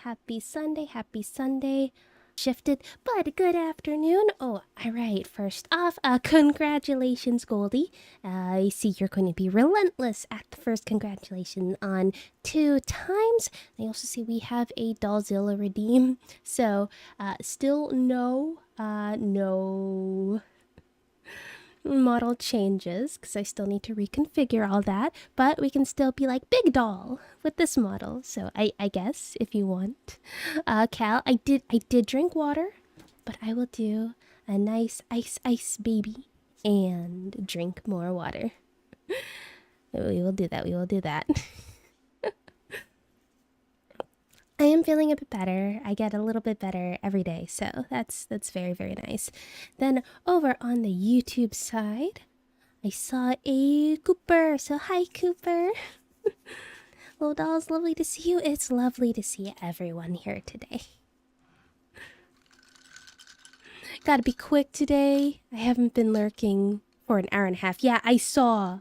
happy Sunday, happy Sunday. Shifted, but good afternoon. Oh, all right. First off, congratulations, Goldie. I see you're going to be relentless at the first congratulation on 2 times. I also see we have a Dollzilla redeem. So, still no model changes because I still need to reconfigure all that, but we can still be like big doll with this model. So I guess if you want, Cal, I did drink water, but I will do a nice ice baby and drink more water. We will do that. We will do that. I am feeling a bit better. I get a little bit better every day, so that's very, very nice. Then over on the YouTube side, I saw a Cooper. So hi, Cooper. Hello, dolls. Lovely to see you. It's lovely to see everyone here today. Gotta be quick today. I haven't been lurking for an hour and a half. Yeah, I saw.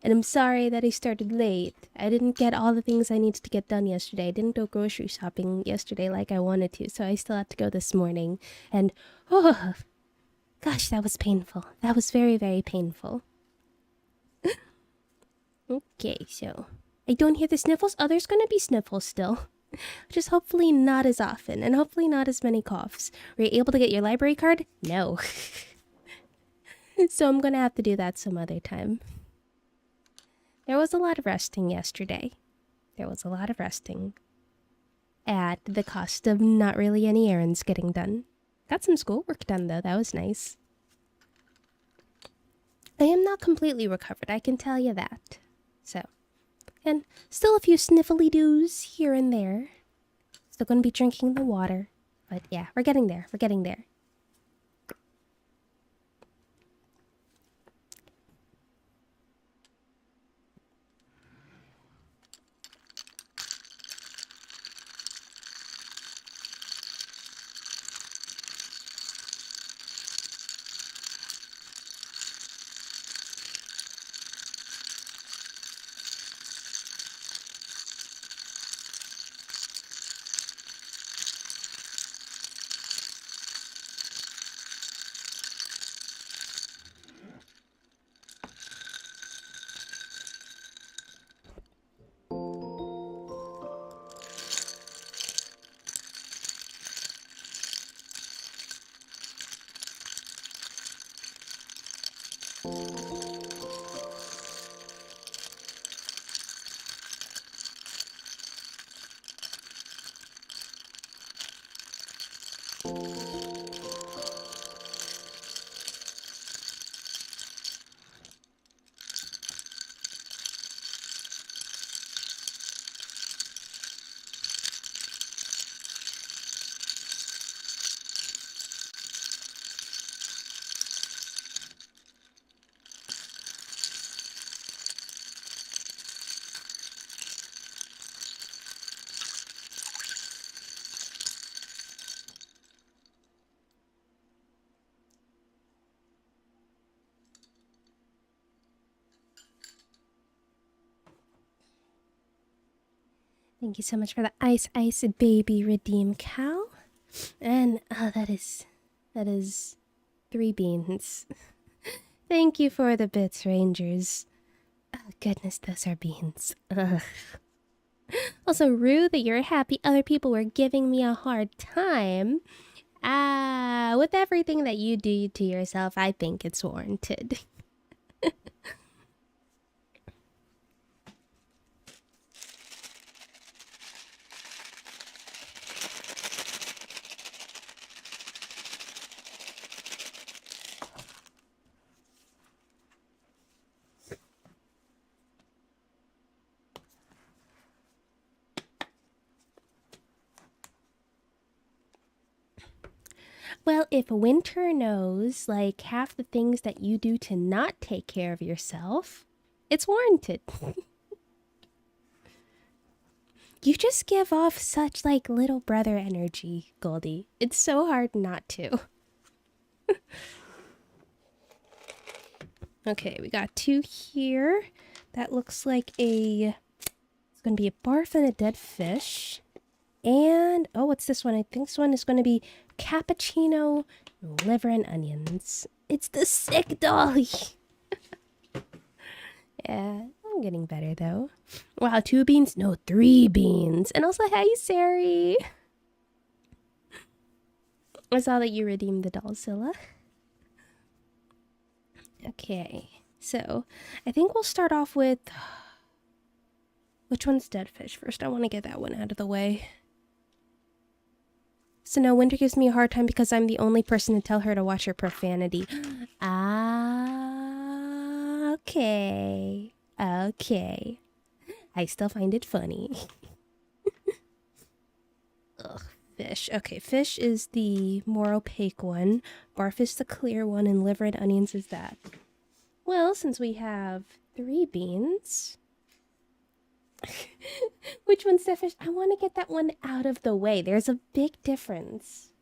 And I'm sorry that I started late. I didn't get all the things I needed to get done yesterday. I didn't go grocery shopping yesterday like I wanted to, so I still had to go this morning. And, oh, gosh, that was painful. That was very, very painful. Okay, so I don't hear the sniffles. Oh, there's gonna be sniffles still. Just hopefully not as often, and hopefully not as many coughs. Were you able to get your library card? No. So I'm gonna have to do that some other time. There was a lot of resting yesterday. There was a lot of resting. At the cost of not really any errands getting done. Got some schoolwork done though, that was nice. I am not completely recovered, I can tell you that. So, and still a few sniffly doos here and there. Still gonna be drinking the water. But yeah, we're getting there, we're getting there. Thank you so much for the ice baby redeem, Cal. And that is 3 beans. Thank you for the bits, Rangers. Oh, goodness, those are beans. Ugh. Also, rude that you're happy other people were giving me a hard time. With everything that you do to yourself, I think it's warranted. Well, if Winter knows, like, half the things that you do to not take care of yourself, it's warranted. You just give off such, like, little brother energy, Goldie. It's so hard not to. Okay, we got 2 here. That looks like a... It's gonna be a barf and a dead fish. And, oh, what's this one? I think this one is going to be cappuccino, liver, and onions. It's the sick dolly. Yeah, I'm getting better though. Wow, 2 beans? No, 3 beans. And also, hey, Sari. I saw that you redeemed the Dollzilla. Okay, so I think we'll start off with... Which one's dead fish first? I want to get that one out of the way. So no, Winter gives me a hard time because I'm the only person to tell her to watch her profanity. Ah, okay. Okay. I still find it funny. Ugh, fish. Okay, fish is the more opaque one. Barf is the clear one, and liver and onions is that. Well, since we have 3 beans... Which one's the fish? I want to get that one out of the way. There's a big difference.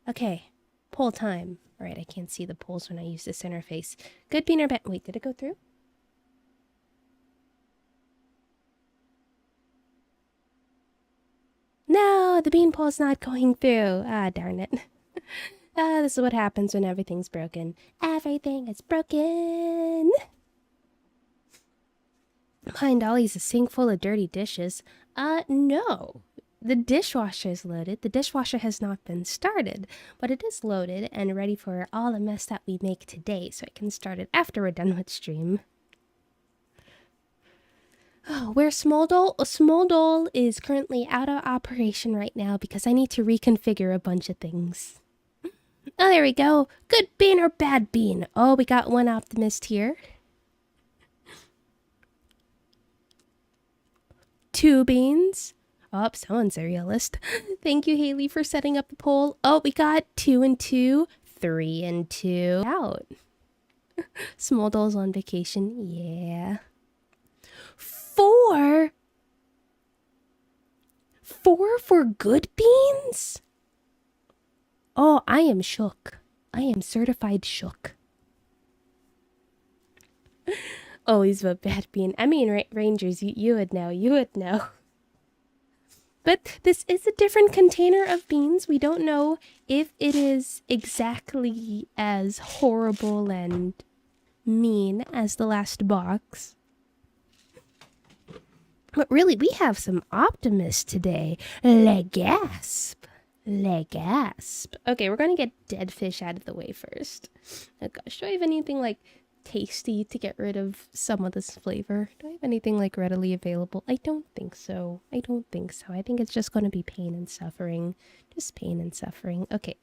Okay, poll time. Alright, I can't see the polls when I use this interface. Good bean or bad? Wait, did it go through? No, the bean poll's not going through. Ah, darn it. This is what happens when everything's broken. Everything is broken! Behind Dolly's a sink full of dirty dishes. No. The dishwasher is loaded. The dishwasher has not been started, but it is loaded and ready for all the mess that we make today, so I can start it after we're done with stream. Oh, where's Small Doll? Small Doll is currently out of operation right now because I need to reconfigure a bunch of things. Oh, there we go. Good bean or bad bean? Oh, we got one optimist here. 2 beans. Oh, someone's a realist. Thank you, Haley, for setting up the poll. Oh, we got 2 and 2, 3 and 2. Out. Small Doll's on vacation. Yeah. 4? 4 for good beans? Oh, I am shook. I am certified shook. Always a bad bean. I mean, Rangers, you would know. You would know. But this is a different container of beans. We don't know if it is exactly as horrible and mean as the last box. But really, we have some optimists today. Le gasp. Le gasp. Okay, we're gonna get dead fish out of the way first. Oh gosh, do I have anything like tasty to get rid of some of this flavor? Do I have anything like readily available? I don't think so. I don't think so. I think it's just gonna be pain and suffering. Just pain and suffering. Okay.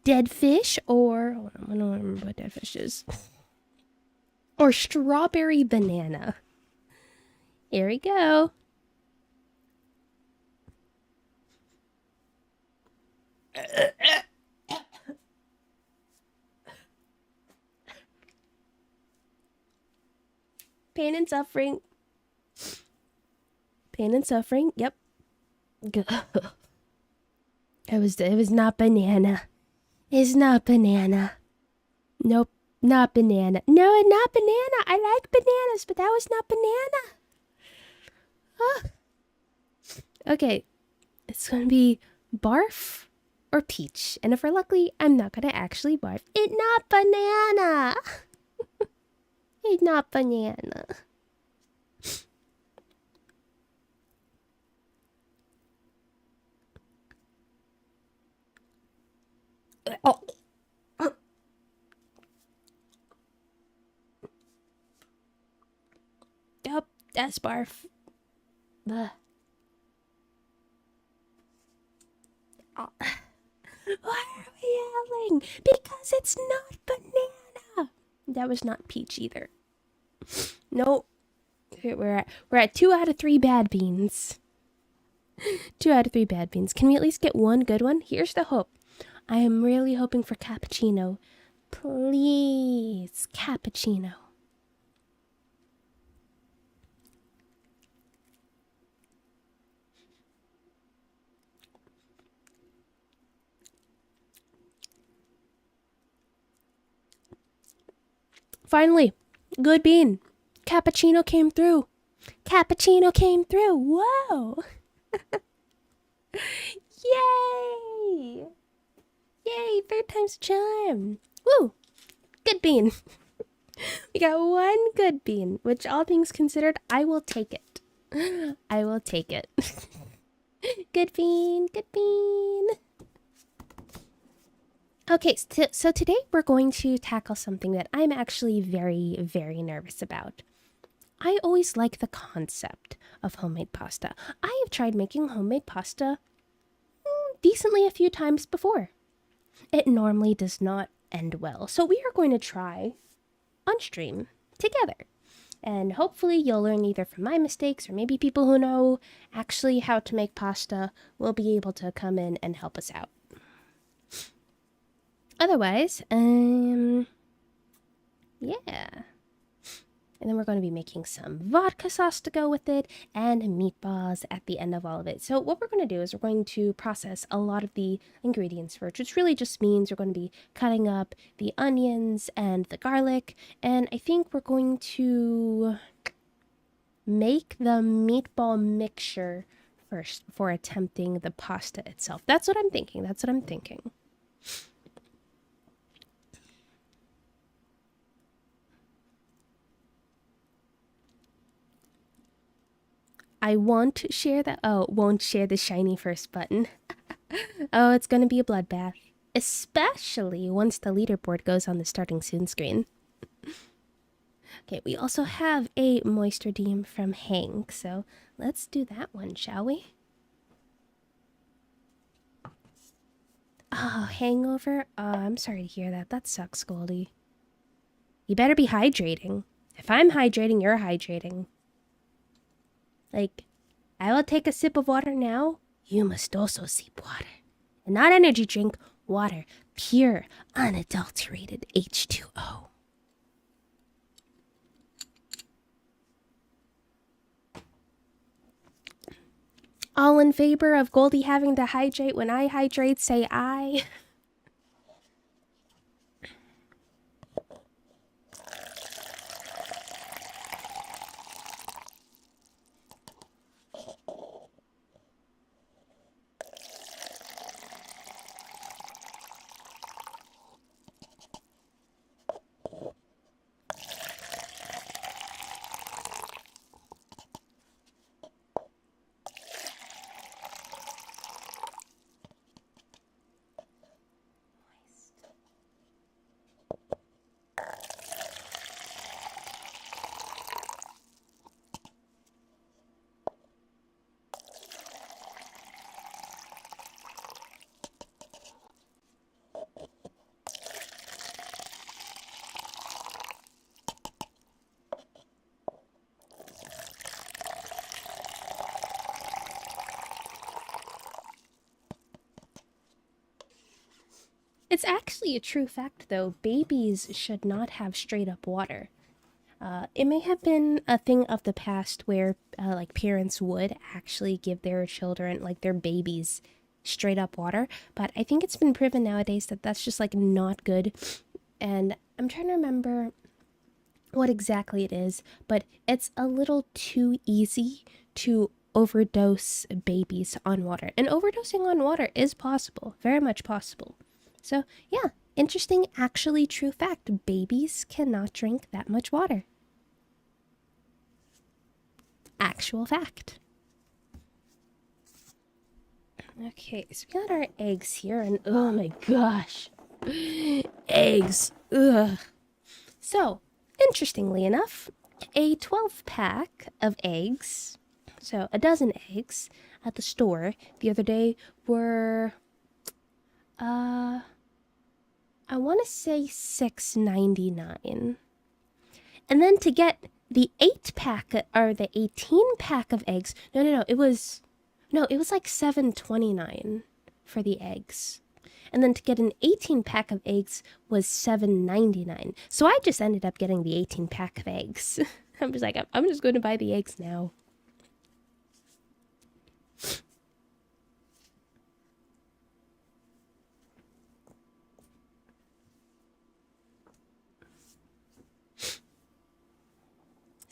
Dead fish or... Hold on, I don't remember what dead fish is. Or strawberry banana. Here we go. Pain and suffering. Pain and suffering. Yep. It was not banana. It's not banana. Nope. Not banana. No, not banana. I like bananas, but that was not banana. Oh. Okay. It's gonna be barf or peach. And if we're lucky, I'm not gonna actually barf. It's not banana. It's not banana. Oh. Yep, that's barf. Ugh. Oh. Why are we yelling? Because it's not banana. That was not peach either. Nope. We're at 2 out of 3 bad beans. 2 out of 3 bad beans. Can we at least get one good one? Here's the hope. I am really hoping for cappuccino. Please, cappuccino. Finally, good bean. Cappuccino came through. Cappuccino came through. Whoa. Yay. Yay, third time's a charm. Woo. Good bean. We got one good bean, which all things considered, I will take it. I will take it. Good bean, good bean. Okay, so today we're going to tackle something that I'm actually very, very nervous about. I always like the concept of homemade pasta. I have tried making homemade pasta decently a few times before. It normally does not end well, so we are going to try on stream together. And hopefully you'll learn either from my mistakes or maybe people who know actually how to make pasta will be able to come in and help us out. Otherwise, yeah. And then we're going to be making some vodka sauce to go with it and meatballs at the end of all of it. So what we're going to do is we're going to process a lot of the ingredients first, which really just means we're going to be cutting up the onions and the garlic. And I think we're going to make the meatball mixture first before attempting the pasta itself. That's what I'm thinking. That's what I'm thinking. I won't share won't share the shiny first button. Oh, it's gonna be a bloodbath. Especially once the leaderboard goes on the starting soon screen. Okay, we also have a moist redeem from Hank, so let's do that one, shall we? Oh, hangover? Oh, I'm sorry to hear that. That sucks, Goldie. You better be hydrating. If I'm hydrating, you're hydrating. Like, I will take a sip of water now. You must also sip water. And not energy drink, water. Pure, unadulterated H2O. All in favor of Goldie having to hydrate when I hydrate, say aye. It's actually a true fact, though. Babies should not have straight up water. It may have been a thing of the past where, like, parents would actually give their children, like, their babies, straight up water. But I think it's been proven nowadays that that's just, like, not good. And I'm trying to remember what exactly it is, but it's a little too easy to overdose babies on water. And overdosing on water is possible, very much possible. So, yeah, interesting, actually true fact. Babies cannot drink that much water. Actual fact. Okay, so we got our eggs here, and oh my gosh. Eggs. Ugh. So, interestingly enough, a 12-pack of eggs, so a dozen eggs, at the store the other day were, I want to say $6.99. And then to get the 8-pack, or the 18-pack of eggs, no, it was like $7.29 for the eggs. And then to get an 18-pack of eggs was $7.99. So I just ended up getting the 18-pack of eggs. I'm just like, I'm just going to buy the eggs now.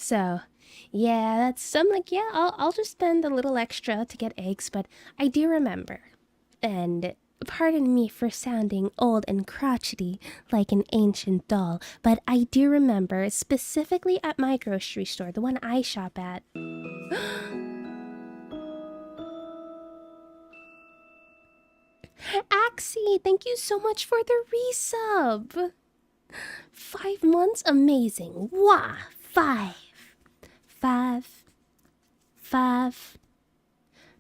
So, yeah, I'm like, yeah, I'll just spend a little extra to get eggs, but I do remember. And pardon me for sounding old and crotchety like an ancient doll, but I do remember specifically at my grocery store, the one I shop at. Axie, thank you so much for the resub. 5 months, amazing. Wah, five, five,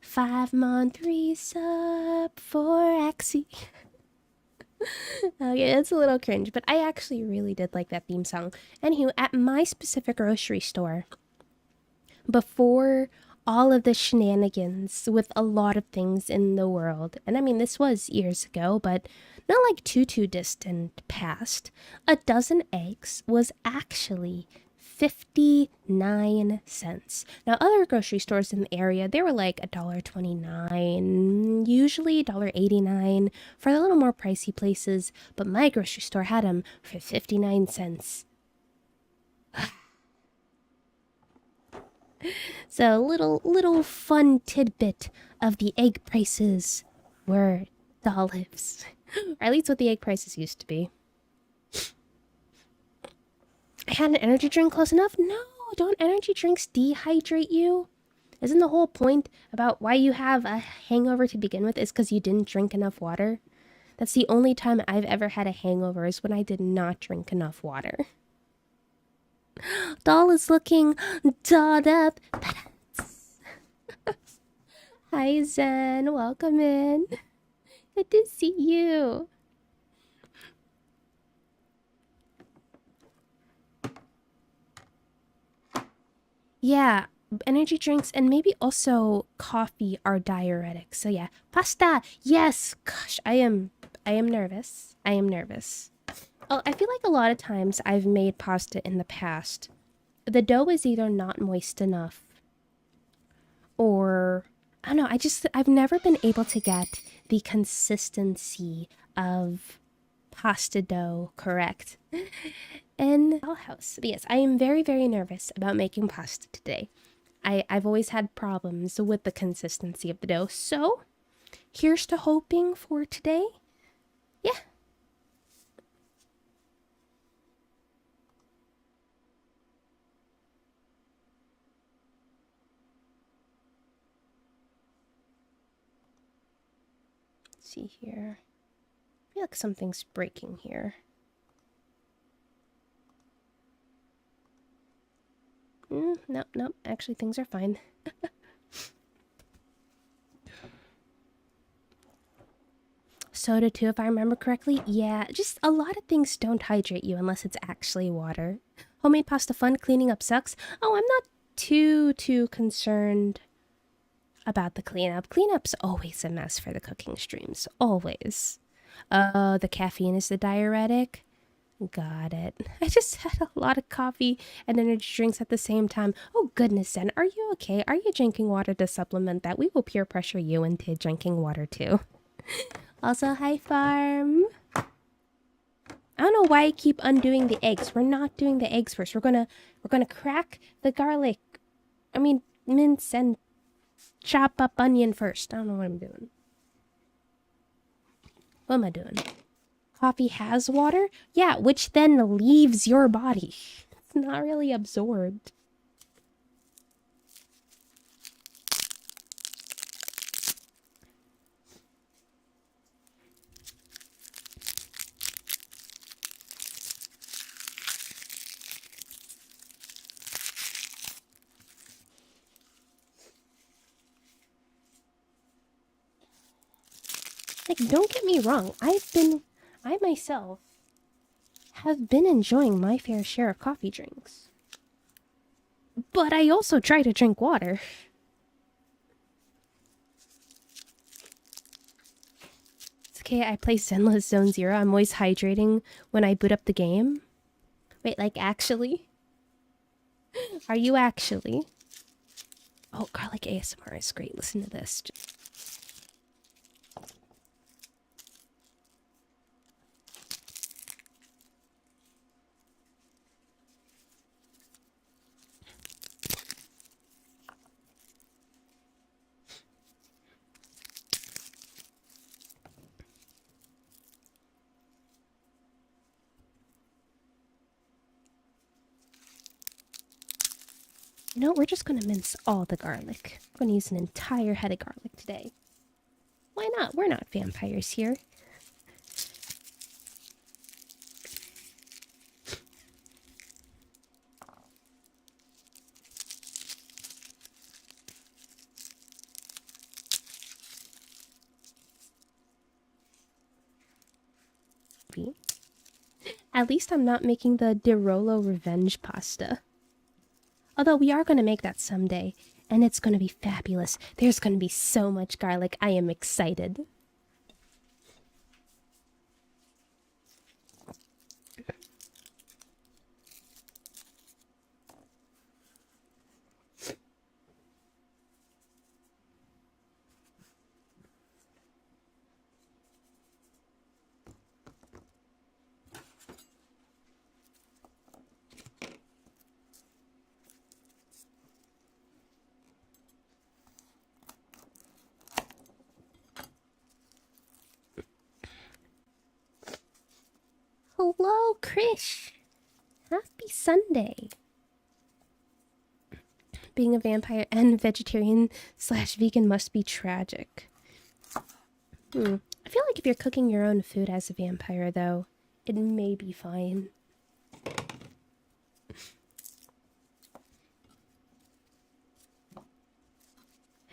5 month resub for Axie. Okay, it's a little cringe, but I actually really did like that theme song. Anywho, at my specific grocery store, before all of the shenanigans with a lot of things in the world, and I mean, this was years ago, but not like too distant past, a dozen eggs was actually 59 cents. Now, other grocery stores in the area, they were like $1.29, usually $1.89 for the little more pricey places, but my grocery store had them for 59 cents. So, little fun tidbit of the egg prices were the olives. Or at least what the egg prices used to be. I had an energy drink close enough? No, don't energy drinks dehydrate you? Isn't the whole point about why you have a hangover to begin with is because you didn't drink enough water? That's the only time I've ever had a hangover is when I did not drink enough water. Doll is looking dolled up. Hi Zen, welcome in. Good to see you. Yeah, energy drinks and maybe also coffee are diuretics. So yeah, pasta. Yes. Gosh, I am nervous. I am nervous. Oh, I feel like a lot of times I've made pasta in the past. The dough is either not moist enough or I don't know, I've never been able to get the consistency of pasta dough correct in our house. But yes, I am very nervous about making pasta today. I've always had problems with the consistency of the dough, so here's to hoping for today. Yeah. Let's see here. I feel like something's breaking here. Nope. Actually, things are fine. Soda too, if I remember correctly. Yeah, just a lot of things don't hydrate you unless it's actually water. Homemade pasta fun, cleaning up sucks. Oh, I'm not too concerned about the cleanup. Cleanup's always a mess for the cooking streams. Always. Oh, the caffeine is the diuretic. Got it. I just had a lot of coffee and energy drinks at the same time. Oh goodness, Zen, are you okay? Are you drinking water to supplement that? We will peer pressure you into drinking water too. Also, hi farm. I don't know why I keep undoing the eggs. We're not doing the eggs first. We're gonna crack the garlic. I mean, mince and chop up onion first. I don't know what I'm doing. What am I doing? Coffee has water? Yeah, which then leaves your body. It's not really absorbed. Like, don't get me wrong. I myself have been enjoying my fair share of coffee drinks. But I also try to drink water. It's okay, I play Zenless Zone Zero. I'm always hydrating when I boot up the game. Wait, like actually? Are you actually? Oh, garlic ASMR is great. Listen to this. You know, we're just going to mince all the garlic. I'm going to use an entire head of garlic today. Why not? We're not vampires here. At least I'm not making the Dirolo revenge pasta. Although we are going to make that someday, and it's going to be fabulous. There's going to be so much garlic. I am excited. Hello, Krish. Happy Sunday. Being a vampire and vegetarian / vegan must be tragic. I feel like if you're cooking your own food as a vampire, though, it may be fine.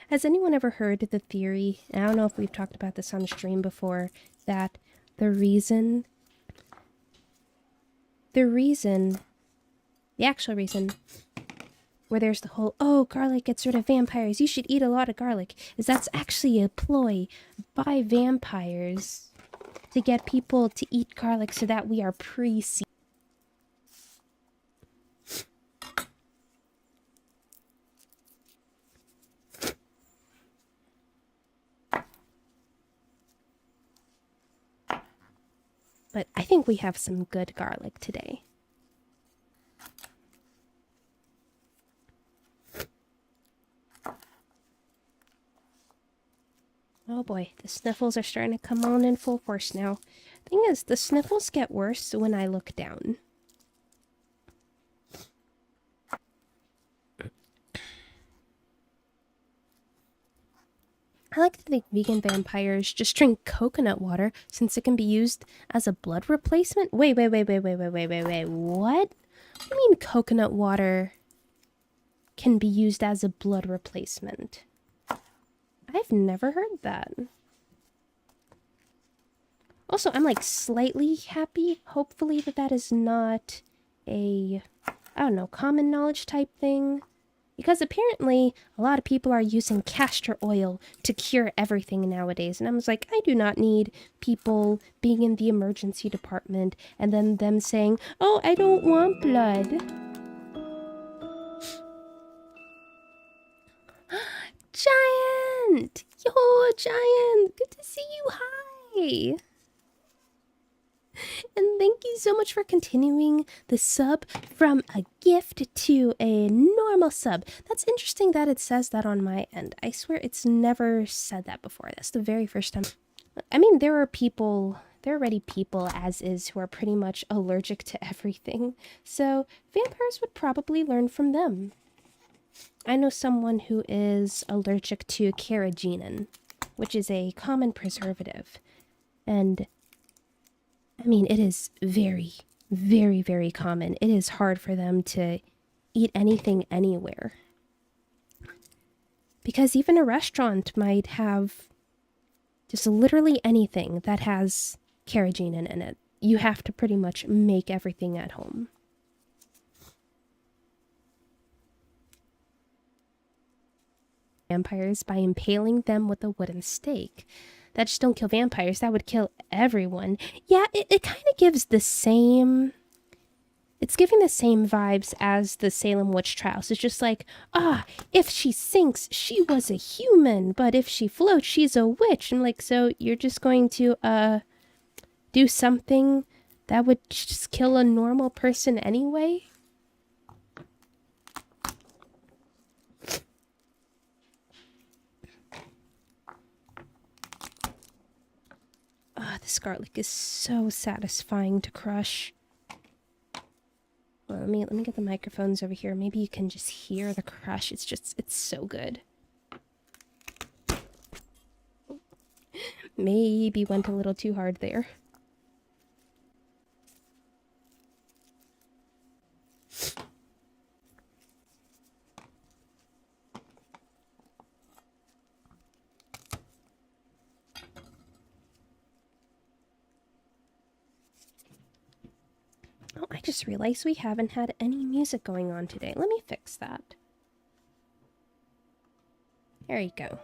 Has anyone ever heard the theory, and I don't know if we've talked about this on stream before, that the actual reason where there's the whole, oh, garlic gets rid of vampires, you should eat a lot of garlic, is that's actually a ploy by vampires to get people to eat garlic so that we are pre-seasoned. But I think we have some good garlic today. Oh boy, the sniffles are starting to come on in full force now. Thing is, the sniffles get worse when I look down. I like to think vegan vampires just drink coconut water since it can be used as a blood replacement. Wait. What? What do you mean coconut water can be used as a blood replacement? I've never heard that. Also, I'm like slightly happy, hopefully, that is not a, I don't know, common knowledge type thing. Because apparently, a lot of people are using castor oil to cure everything nowadays. And I was like, I do not need people being in the emergency department and then them saying, oh, I don't want blood. Giant! Yo, Giant! Good to see you. Hi! And thank you so much for continuing the sub from a gift to a normal sub. That's interesting that it says that on my end. I swear it's never said that before. That's the very first time. I mean, there are already people as is who are pretty much allergic to everything. So vampires would probably learn from them. I know someone who is allergic to carrageenan, which is a common preservative. And I mean, it is very, very, very common. It is hard for them to eat anything anywhere. Because even a restaurant might have just literally anything that has carrageenan in it. You have to pretty much make everything at home. Vampires by impaling them with a wooden stake. That just don't kill vampires, that would kill everyone. Yeah, it kind of gives the same... It's giving the same vibes as the Salem witch trials. It's just like, if she sinks, she was a human, but if she floats, she's a witch. And like, so you're just going to, do something that would just kill a normal person anyway? This garlic is so satisfying to crush. Well, let me get the microphones over here. Maybe you can just hear the crush. It's so good. Maybe went a little too hard there. Oh, I just realized we haven't had any music going on today. Let me fix that. There you go.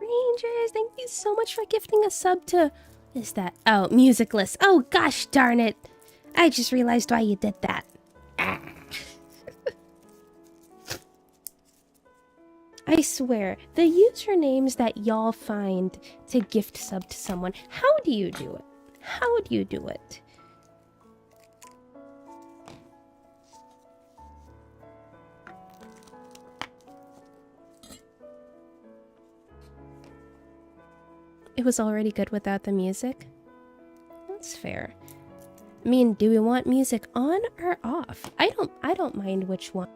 Rangers, thank you so much for gifting a sub to... Is that... Oh, Musicless. Oh, gosh darn it. I just realized why you did that. Ah. I swear, the usernames that y'all find to gift sub to someone, how do you do it? How do you do it? It was already good without the music? That's fair. I mean, do we want music on or off? I don't mind which one.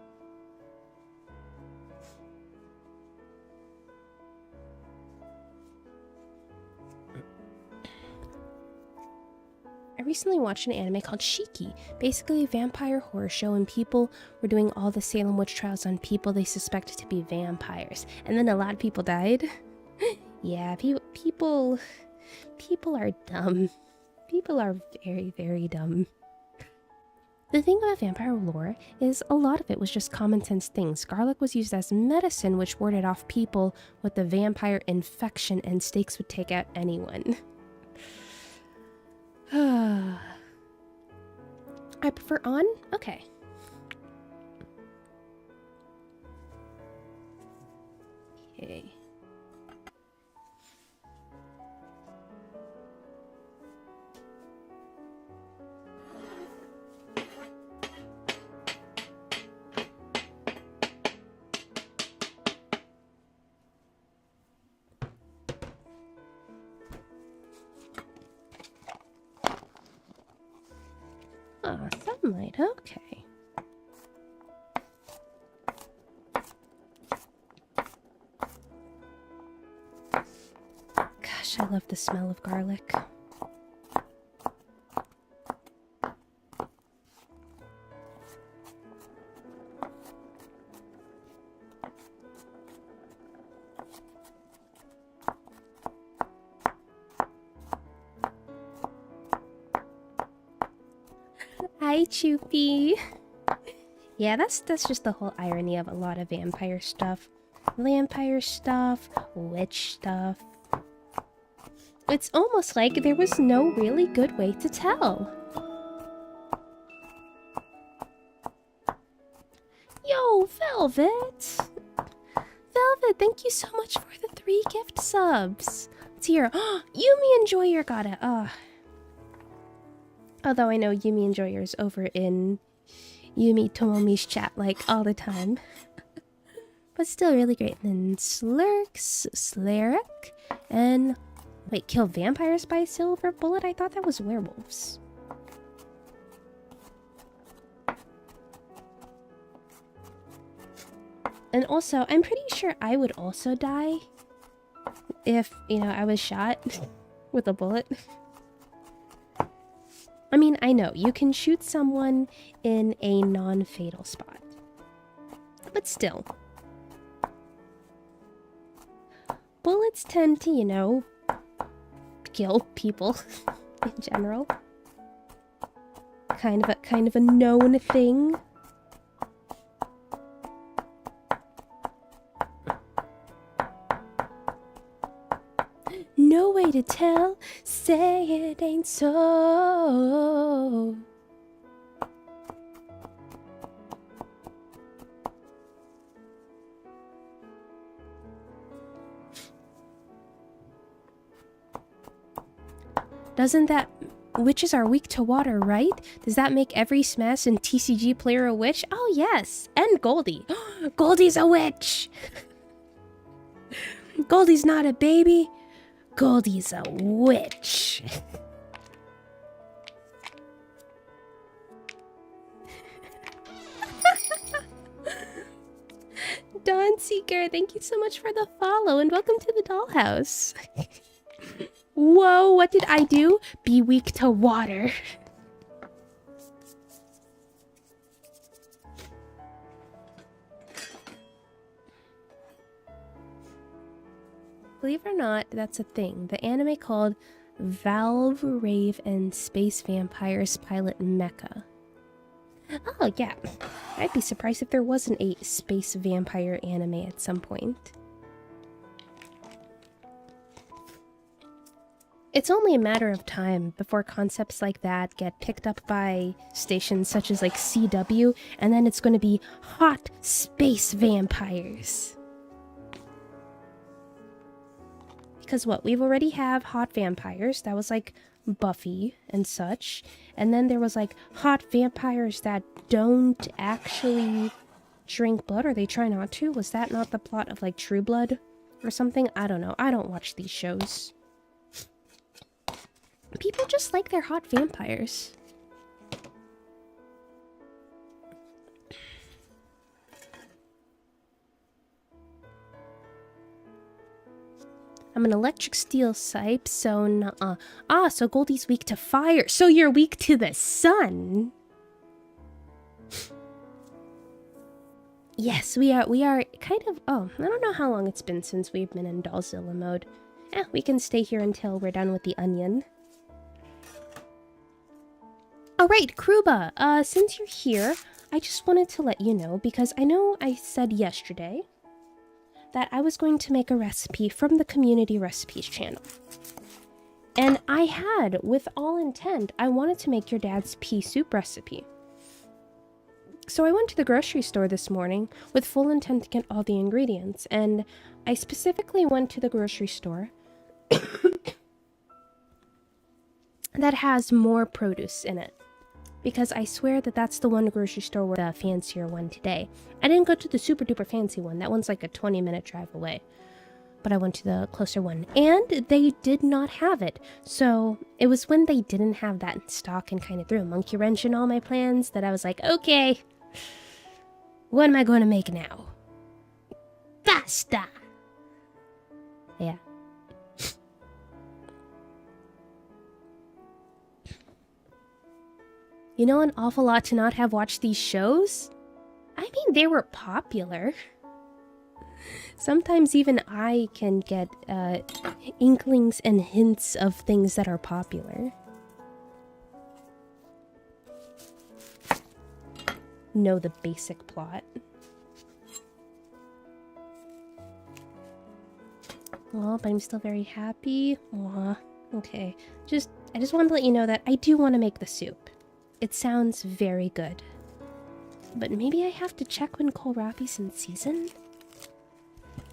I recently watched an anime called Shiki, basically a vampire horror show, and people were doing all the Salem witch trials on people they suspected to be vampires. And then a lot of people died. Yeah, people are dumb. People are very, very dumb. The thing about vampire lore is a lot of it was just common sense things. Garlic was used as medicine, which warded off people with the vampire infection, and stakes would take out anyone. I prefer on? Okay. Okay. Ah, sunlight, okay. Gosh, I love the smell of garlic. Hi, Choopy. Yeah, that's just the whole irony of a lot of vampire stuff. Vampire stuff, witch stuff. It's almost like there was no really good way to tell. Yo, Velvet! Velvet, thank you so much for the 3 gift subs. Let's hear. Yumi Enjoyer got it. Although I know Yumi Enjoyer's over in Yumi Tomomi's chat like all the time. But still really great. And then Slurks, Slaric, and... Wait, kill vampires by silver bullet? I thought that was werewolves. And also, I'm pretty sure I would also die if, you know, I was shot with a bullet. I mean, I know, you can shoot someone in a non-fatal spot. But still. Bullets tend to, you know, kill people in general. Kind of a known thing. No way to tell, say it ain't so. Doesn't that... Witches are weak to water, right? Does that make every Smash and TCG player a witch? Oh, yes. And Goldie. Goldie's a witch! Goldie's not a baby. Goldie's a witch. Dawn Seeker, thank you so much for the follow and welcome to the dollhouse. Whoa, what did I do? Be weak to water. Believe it or not, that's a thing. The anime called Valve Rave and Space Vampires Pilot Mecha. Oh, yeah. I'd be surprised if there wasn't a space vampire anime at some point. It's only a matter of time before concepts like that get picked up by stations such as like CW, and then it's going to be hot space vampires. Because what, we've already have hot vampires, that was like Buffy and such, and then there was like hot vampires that don't actually drink blood, or they try not to. Was that not the plot of like True Blood or something? I don't know, I don't watch these shows. People just like their hot vampires. I'm an electric steel type, so nuh-uh. Ah, so Goldie's weak to fire. So you're weak to the sun. Yes, we are kind of... Oh, I don't know how long it's been since we've been in Dollzilla mode. We can stay here until we're done with the onion. Alright, Kruba, since you're here, I just wanted to let you know, because I know I said yesterday that I was going to make a recipe from the Community Recipes channel. And I had, with all intent, I wanted to make your dad's pea soup recipe. So I went to the grocery store this morning with full intent to get all the ingredients, and I specifically went to the grocery store that has more produce in it. Because I swear that that's the one grocery store where the fancier one today. I didn't go to the super duper fancy one. That one's like a 20-minute drive away. But I went to the closer one. And they did not have it. So it was when they didn't have that in stock and kind of threw a monkey wrench in all my plans that I was like, okay, what am I going to make now? Pasta! Yeah. You know an awful lot to not have watched these shows? I mean, they were popular. Sometimes even I can get inklings and hints of things that are popular. Know the basic plot. Oh, but I'm still very happy. Aw, okay. I just wanted to let you know that I do want to make the soup. It sounds very good. But maybe I have to check when kohlrabi's in season?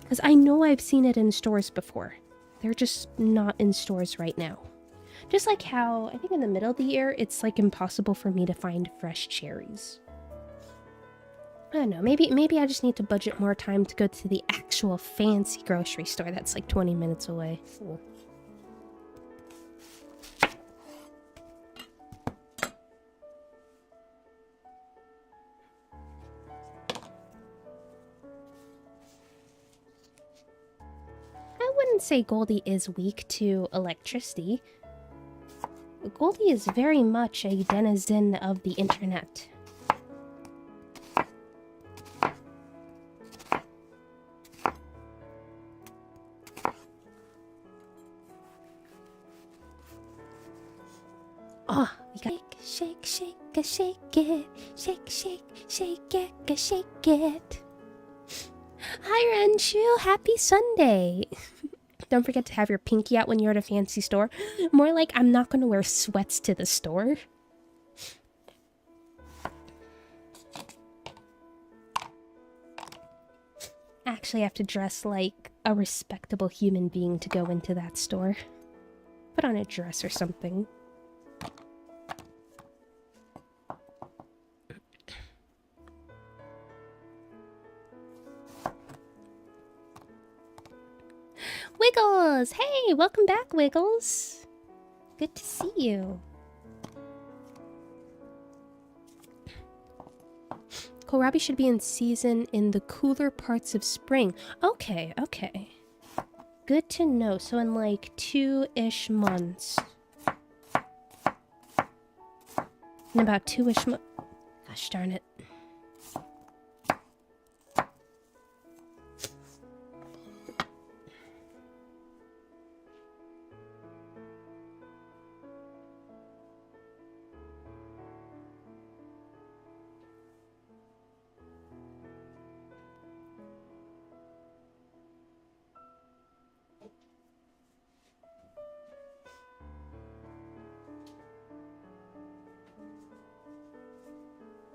Because I know I've seen it in stores before. They're just not in stores right now. Just like how, I think in the middle of the year, it's like impossible for me to find fresh cherries. I don't know, maybe I just need to budget more time to go to the actual fancy grocery store that's like 20 minutes away. Ooh. I wouldn't say Goldie is weak to electricity. Goldie is very much a denizen of the internet. Oh, we got shake, shake, shake, shake it, shake, shake, shake it, shake it. Hi, Renshu, happy Sunday. Don't forget to have your pinky out when you're at a fancy store. More like I'm not gonna wear sweats to the store. Actually, I have to dress like a respectable human being to go into that store. Put on a dress or something. Wiggles! Hey, welcome back, Wiggles. Good to see you. Kohlrabi should be in season in the cooler parts of spring. Okay, okay. Good to know. So in like 2-ish months. In about 2-ish months. Gosh darn it.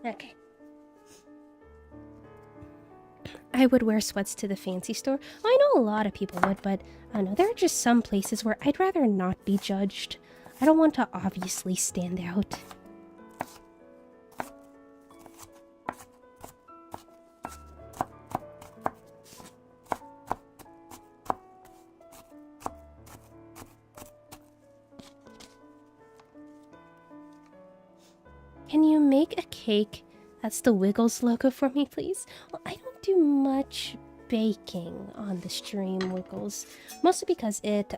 Okay. I would wear sweats to the fancy store. I know a lot of people would, but I don't know. There are just some places where I'd rather not be judged. I don't want to obviously stand out. Can you make a cake that's the Wiggles logo for me, please? Well, I don't do much baking on the stream, Wiggles. Mostly because it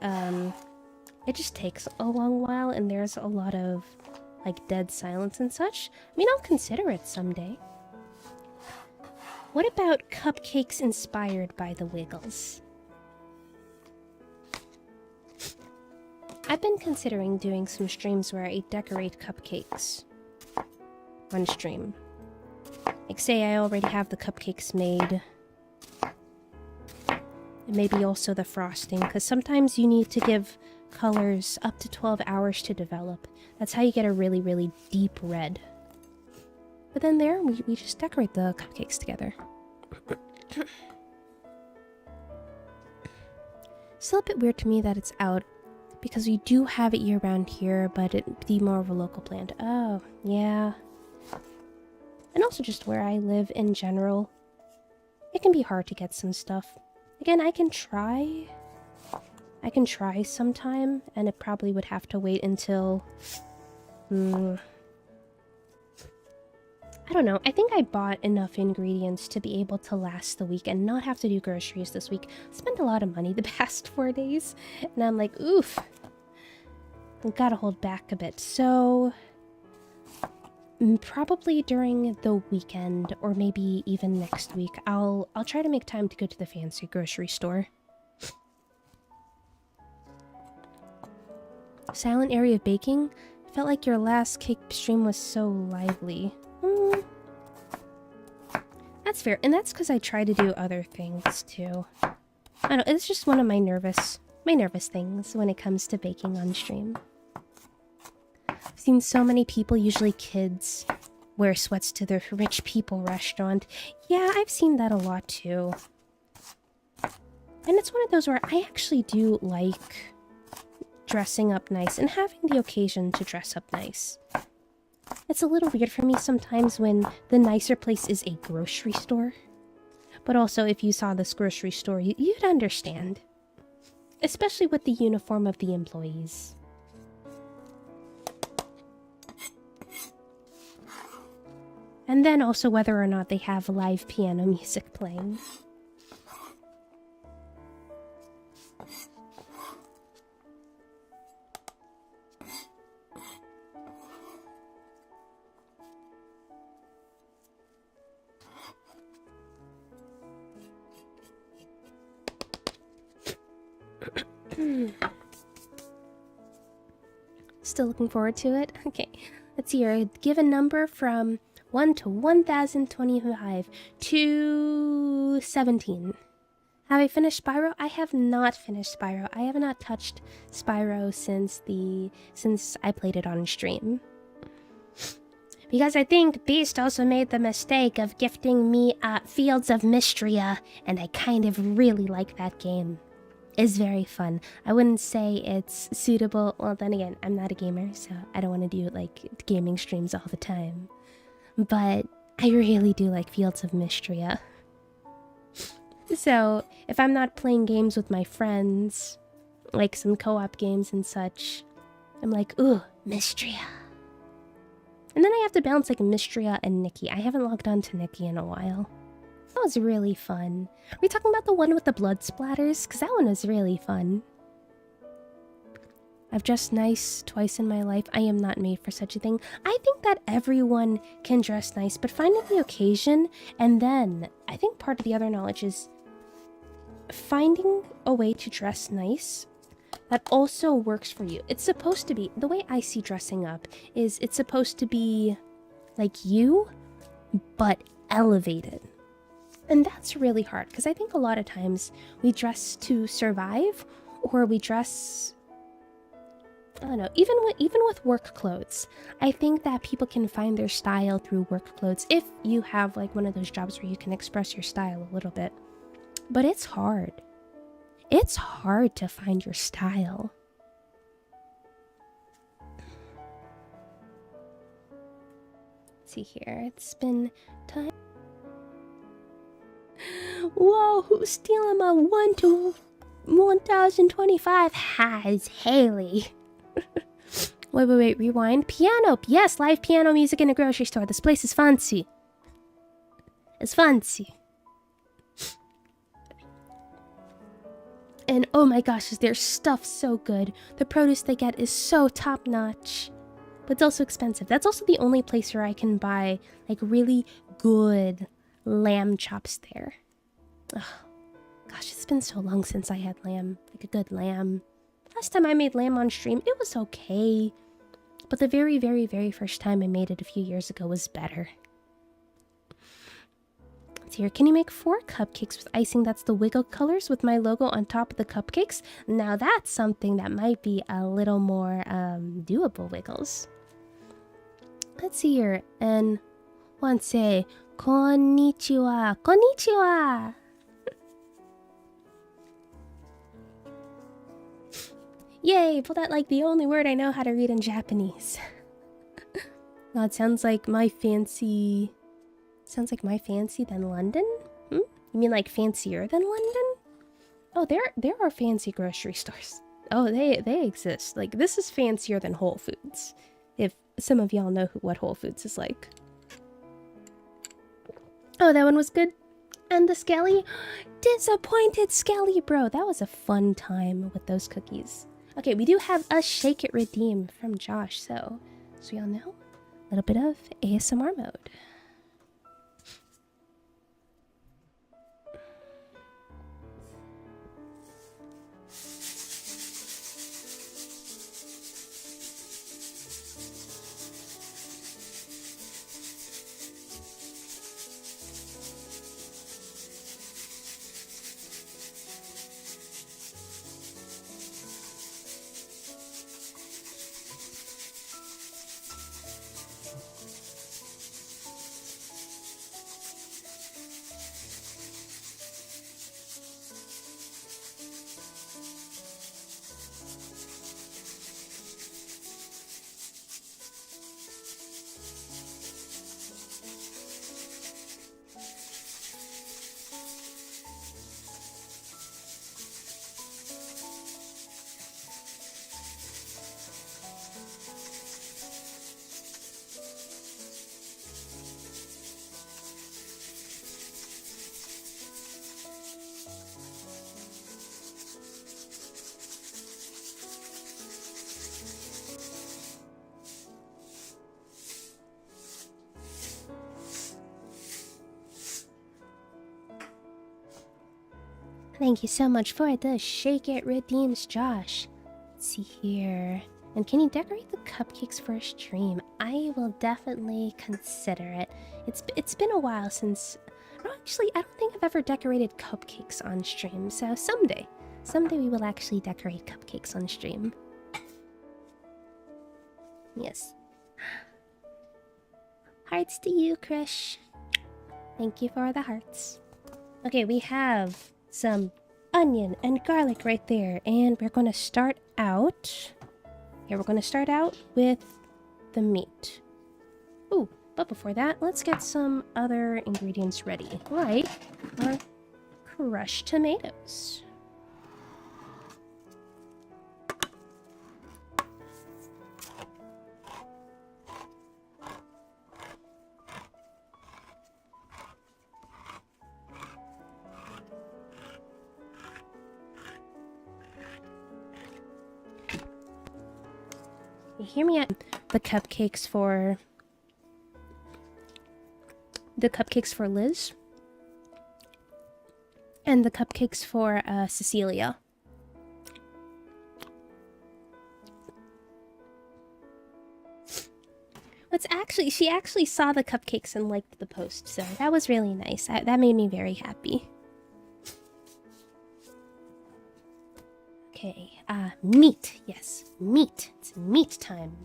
just takes a long while and there's a lot of, like, dead silence and such. I mean, I'll consider it someday. What about cupcakes inspired by the Wiggles? I've been considering doing some streams where I decorate cupcakes on stream. Like, say I already have the cupcakes made. And maybe also the frosting, because sometimes you need to give colors up to 12 hours to develop. That's how you get a really, really deep red. But then there, we just decorate the cupcakes together. Still a bit weird to me that it's out, because we do have it year-round here, but it'd be more of a local plant. Oh, yeah. And also just where I live in general, it can be hard to get some stuff. Again, I can try sometime, and it probably would have to wait until... I don't know. I think I bought enough ingredients to be able to last the week and not have to do groceries this week. I spent a lot of money the past 4 days, and I'm like, oof. I've got to hold back a bit. So, probably during the weekend, or maybe even next week, I'll try to make time to go to the fancy grocery store. Silent area of baking? Felt like your last cake stream was so lively. That's fair, and that's because I try to do other things too. I don't know, it's just one of my nervous things when it comes to baking on stream. I've seen so many people, usually kids, wear sweats to the rich people restaurant. Yeah, I've seen that a lot too. And it's one of those where I actually do like dressing up nice and having the occasion to dress up nice. It's a little weird for me sometimes when the nicer place is a grocery store. But also, if you saw this grocery store, you'd understand. Especially with the uniform of the employees. And then also whether or not they have live piano music playing. Still looking forward to it? Okay, let's see here. Give a number from 1 to 1025 to 17. Have I finished Spyro? I have not finished Spyro. I have not touched Spyro since I played it on stream. Because I think Beast also made the mistake of gifting me Fields of Mystria, and I kind of really like that game. is very fun. I wouldn't say it's suitable. Well, then again, I'm not a gamer, so I don't want to do like gaming streams all the time. But I really do like Fields of Mystria. So if I'm not playing games with my friends, like some co-op games and such, I'm like, ooh, Mystria. And then I have to balance like Mystria and Nikki. I haven't logged on to Nikki in a while. That was really fun. Are we talking about the one with the blood splatters? Because that one was really fun. I've dressed nice twice in my life. I am not made for such a thing. I think that everyone can dress nice, but finding the occasion, and then I think part of the other knowledge is finding a way to dress nice that also works for you. It's supposed to be, the way I see dressing up is it's supposed to be like you, but elevated. And that's really hard, because I think a lot of times we dress to survive, or we dress, I don't know, even with work clothes. I think that people can find their style through work clothes if you have like one of those jobs where you can express your style a little bit. But it's hard. It's hard to find your style. Let's see here. It's been time. Whoa, who's stealing my 1 to 1025? Has Haley. Wait, rewind. Piano. Yes, live piano music in a grocery store. This place is fancy. It's fancy. And oh my gosh, is their stuff so good. The produce they get is so top notch. But it's also expensive. That's also the only place where I can buy like really good lamb chops there. Oh, gosh, it's been so long since I had lamb. Like a good lamb. Last time I made lamb on stream, it was okay. But the very, very, very first time I made it a few years ago was better. Let's see here. Can you make 4 cupcakes with icing that's the wiggle colors with my logo on top of the cupcakes? Now that's something that might be a little more doable, Wiggles. Let's see here. And one say, konnichiwa, konnichiwa. Yay, pulled out like the only word I know how to read in Japanese. No, it sounds like my fancy... Sounds like my fancy than London? Hmm? You mean like fancier than London? Oh, there are fancy grocery stores. Oh, they exist. Like, this is fancier than Whole Foods. If some of y'all know what Whole Foods is like. Oh, that one was good. And the Skelly? Disappointed Skelly, bro. That was a fun time with those cookies. Okay, we do have a Shake It Redeem from Josh, so y'all know, a little bit of ASMR mode. Thank you so much for the Shake It Redeems, Josh. Let's see here. And can you decorate the cupcakes for a stream? I will definitely consider it. It's been a while since... I don't think I've ever decorated cupcakes on stream, so someday we will actually decorate cupcakes on stream. Yes. Hearts to you, Krish. Thank you for the hearts. Okay, we have some onion and garlic right there. And we're going to start out... Here, we're going to start out with the meat. Ooh, but before that, let's get some other ingredients ready, like our crushed tomatoes. You hear me out? The cupcakes for Liz and the cupcakes for Cecilia. She actually saw the cupcakes and liked the post, so that was really nice. That made me very happy. Okay, meat. Yes, meat. It's meat time.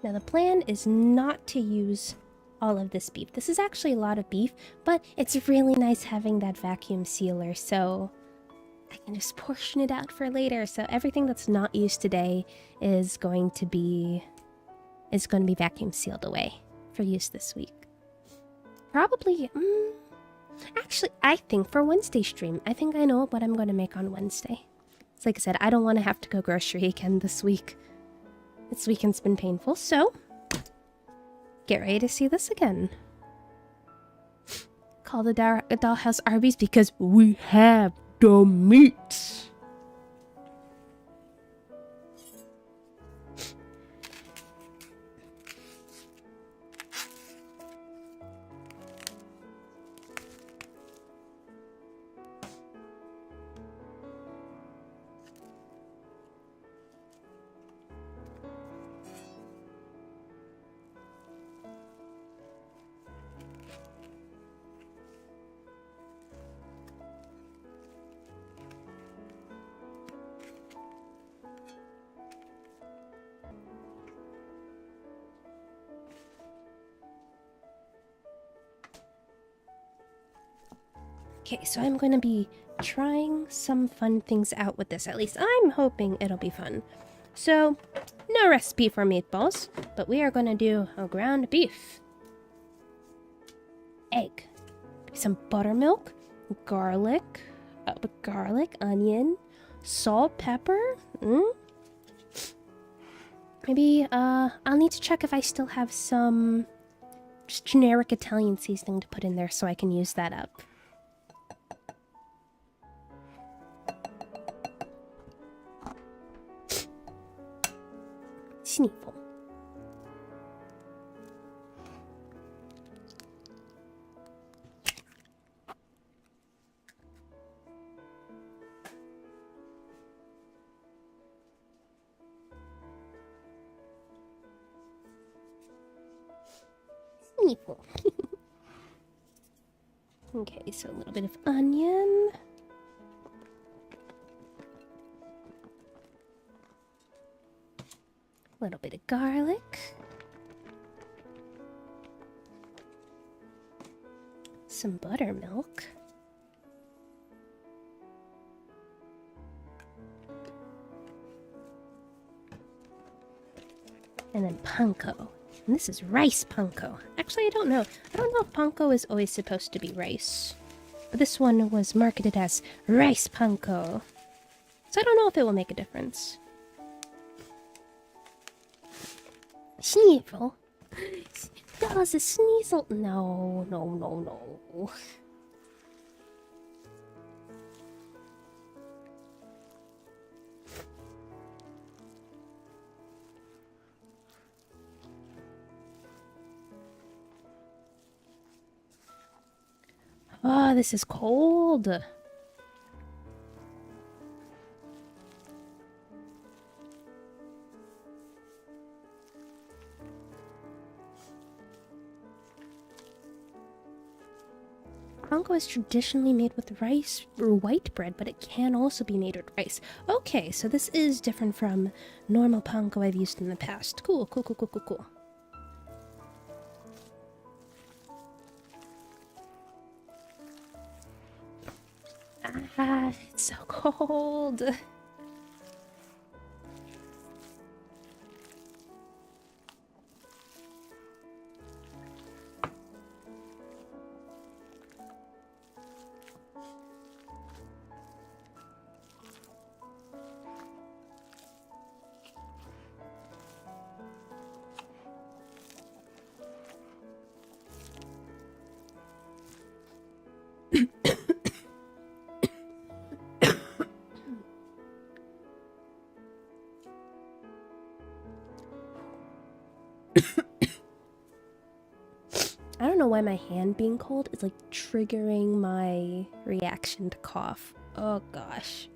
Now the plan is not to use all of this beef. This is actually a lot of beef, but it's really nice having that vacuum sealer, so I can just portion it out for later. So everything that's not used today is going to be vacuum sealed away for use this week. Probably, actually, I think for Wednesday stream, I think I know what I'm going to make on Wednesday. It's like I said, I don't want to have to go grocery again this week. This weekend's been painful, so get ready to see this again. Call the Dollhouse Arby's because we have the meat. Okay, so I'm going to be trying some fun things out with this. At least I'm hoping it'll be fun. So, no recipe for meatballs, but we are going to do a ground beef. Egg. Some buttermilk, garlic, onion, salt, pepper. Maybe, I'll need to check if I still have some just generic Italian seasoning to put in there so I can use that up. Sneeful. Sneeful. Okay, so a little bit of onion. A little bit of garlic. Some buttermilk. And then panko. And this is rice panko. Actually, I don't know. I don't know if panko is always supposed to be rice. But this one was marketed as rice panko. So I don't know if it will make a difference. Sneasel? Does a sneasel? No, no, no, no. Oh, this is cold. Panko is traditionally made with rice or white bread, but it can also be made with rice. Okay, so this is different from normal panko I've used in the past. Cool, cool, cool, cool, cool, cool. Ah, it's so cold. I don't know why my hand being cold is like triggering my reaction to cough. Oh gosh.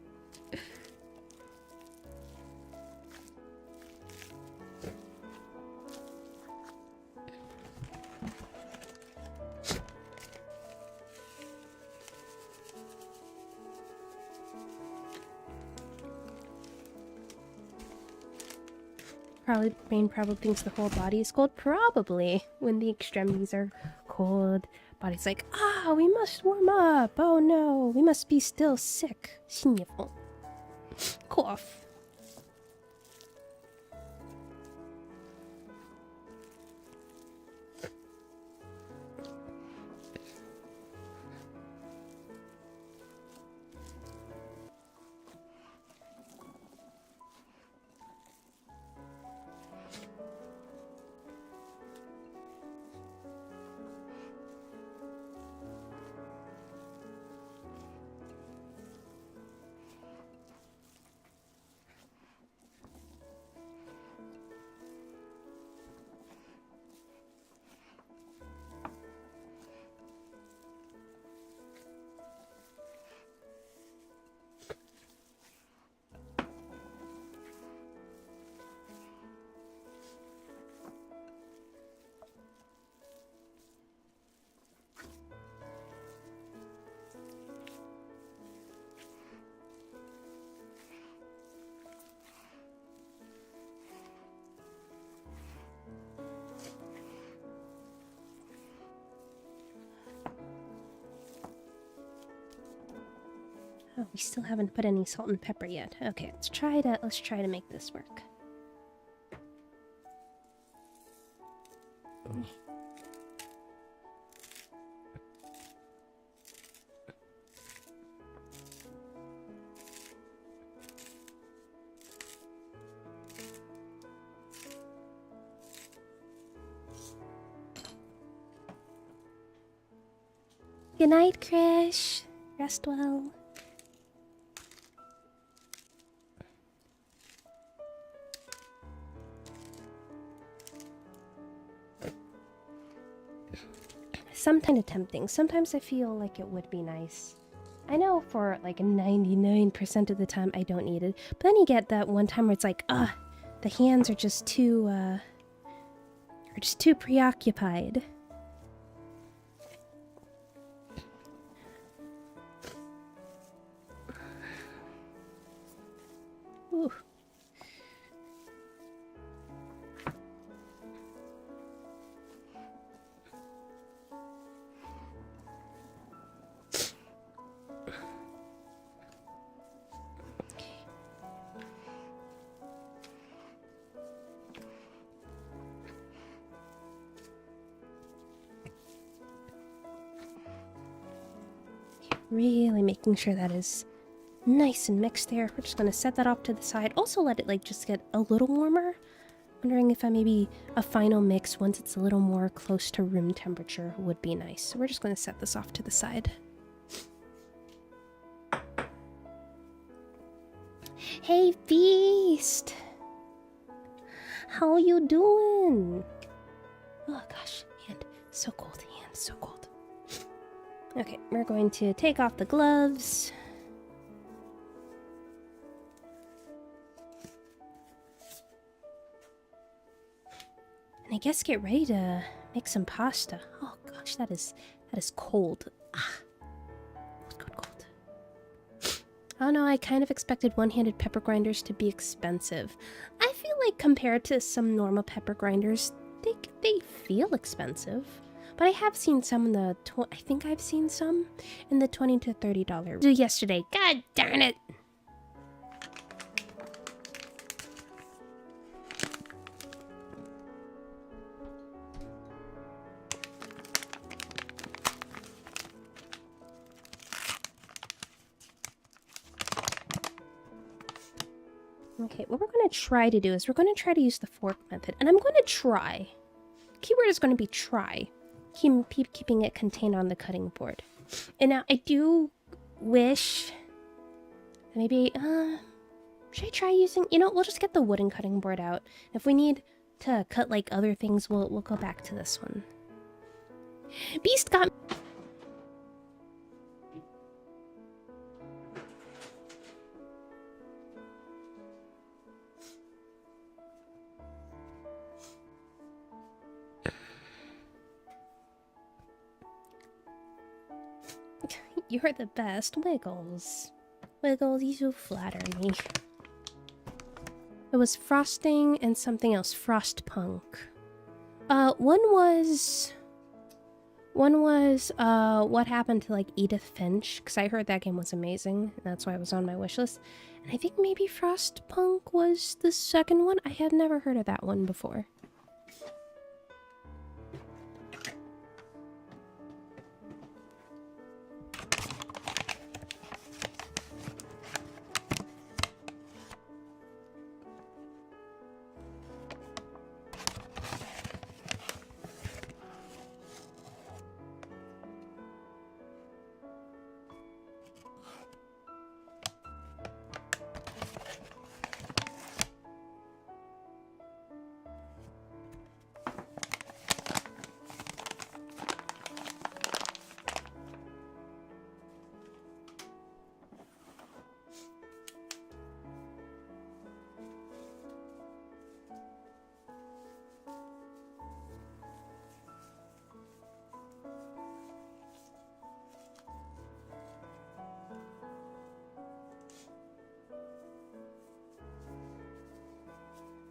Brain probably thinks the whole body is cold. Probably. When the extremities are cold, body's like, ah, we must warm up. Oh no, we must be still sick. Sniffle. Cough. Oh, we still haven't put any salt and pepper yet. Okay, let's try to make this work. Good night, Krish. Rest well. Sometimes tempting. Sometimes I feel like it would be nice. I know for like 99% of the time I don't need it, but then you get that one time where it's like, the hands are just too preoccupied. Ooh. Really making sure that is nice and mixed there. We're just gonna set that off to the side. Also let it like just get a little warmer. Wondering if maybe a final mix once it's a little more close to room temperature would be nice. So we're just going to set this off to the side. Hey, Beast! How you doing? Oh gosh, hand so cold, hand so cold. Okay, we're going to take off the gloves. And I guess get ready to make some pasta. Oh gosh, that is cold. Ah, cold, cold. Oh no, I kind of expected one-handed pepper grinders to be expensive. I feel like compared to some normal pepper grinders, they feel expensive. But I have seen some in the I think I've seen some in the $20 to $30 yesterday. God darn it! Okay, what we're going to try to do is we're going to try to use the fork method. And I'm going to try. Keyword is going to be try. Keeping it contained on the cutting board. And now I do wish... Maybe, should I try using... You know, we'll just get the wooden cutting board out. If we need to cut like other things, we'll go back to this one. Beast got... You're the best, Wiggles. Wiggles, you so flatter me. It was frosting and something else. Frostpunk. One was what happened to like Edith Finch, because I heard that game was amazing. And that's why it was on my wish list. And I think maybe Frostpunk was the second one. I had never heard of that one before.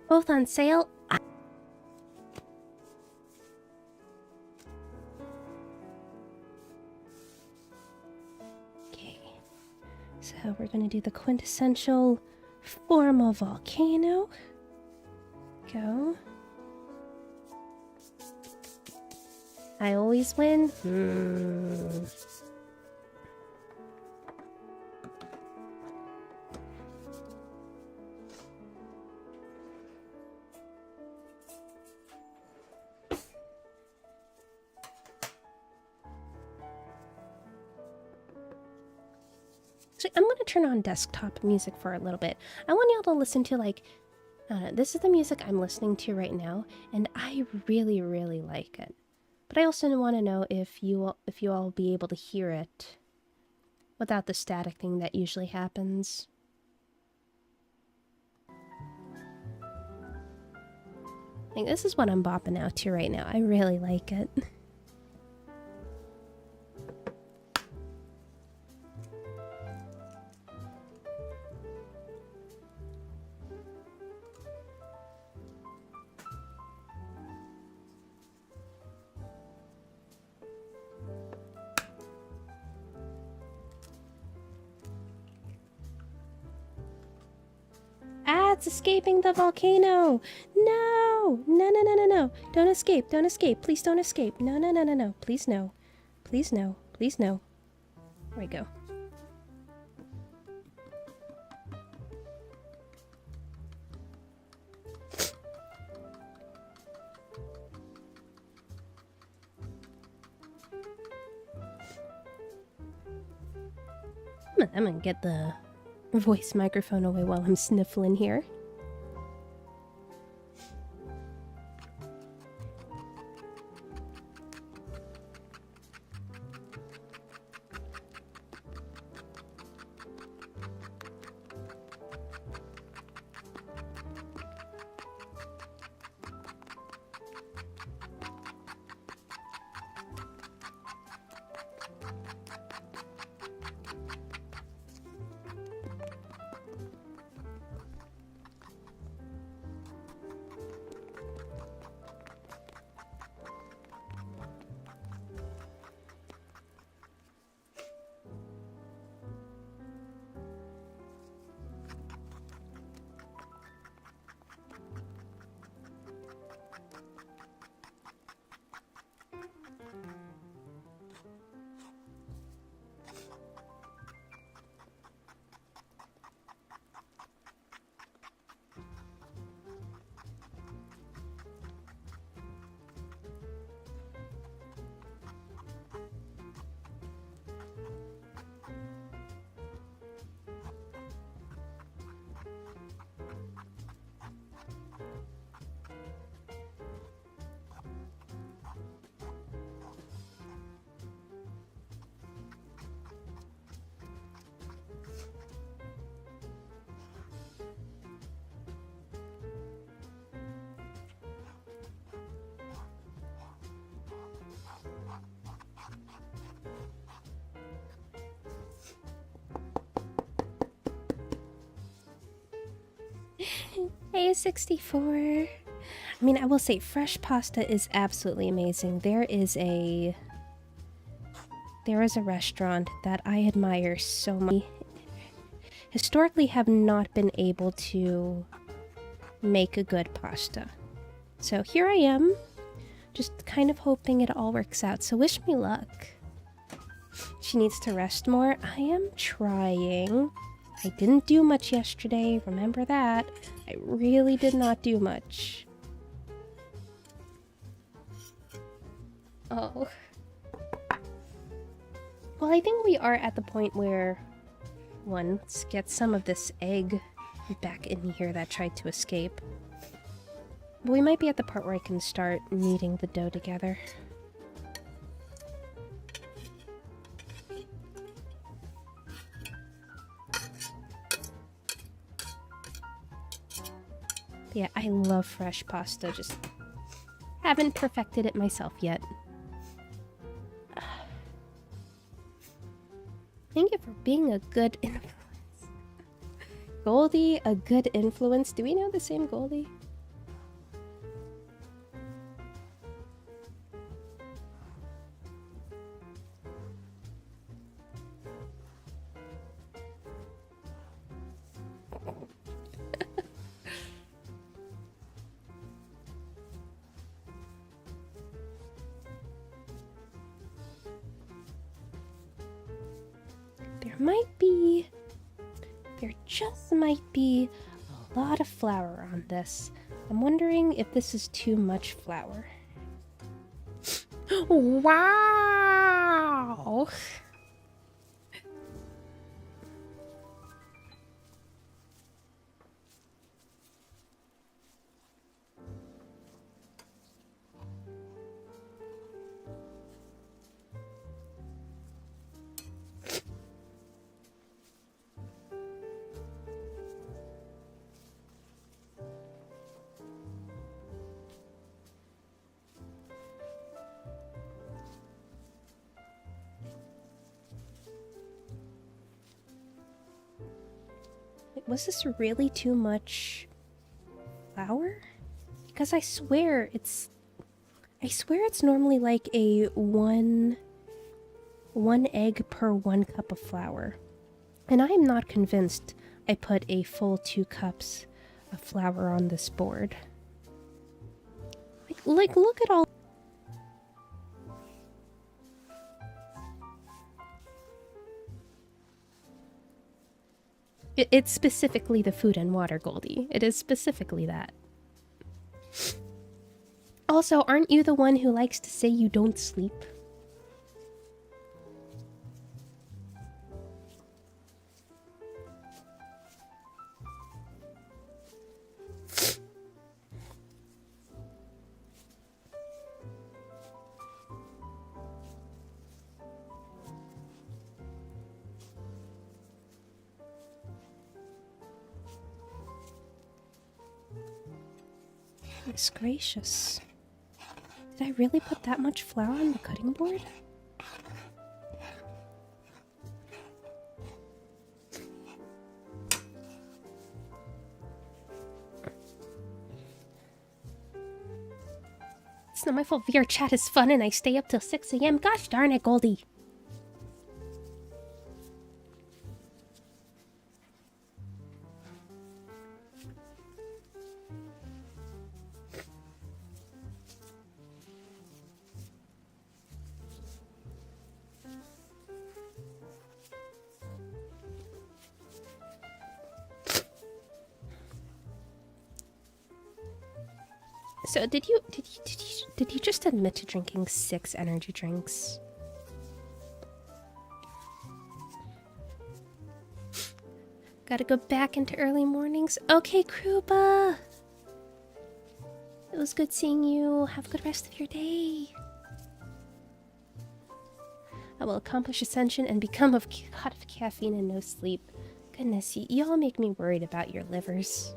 Both on sale. Okay. So we're going to do the quintessential form of volcano. Go. I always win. So I'm going to turn on desktop music for a little bit. I want y'all to listen to, like, this is the music I'm listening to right now, and I really, really like it. But I also want to know if you all will be able to hear it without the static thing that usually happens. I think this is what I'm bopping out to right now. I really like it. It's escaping the volcano. No, no, no, no, no, no. Don't escape. Don't escape. Please don't escape. No, no, no, no, no. Please no. Please no. Please no. There we go. I'm gonna get the voice microphone away while I'm sniffling here. Hey, 64. I mean, I will say fresh pasta is absolutely amazing. There is a restaurant that I admire so much. Historically have not been able to make a good pasta. So here I am, just kind of hoping it all works out. So wish me luck. She needs to rest more. I am trying. I didn't do much yesterday, remember that. I really did not do much. Oh. Well, I think we are at the point where... let's get some of this egg back in here that tried to escape. But we might be at the part where I can start kneading the dough together. Yeah, I love fresh pasta, just haven't perfected it myself yet. Thank you for being a good influence. Goldie, a good influence. Do we know the same Goldie? There just might be a lot of flour on this. I'm wondering if this is too much flour. Wow! Was this really too much flour? Because I swear it's normally like a one egg per 1 cup of flour. And I am not convinced I put a full 2 cups of flour on this board. Like look at all. It's specifically the food and water, Goldie. It is specifically that. Also, aren't you the one who likes to say you don't sleep? Goodness gracious. Did I really put that much flour on the cutting board? It's not my fault VR chat is fun and I stay up till 6 a.m. Gosh darn it, Goldie. So did you just admit to drinking 6 energy drinks? Gotta go back into early mornings. Okay, Krupa. It was good seeing you. Have a good rest of your day. I will accomplish ascension and become of hot of caffeine and no sleep. Goodness, y'all make me worried about your livers.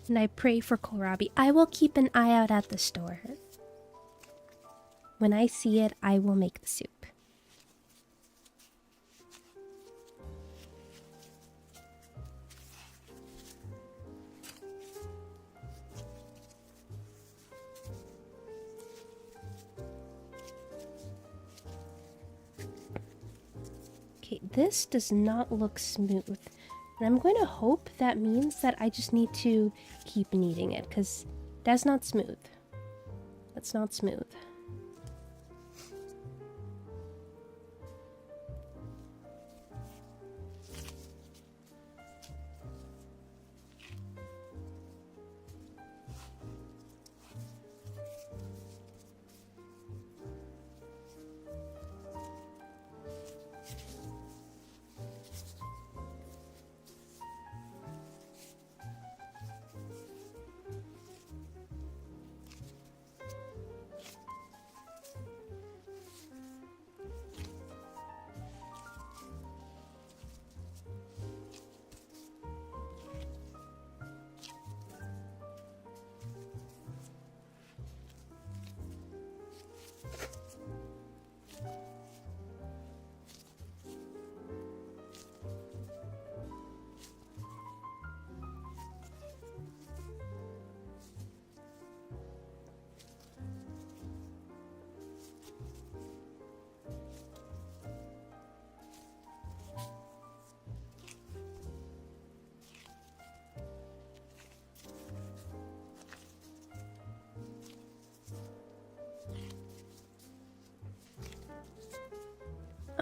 And I pray for kohlrabi. I will keep an eye out at the store. When I see it, I will make the soup. Okay, this does not look smooth. And I'm going to hope that means that I just need to keep kneading it, because that's not smooth. That's not smooth.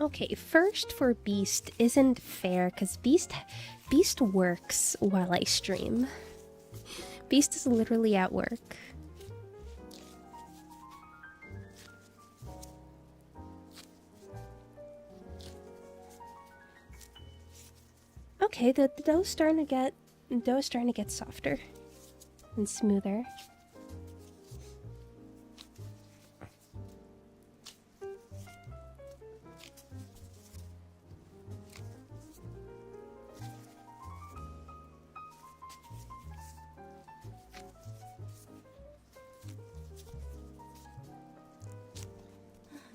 Okay, first for Beast isn't fair because Beast works while I stream. Beast is literally at work. Okay, the dough's starting to get softer and smoother.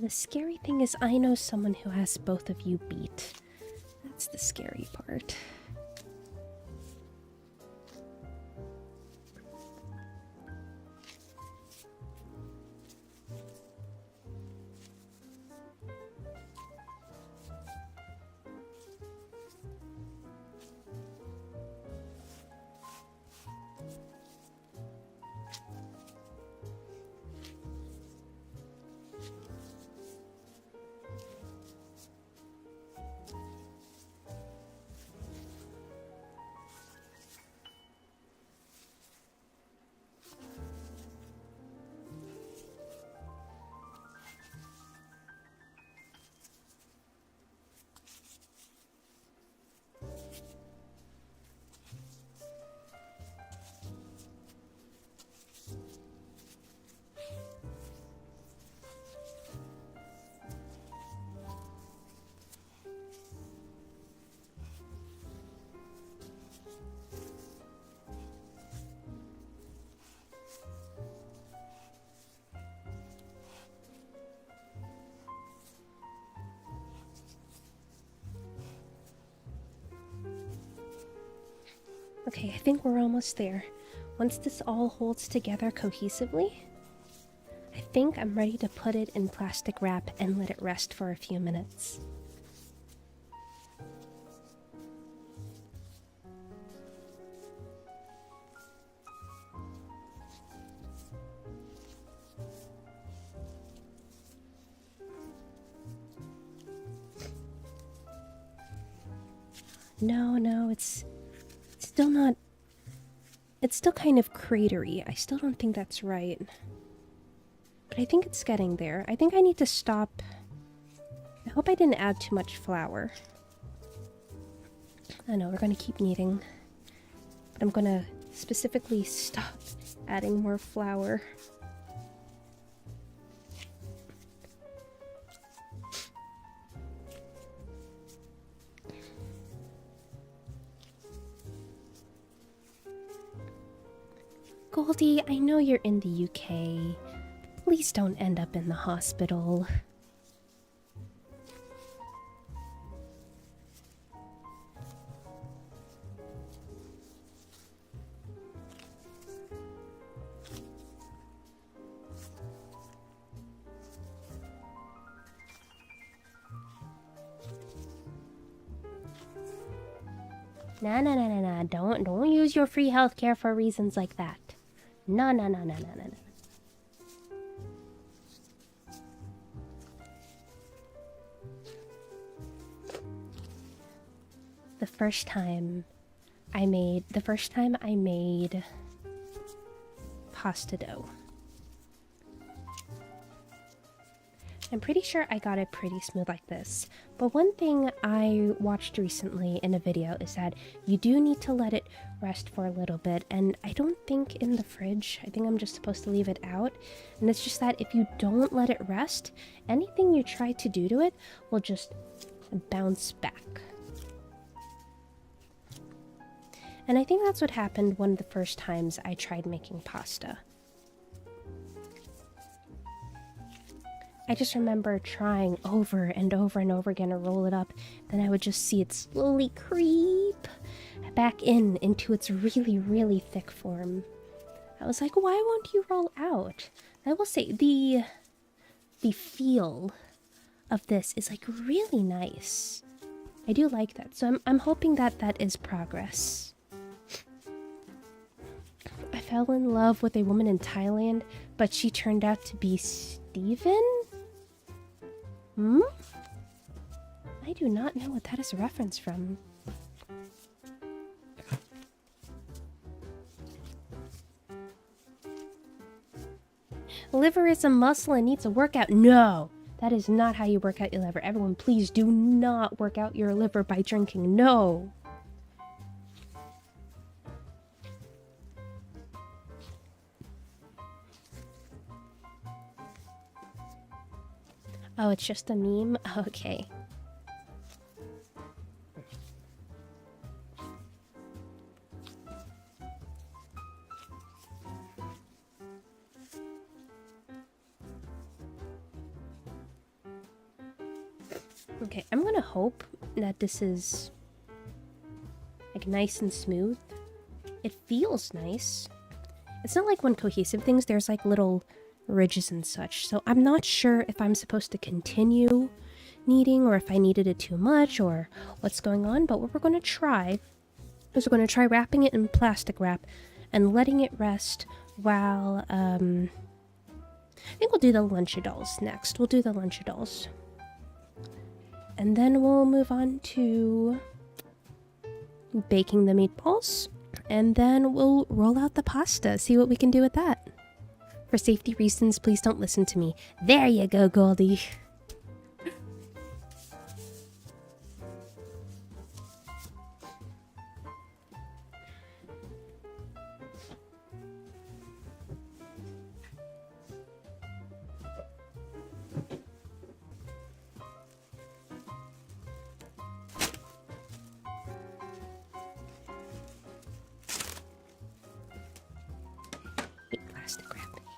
The scary thing is I know someone who has both of you beat. That's the scary part. Okay, I think we're almost there. Once this all holds together cohesively, I think I'm ready to put it in plastic wrap and let it rest for a few minutes. No, it's still not... It's still kind of cratery. I still don't think that's right. But I think it's getting there. I think I need to stop... I hope I didn't add too much flour. I know, we're gonna keep kneading. But I'm gonna specifically stop adding more flour. Goldie, I know you're in the UK. Please don't end up in the hospital. Nah. Don't use your free healthcare for reasons like that. No. The first time I made pasta dough. I'm pretty sure I got it pretty smooth like this, but one thing I watched recently in a video is that you do need to let it rest for a little bit, and I don't think in the fridge. I think I'm just supposed to leave it out, and it's just that if you don't let it rest, anything you try to do to it will just bounce back. And I think that's what happened one of the first times I tried making pasta. I just remember trying over and over again to roll it up, then I would just see it slowly creep back into its really thick form. I was like, why won't you roll out? I will say, the feel of this is like really nice. I do like that, so I'm hoping that that is progress. I fell in love with a woman in Thailand, but she turned out to be Steven? I do not know what that is a reference from. Liver is a muscle and needs a workout. No, that is not how you work out your liver. Everyone, please do not work out your liver by drinking. No. Oh, it's just a meme? Okay. Okay, I'm gonna hope that this is like nice and smooth. It feels nice. It's not like when cohesive things, there's like little ridges and such, so I'm not sure if I'm supposed to continue kneading or if I kneaded it too much or what's going on, but what we're going to try is we're going to try wrapping it in plastic wrap and letting it rest while I think we'll do the Lunchables next. We'll do the Lunchables and then we'll move on to baking the meatballs, and then we'll roll out the pasta, see what we can do with that. For safety reasons, please don't listen to me. There you go, Goldie.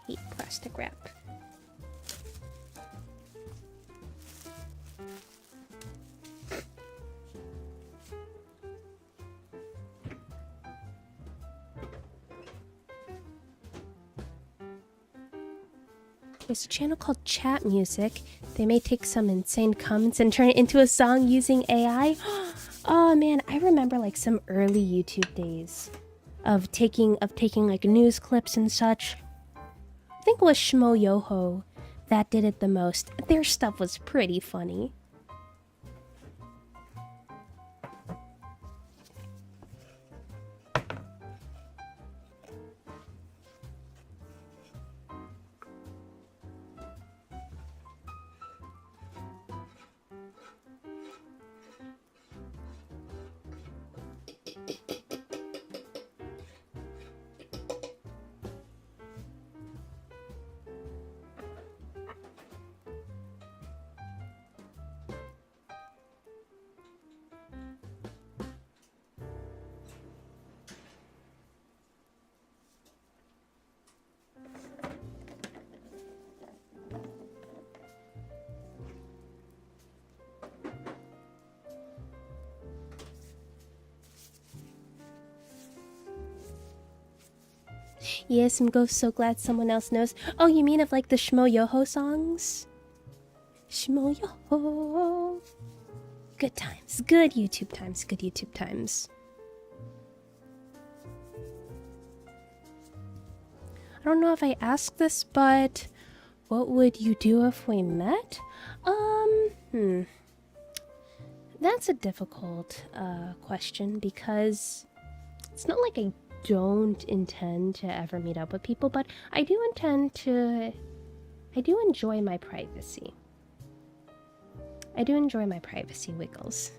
Hate plastic wrap. There's a channel called Chat Music. They may take some insane comments and turn it into a song using AI. Oh man, I remember like some early YouTube days of taking like news clips and such. I think it was Shmo Yoho that did it the most. Their stuff was pretty funny. Yes, I'm so glad someone else knows. Oh, you mean of like the Shmo Yoho songs? Shmo Yoho. Good times. Good YouTube times. Good YouTube times. I don't know if I asked this, but what would you do if we met? That's a difficult question because it's not like I don't intend to ever meet up with people, but I do enjoy my privacy. I do enjoy my privacy, Wiggles.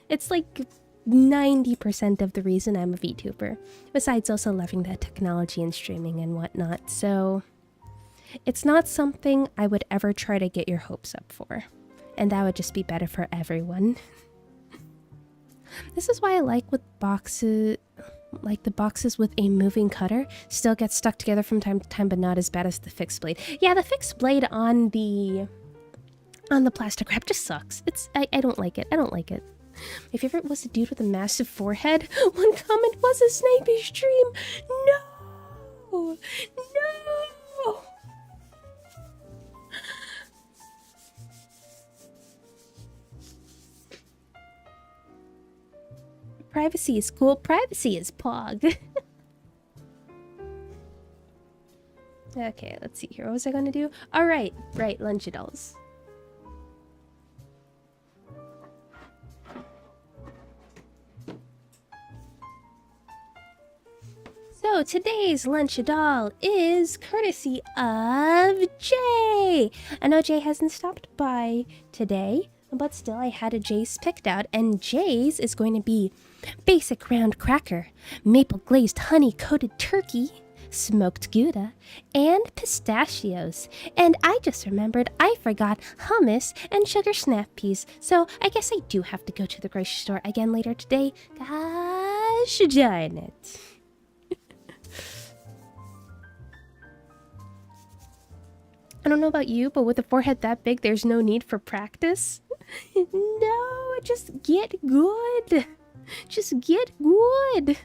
It's like 90% of the reason I'm a VTuber, besides also loving that technology and streaming and whatnot, so it's not something I would ever try to get your hopes up for, and that would just be better for everyone. This is why I like with boxes, like the boxes with a moving cutter still get stuck together from time to time, but not as bad as the fixed blade. Yeah, the fixed blade on the plastic wrap just sucks. I don't like it. I don't like it. My favorite was the dude with a massive forehead. One comment was a sniper stream. No! No! Privacy is cool. Privacy is pog. Okay, let's see here. What was I gonna do? Alright, right, Lunchadolls. So today's Lunchadol is courtesy of Jay. I know Jay hasn't stopped by today, but still I had a Jay's picked out, and Jay's is going to be basic round cracker, maple glazed honey coated turkey, smoked Gouda, and pistachios. And I just remembered I forgot hummus and sugar snap peas, so I guess I do have to go to the grocery store again later today. Gosh darn it. I don't know about you, but with a forehead that big, there's no need for practice. No, just get good. Just get good.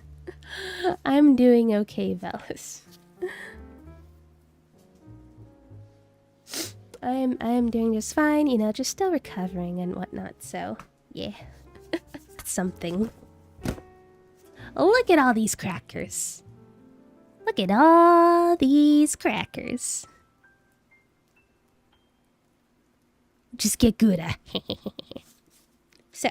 I'm doing okay, Velis. I'm doing just fine, you know, just still recovering and whatnot, so yeah. Something. Look at all these crackers. Look at all these crackers. Just get good at. So,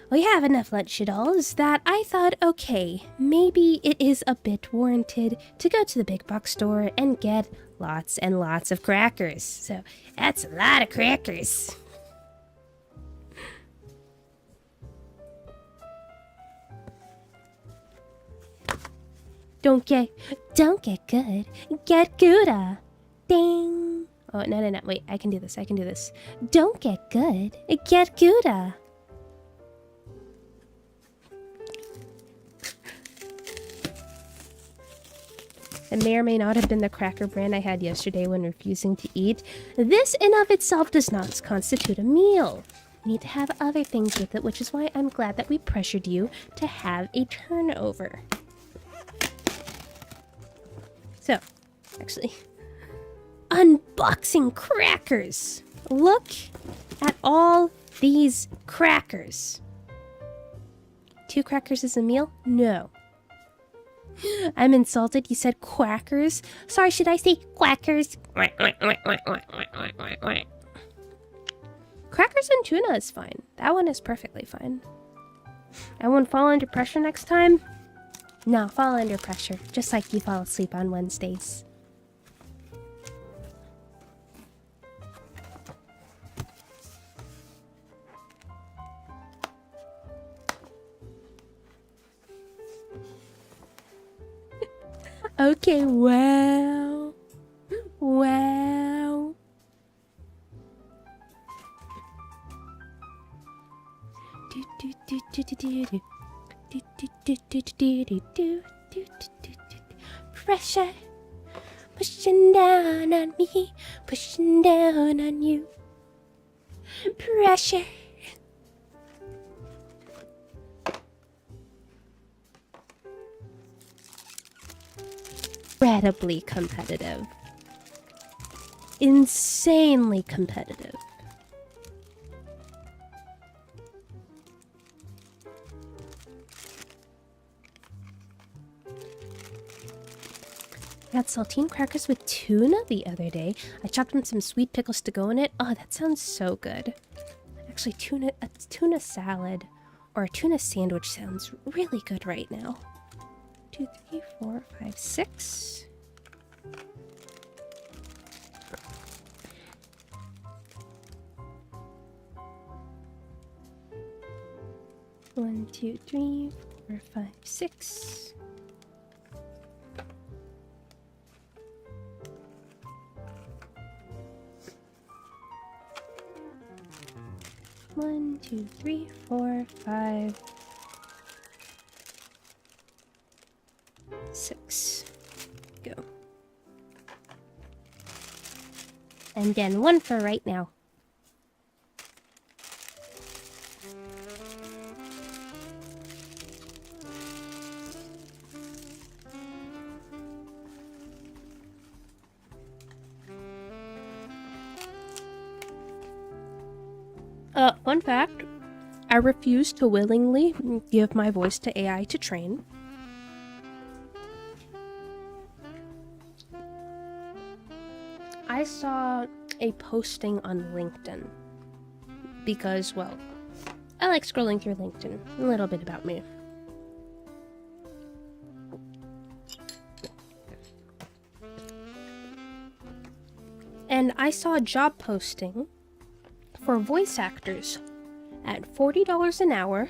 we have enough Lunchadolls that I thought, okay, maybe it is a bit warranted to go to the big box store and get lots and lots of crackers. So, that's a lot of crackers. Don't get good, get Gouda. Ding. Oh, no, wait, I can do this, Don't get good, get Gouda. It may or may not have been the cracker brand I had yesterday when refusing to eat. This in of itself does not constitute a meal. You need to have other things with it, which is why I'm glad that we pressured you to have a turnover. So, actually, unboxing crackers. Look at all these crackers. 2 crackers is a meal? No. I'm insulted. You said quackers. Sorry, should I say quackers? Crackers and tuna is fine. That one is perfectly fine. I won't fall under pressure next time. No, fall under pressure. Just like you fall asleep on Wednesdays. Okay, wow. Wow. Pressure pushing down on me, pushing down on you. Pressure. Incredibly competitive. Insanely competitive. I had saltine crackers with tuna the other day. I chopped in some sweet pickles to go in it. Oh, that sounds so good. Actually, a tuna salad or a tuna sandwich sounds really good right now. 2, 3, 4, 5, 6. One, 2, 3, 4, 5, 6. One, 2, 3, 4, 5, 6. Go. And then 1 for right now. Fun fact, I refuse to willingly give my voice to AI to train. I saw a posting on LinkedIn because, well, I like scrolling through LinkedIn. A little bit about me. And I saw a job posting for voice actors at $40 an hour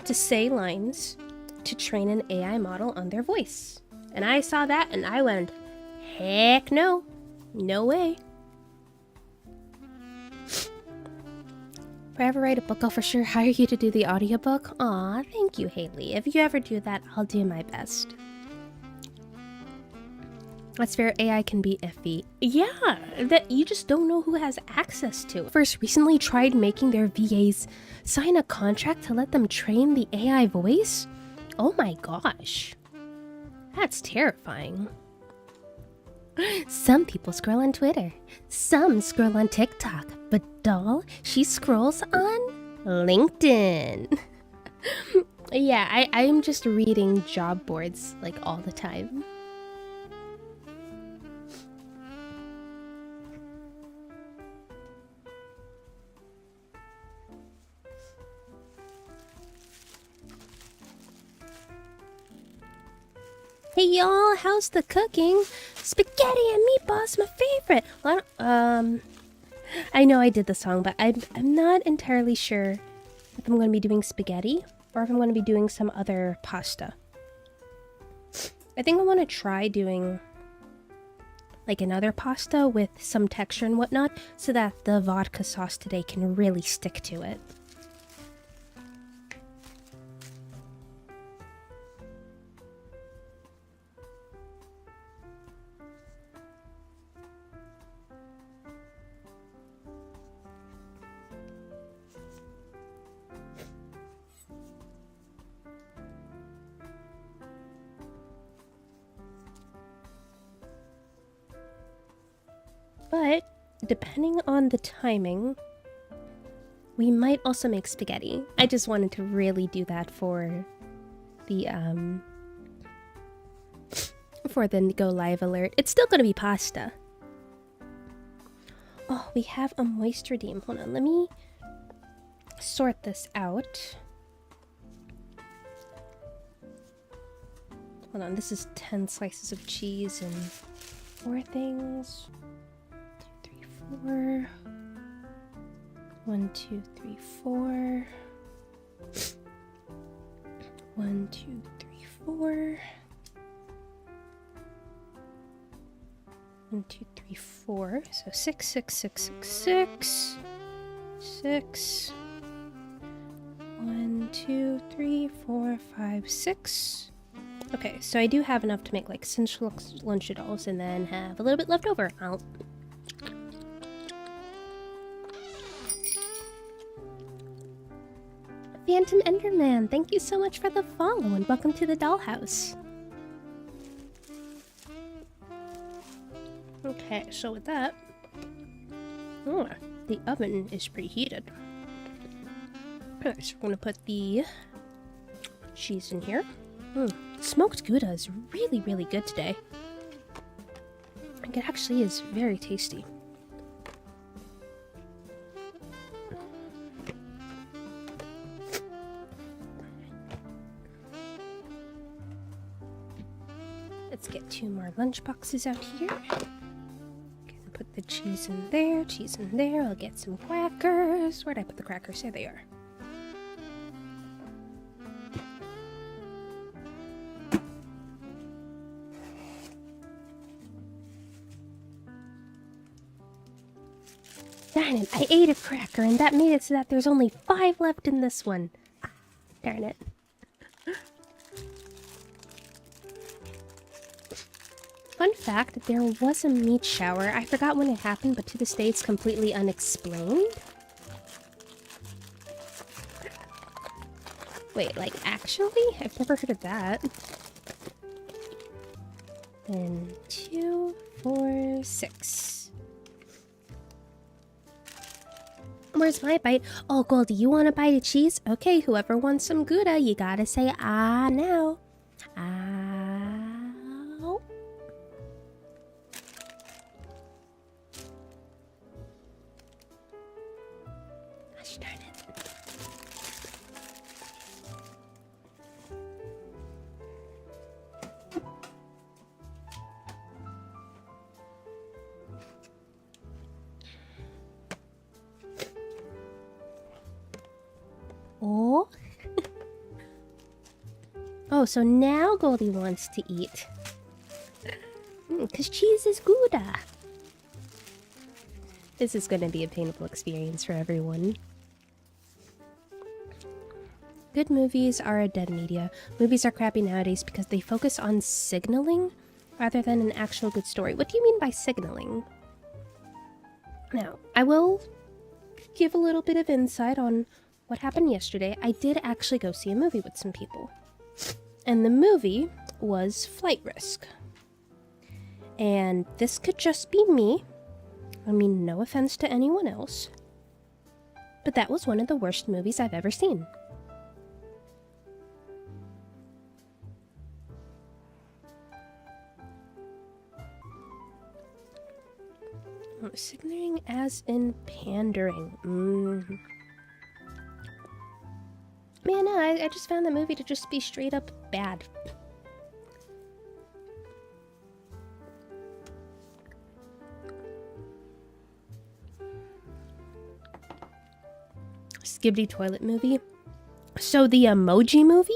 to say lines to train an AI model on their voice. And I saw that and I went, heck no. No way. If I ever write a book, I'll for sure hire you to do the audiobook. Aw, thank you, Haley. If you ever do that, I'll do my best. That's fair, AI can be iffy. Yeah, that you just don't know who has access to. First, recently tried making their VAs sign a contract to let them train the AI voice? Oh my gosh. That's terrifying. Some people scroll on Twitter. Some scroll on TikTok. But Doll, she scrolls on LinkedIn. Yeah, I'm just reading job boards like all the time. Hey y'all, how's the cooking? Spaghetti and meatballs, my favorite. Well, I know I did the song, but I'm not entirely sure if I'm going to be doing spaghetti or if I'm going to be doing some other pasta. I think I want to try doing like another pasta with some texture and whatnot so that the vodka sauce today can really stick to it. But depending on the timing, we might also make spaghetti. I just wanted to really do that for the go live alert. It's still gonna be pasta. Oh, we have a moist redeem. Hold on, let me sort this out. Hold on, this is 10 slices of cheese and 4 things. 2, 3, 4. 1, 2, 3, 4. 1, 2, 3, 4. 1, 2, 3, 4. So 6, 6, 6, 6, 6. 6. 1, 2, 3, 4, 5, 6. Okay, so I do have enough to make like cinch lunchables and then have a little bit left over. Phantom Enderman, thank you so much for the follow and welcome to the dollhouse. Okay, so with that, oh, the oven is preheated. Okay, so we're gonna put the cheese in here. Smoked Gouda is really, really good today. Like, it actually is very tasty. Let's get 2 more lunch boxes out here. Put the cheese in there, cheese in there. I'll get some crackers. Where'd I put the crackers? There they are. Darn it, I ate a cracker and that made it so that there's only 5 left in this one. Darn it. Fun fact, there was a meat shower. I forgot when it happened, but to this day it's completely unexplained. Wait, like actually? I've never heard of that. And 2, 4, 6. Where's my bite? Oh, Goldie, you want a bite of cheese? Okay, whoever wants some Gouda, you gotta say ah now. Ow. Gosh darn it. Oh. Oh, so now Goldie wants to eat. Because cheese is Gouda. This is going to be a painful experience for everyone. Good movies are a dead media. Movies are crappy nowadays because they focus on signaling rather than an actual good story. What do you mean by signaling? Now, I will give a little bit of insight on what happened yesterday. I did actually go see a movie with some people. And the movie was Flight Risk. And this could just be me. I mean, no offense to anyone else. But that was one of the worst movies I've ever seen. Oh, signaling as in pandering. Man, no, I just found the movie to just be straight up bad. Skibbity Toilet movie. So the Emoji movie?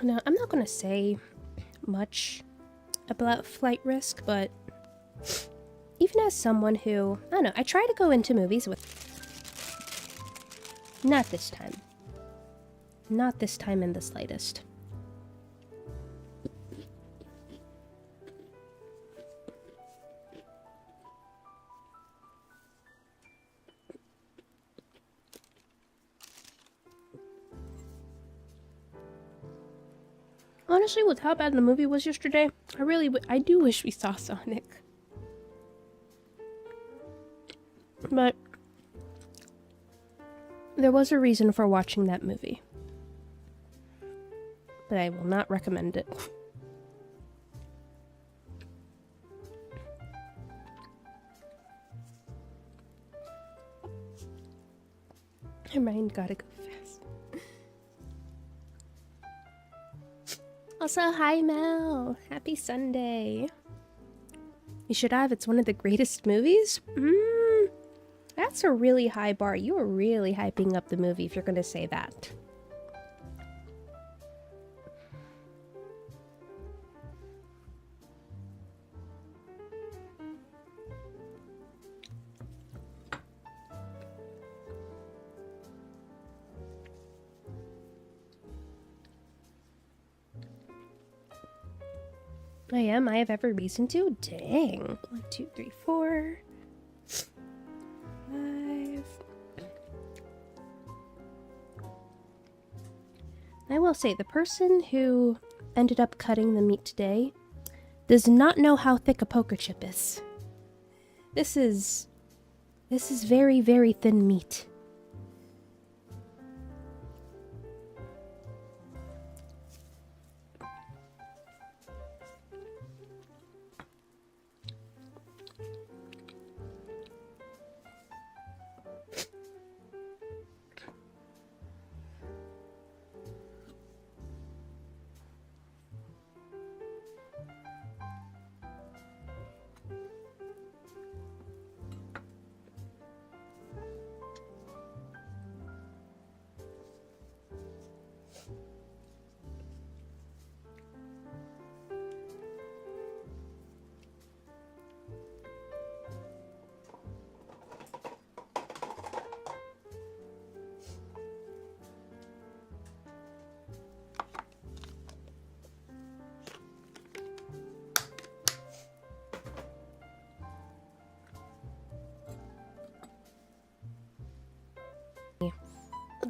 Now, I'm not gonna say much about Flight Risk, but even as someone who, I don't know, I try to go into movies with... Not this time. Not this time in the slightest. Honestly, with how bad the movie was yesterday, I do wish we saw Sonic. But there was a reason for watching that movie. But I will not recommend it. My mind gotta go fast. Also, hi Mel! Happy Sunday! You should have. It's one of the greatest movies? That's a really high bar. You are really hyping up the movie if you're gonna say that. I am. I have every reason to. Dang. 1, 2, 3, 4, 5. I will say, the person who ended up cutting the meat today does not know how thick a poker chip is. This is very, very thin meat.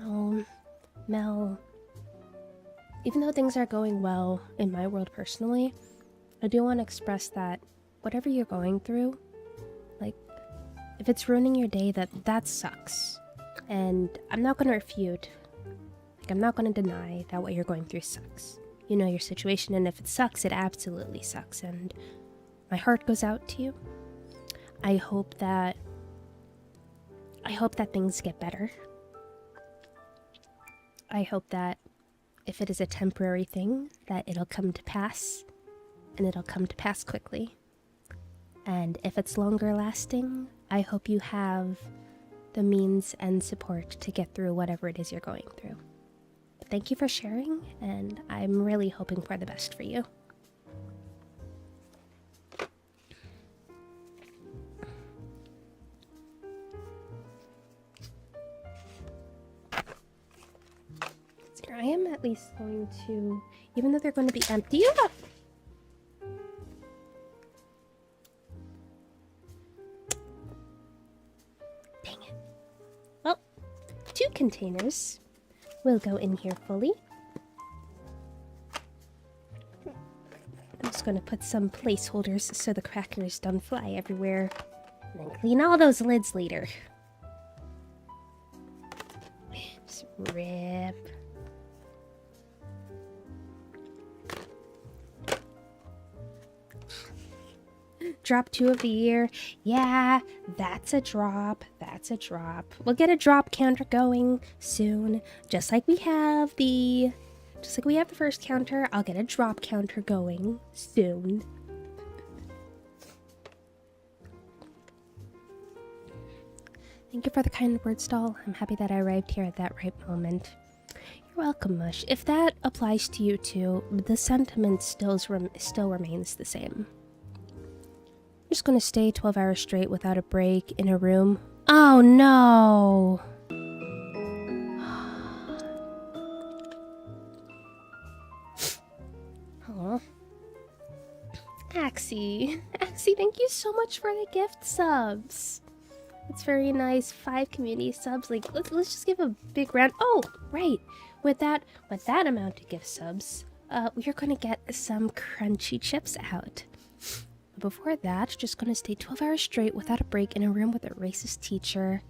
Oh, Mel, even though things are going well in my world personally, I do want to express that whatever you're going through, like, if it's ruining your day, that sucks. And I'm not going to refute, like, I'm not going to deny that what you're going through sucks. You know your situation, and if it sucks, it absolutely sucks, and my heart goes out to you. I hope that things get better. I hope that if it is a temporary thing, that it'll come to pass, and it'll come to pass quickly. And if it's longer lasting, I hope you have the means and support to get through whatever it is you're going through. But thank you for sharing, and I'm really hoping for the best for you. I am at least going to, even though they're going to be empty. Ah! Dang it. Well, 2 containers will go in here fully. I'm just going to put some placeholders so the crackers don't fly everywhere. And then clean all those lids later. Just rip. Drop 2 of the year. Yeah, that's a drop. That's a drop. We'll get a drop counter going soon. Just like we have the first counter, I'll get a drop counter going soon. Thank you for the kind words, doll. I'm happy that I arrived here at that right moment. You're welcome, Mush. If that applies to you too, the sentiment still remains the same. I'm just gonna stay 12 hours straight without a break in a room. Oh no! Aw. Axie, thank you so much for the gift subs. It's very nice. 5 community subs. Like, let's just give a big round. Oh, right. With that amount of gift subs, we're gonna get some crunchy chips out. Before that, just gonna stay 12 hours straight without a break in a room with a racist teacher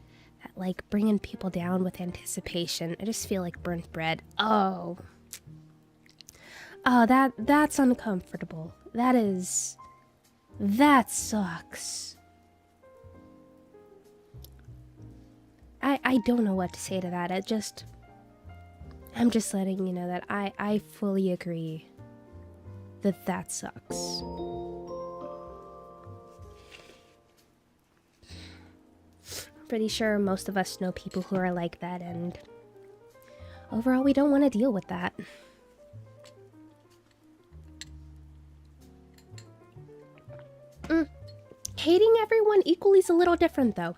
that, like, bringing people down with anticipation. I just feel like burnt bread. Oh. Oh, that's uncomfortable. That sucks. I don't know what to say to that. I'm just letting you know that I fully agree that sucks. Pretty sure most of us know people who are like that, and overall we don't want to deal with that. Hating everyone equally is a little different, though.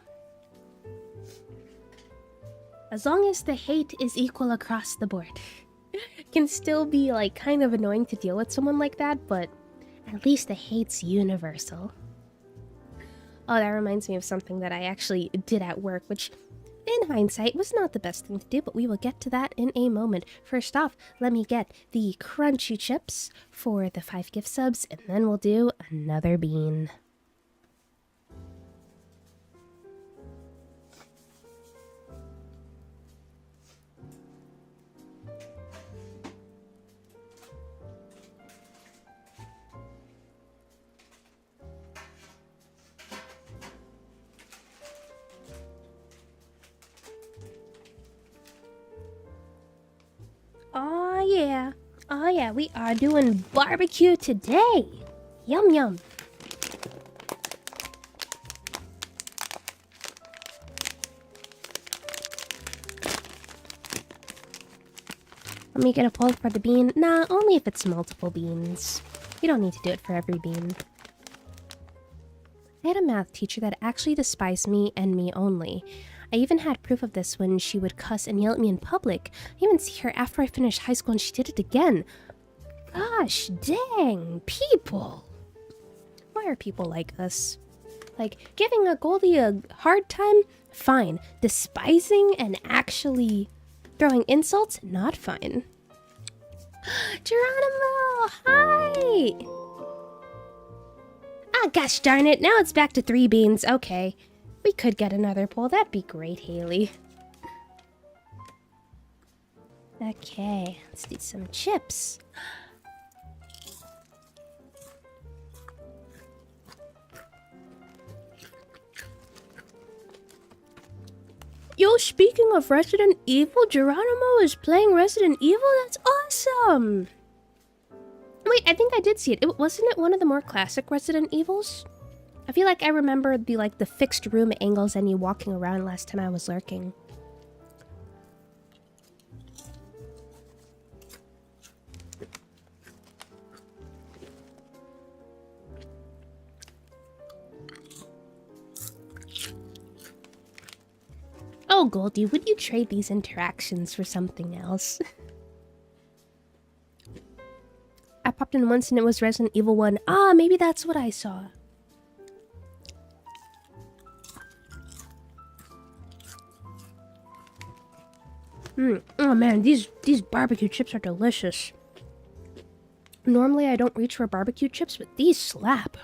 As long as the hate is equal across the board. It can still be, like, kind of annoying to deal with someone like that, but at least the hate's universal. Oh, that reminds me of something that I actually did at work, which, in hindsight, was not the best thing to do, but we will get to that in a moment. First off, let me get the crunchy chips for the 5 gift subs, and then we'll do another bean. Oh yeah, we are doing barbecue today. Yum yum. Let me get a pull for the bean. Nah, only if it's multiple beans. You don't need to do it for every bean. I had a math teacher that actually despised me and me only. I even had proof of this when she would cuss and yell at me in public. I even see her after I finished high school and she did it again. Gosh dang, people. Why are people like us? Like, giving a Goldie a hard time? Fine. Despising and actually throwing insults? Not fine. Geronimo, hi! Ah, gosh darn it, now it's back to 3 beans. Okay. We could get another poll. That'd be great, Haley. Okay, let's do some chips. Yo, speaking of Resident Evil, Geronimo is playing Resident Evil? That's awesome! Wait, I think I did see it. Wasn't it one of the more classic Resident Evils? I feel like I remember the fixed room angles and you walking around last time I was lurking. Oh, Goldie, would you trade these interactions for something else? I popped in once and it was Resident Evil 1. Ah, maybe that's what I saw. Oh man, these barbecue chips are delicious. Normally I don't reach for barbecue chips, but these slap.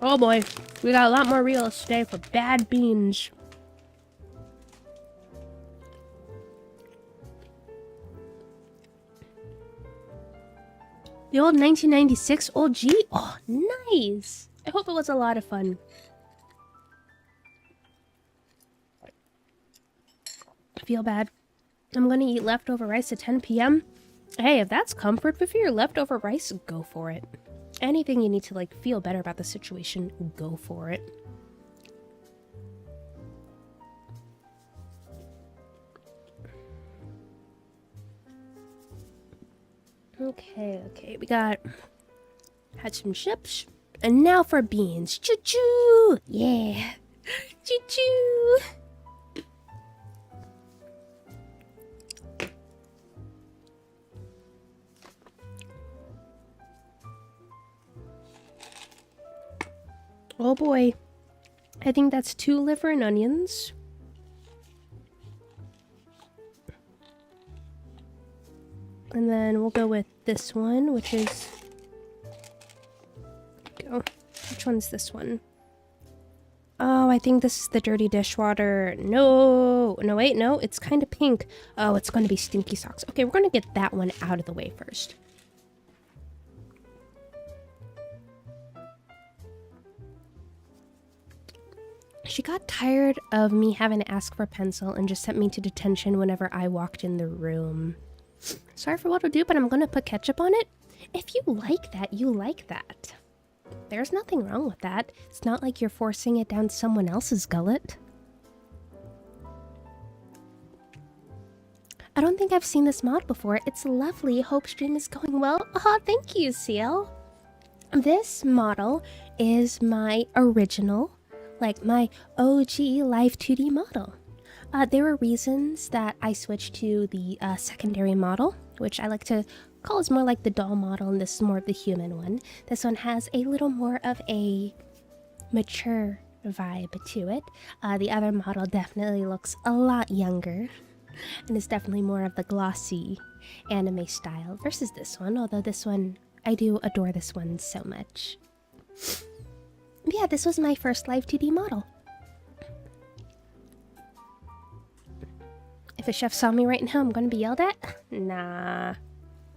Oh boy, we got a lot more reels today for bad beans. The old 1996 OG? Oh, nice! I hope it was a lot of fun. I feel bad. I'm gonna eat leftover rice at 10 p.m. Hey, if that's comfort food for your leftover rice, go for it. Anything you need to, like, feel better about the situation, go for it. Okay, we had some chips, and now for beans. Choo-choo! Yeah! Choo-choo! Oh boy. I think that's 2 liver and onions. And then we'll go with this one, which is... Go. Which one's this one? Oh, I think this is the dirty dishwater. No, wait, no, it's kind of pink. Oh, it's going to be stinky socks. Okay, we're going to get that one out of the way first. She got tired of me having to ask for a pencil and just sent me to detention whenever I walked in the room. Sorry for what I'll do, but I'm going to put ketchup on it. If you like that, you like that. There's nothing wrong with that. It's not like you're forcing it down someone else's gullet. I don't think I've seen this mod before. It's lovely. Hope stream is going well. Oh, thank you, Seal. This model is my original, like my OG Live 2D model. There were reasons that I switched to the secondary model, which I like to call is more like the doll model, and this is more of the human one. This one has a little more of a mature vibe to it. The other model definitely looks a lot younger, and is definitely more of the glossy anime style versus this one, although this one, I do adore this one so much. But yeah, this was my first Live 2D model. If a chef saw me right now, I'm gonna be yelled at? Nah.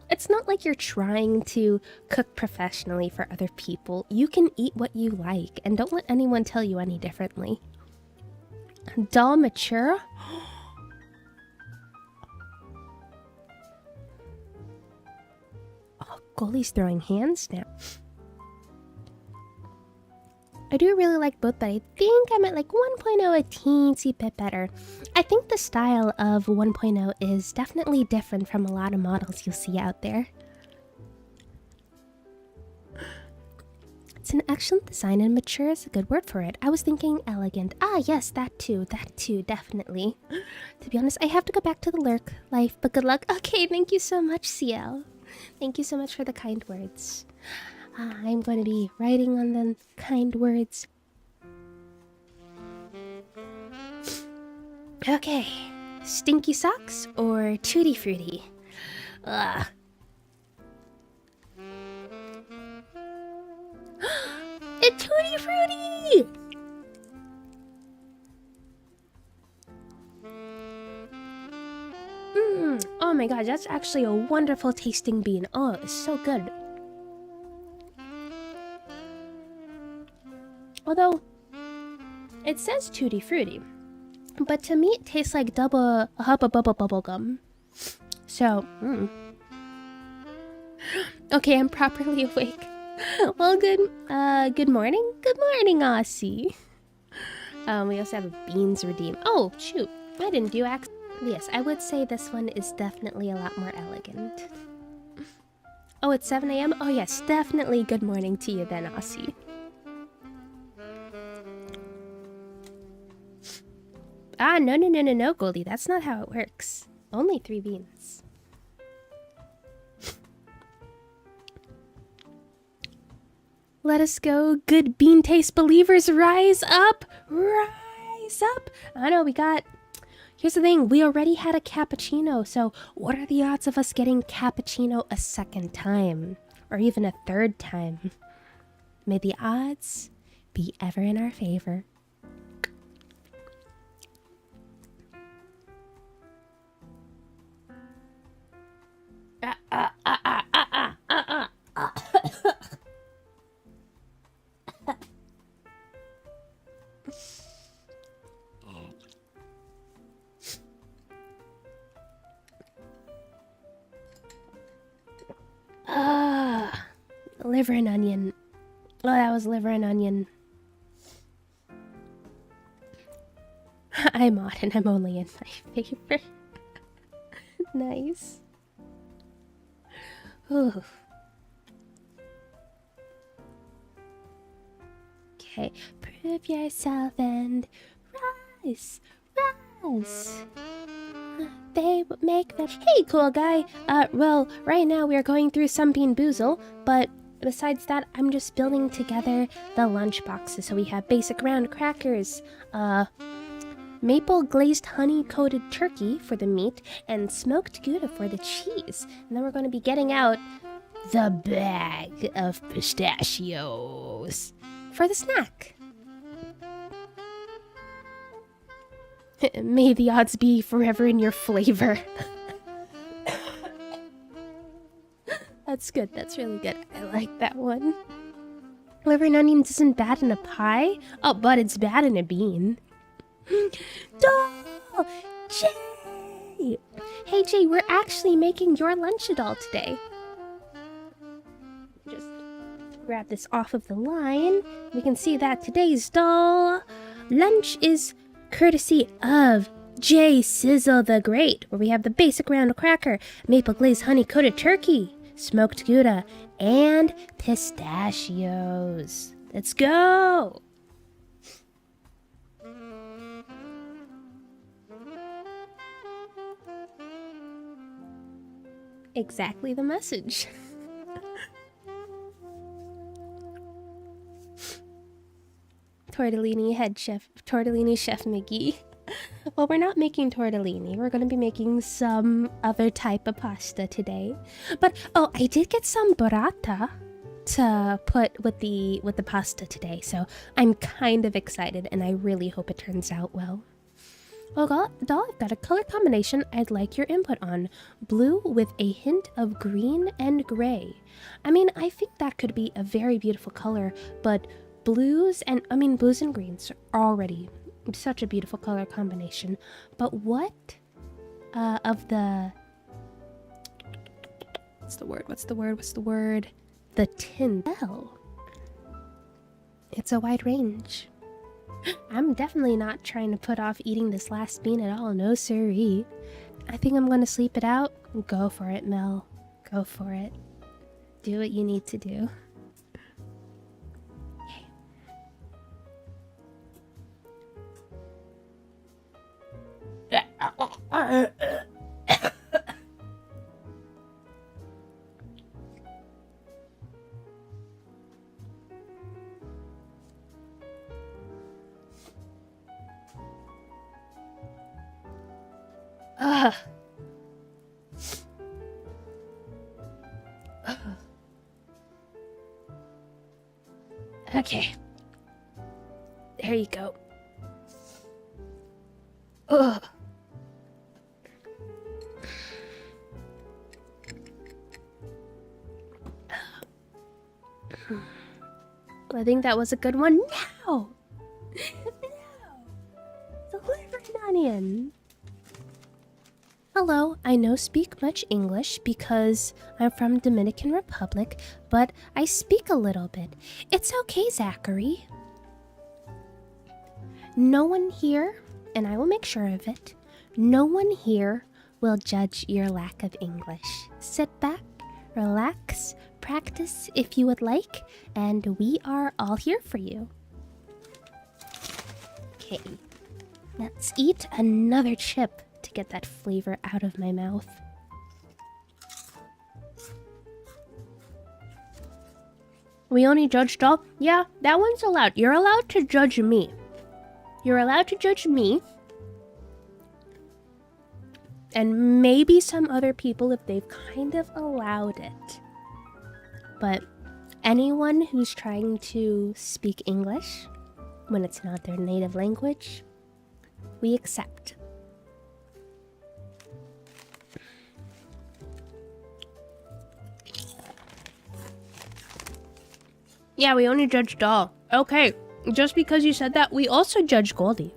It's not like you're trying to cook professionally for other people. You can eat what you like, and don't let anyone tell you any differently. Doll mature? Oh, Goldie's throwing hands now. I do really like both, but I think I'm at like 1.0 a teensy bit better. I think the style of 1.0 is definitely different from a lot of models you'll see out there. It's an excellent design, and mature is a good word for it. I was thinking elegant. Ah, yes, that too, definitely. To be honest, I have to go back to the lurk life, but good luck. Okay, thank you so much, CL. Thank you so much for the kind words. I'm going to be writing on the kind words. Okay, stinky socks or tutti frutti? Ugh. A tutti frutti! Oh my god, that's actually a wonderful tasting bean. Oh, it's so good. Although, it says tutti frutti, but to me it tastes like double hubba bubba bubble gum. So, okay, I'm properly awake. Well, good morning. Good morning, Aussie. We also have a beans redeem. Oh, shoot. I didn't do accent. Yes, I would say this one is definitely a lot more elegant. Oh, it's 7 a.m.? Oh, yes, definitely good morning to you then, Aussie. Ah, no, Goldie. That's not how it works. Only 3 beans. Let us go, good bean taste believers. Rise up! Rise up! I know, we got... Here's the thing. We already had a cappuccino, so what are the odds of us getting cappuccino a second time? Or even a third time? May the odds be ever in our favor. Liver and onion. Oh, that was liver and onion. I'm odd and I'm only in my favor. Nice. Ooh. Okay, prove yourself and rise, rise. They make the... Hey, cool guy. Well, right now we are going through some Bean Boozle, but besides that, I'm just building together the lunch boxes. So we have basic round crackers, maple glazed honey coated turkey for the meat, and smoked Gouda for the cheese. And then we're going to be getting out the bag of pistachios for the snack. May the odds be forever in your flavor. That's good. That's really good. I like that one. Liver and onions isn't bad in a pie. Oh, but it's bad in a bean. Doll! Jay! Hey, Jay, we're actually making your lunch doll today. Just grab this off of the line. We can see that today's doll lunch is courtesy of Jay Sizzle the Great, where we have the basic round cracker, maple glazed honey coated turkey, smoked Gouda, and pistachios. Let's go! Exactly the message. Tortellini Chef McGee. Well, we're not making tortellini. We're going to be making some other type of pasta today. But oh, I did get some burrata to put with the pasta today, so I'm kind of excited, and I really hope it turns out well. Well, doll, I've got a color combination I'd like your input on. Blue with a hint of green and gray. I mean, I think that could be a very beautiful color, but blues and greens are already such a beautiful color combination. But what of the... What's the word? The tint. Well, it's a wide range. I'm definitely not trying to put off eating this last bean at all, no siree. I think I'm gonna sleep it out. Go for it, Mel. Go for it. Do what you need to do. Okay. There you go. Ugh. I think that was a good one. No! The liver and onion. Hello, I no speak much English because I'm from Dominican Republic, but I speak a little bit. It's okay, Zachary. No one here, and I will make sure of it, no one here will judge your lack of English. Sit back, relax, practice if you would like, and we are all here for you. Okay, let's eat another chip to get that flavor out of my mouth. We only judge doll? Yeah, that one's allowed. You're allowed to judge me. You're allowed to judge me. And maybe some other people if they've kind of allowed it. But anyone who's trying to speak English when it's not their native language, we accept. Yeah, we only judge doll. Okay, just because you said that, we also judge Goldie.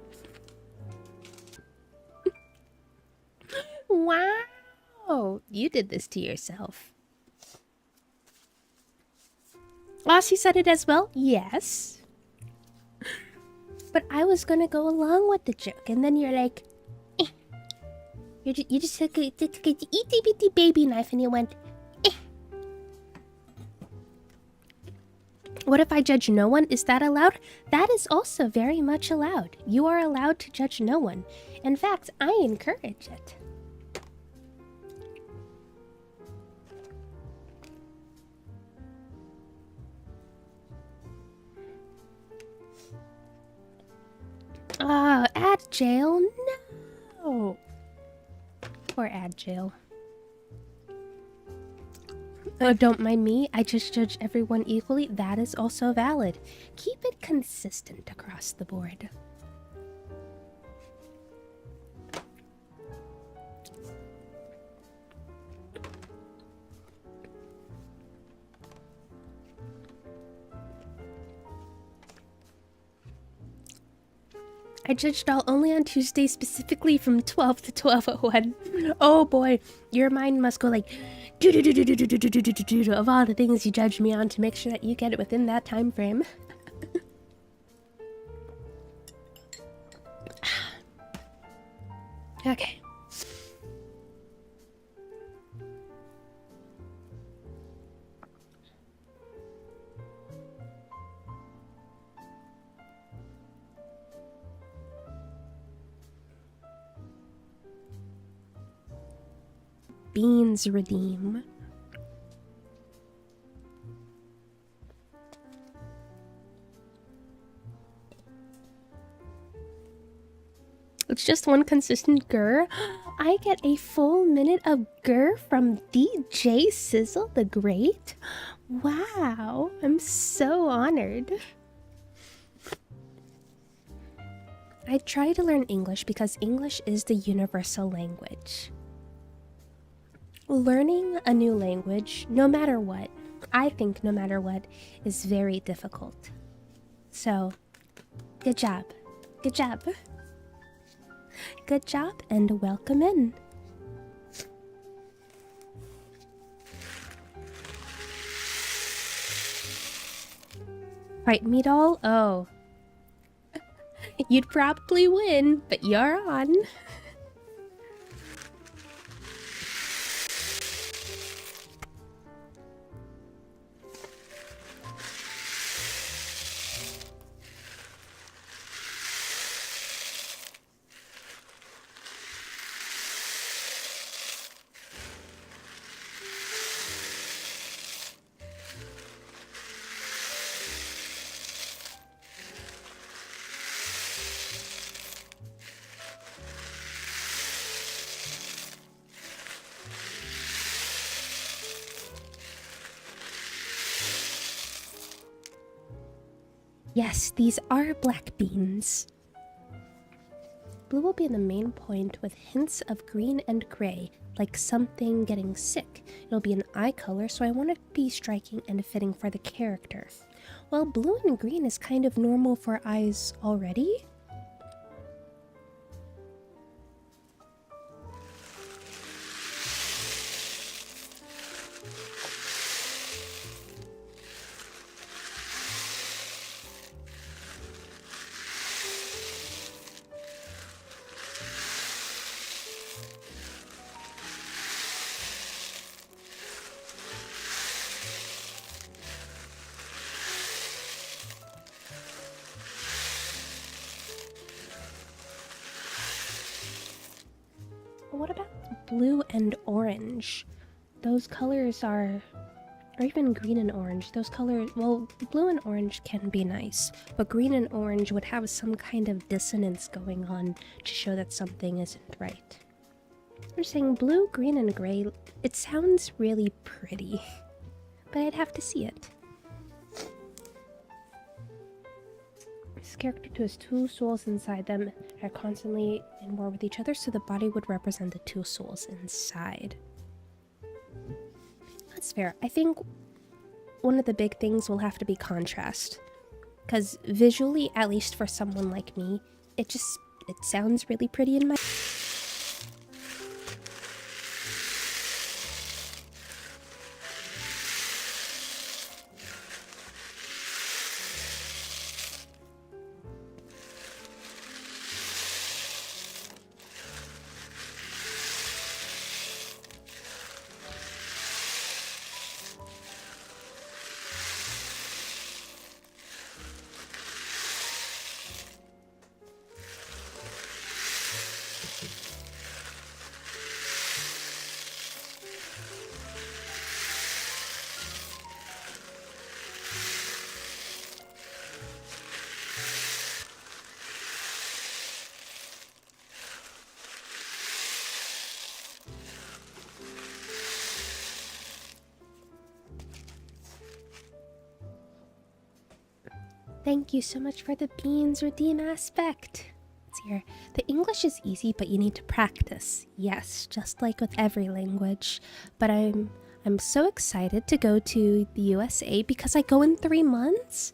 Wow, you did this to yourself. Lassie said it as well? Yes. But I was gonna go along with the joke, and then you're like, eh. You just took a itty bitty baby knife and you went, eh. What if I judge no one? Is that allowed? That is also very much allowed. You are allowed to judge no one. In fact, I encourage it. jail? No! Or add jail. Don't mind me, I just judge everyone equally. That is also valid. Keep it consistent across the board. I judged all only on Tuesday, specifically from 12 to 12:01. Oh boy, your mind must go like of all the things you judge me on to make sure that you get it within that time frame. Okay. Beans redeem. It's just one consistent grr. I get a full minute of grr from DJ Sizzle the Great. Wow, I'm so honored. I try to learn English because English is the universal language. Learning a new language, no matter what, I think no matter what, is very difficult. So, good job. Good job. Good job and welcome in. Fight me doll? Oh. You'd probably win, but you're on. Yes, these are black beans. Blue will be the main point with hints of green and gray, like something getting sick. It'll be an eye color, so I want it to be striking and fitting for the character. Well, blue and green is kind of normal for eyes already. What about blue and orange? Those colors are... or even green and orange. Those colors... well, blue and orange can be nice, but green and orange would have some kind of dissonance going on to show that something isn't right. I'm saying blue, green, and gray, it sounds really pretty, but I'd have to see it. This character too has two souls inside them are constantly in war with each other, so the body would represent the two souls inside. That's fair. I think one of the big things will have to be contrast, because visually, at least for someone like me, it sounds really pretty in my... Thank you so much for the beans, Redeem Aspect. Let's see here. The English is easy, but you need to practice. Yes, just like with every language. But I'm so excited to go to the USA because I go in 3 months.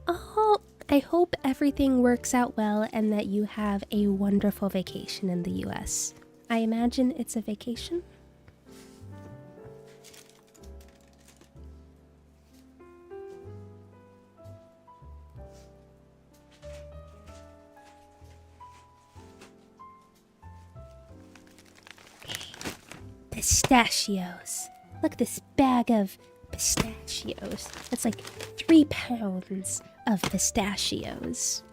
Oh, I hope everything works out well and that you have a wonderful vacation in the US. I imagine it's a vacation. Pistachios. Look at this bag of pistachios. That's like 3 pounds of pistachios.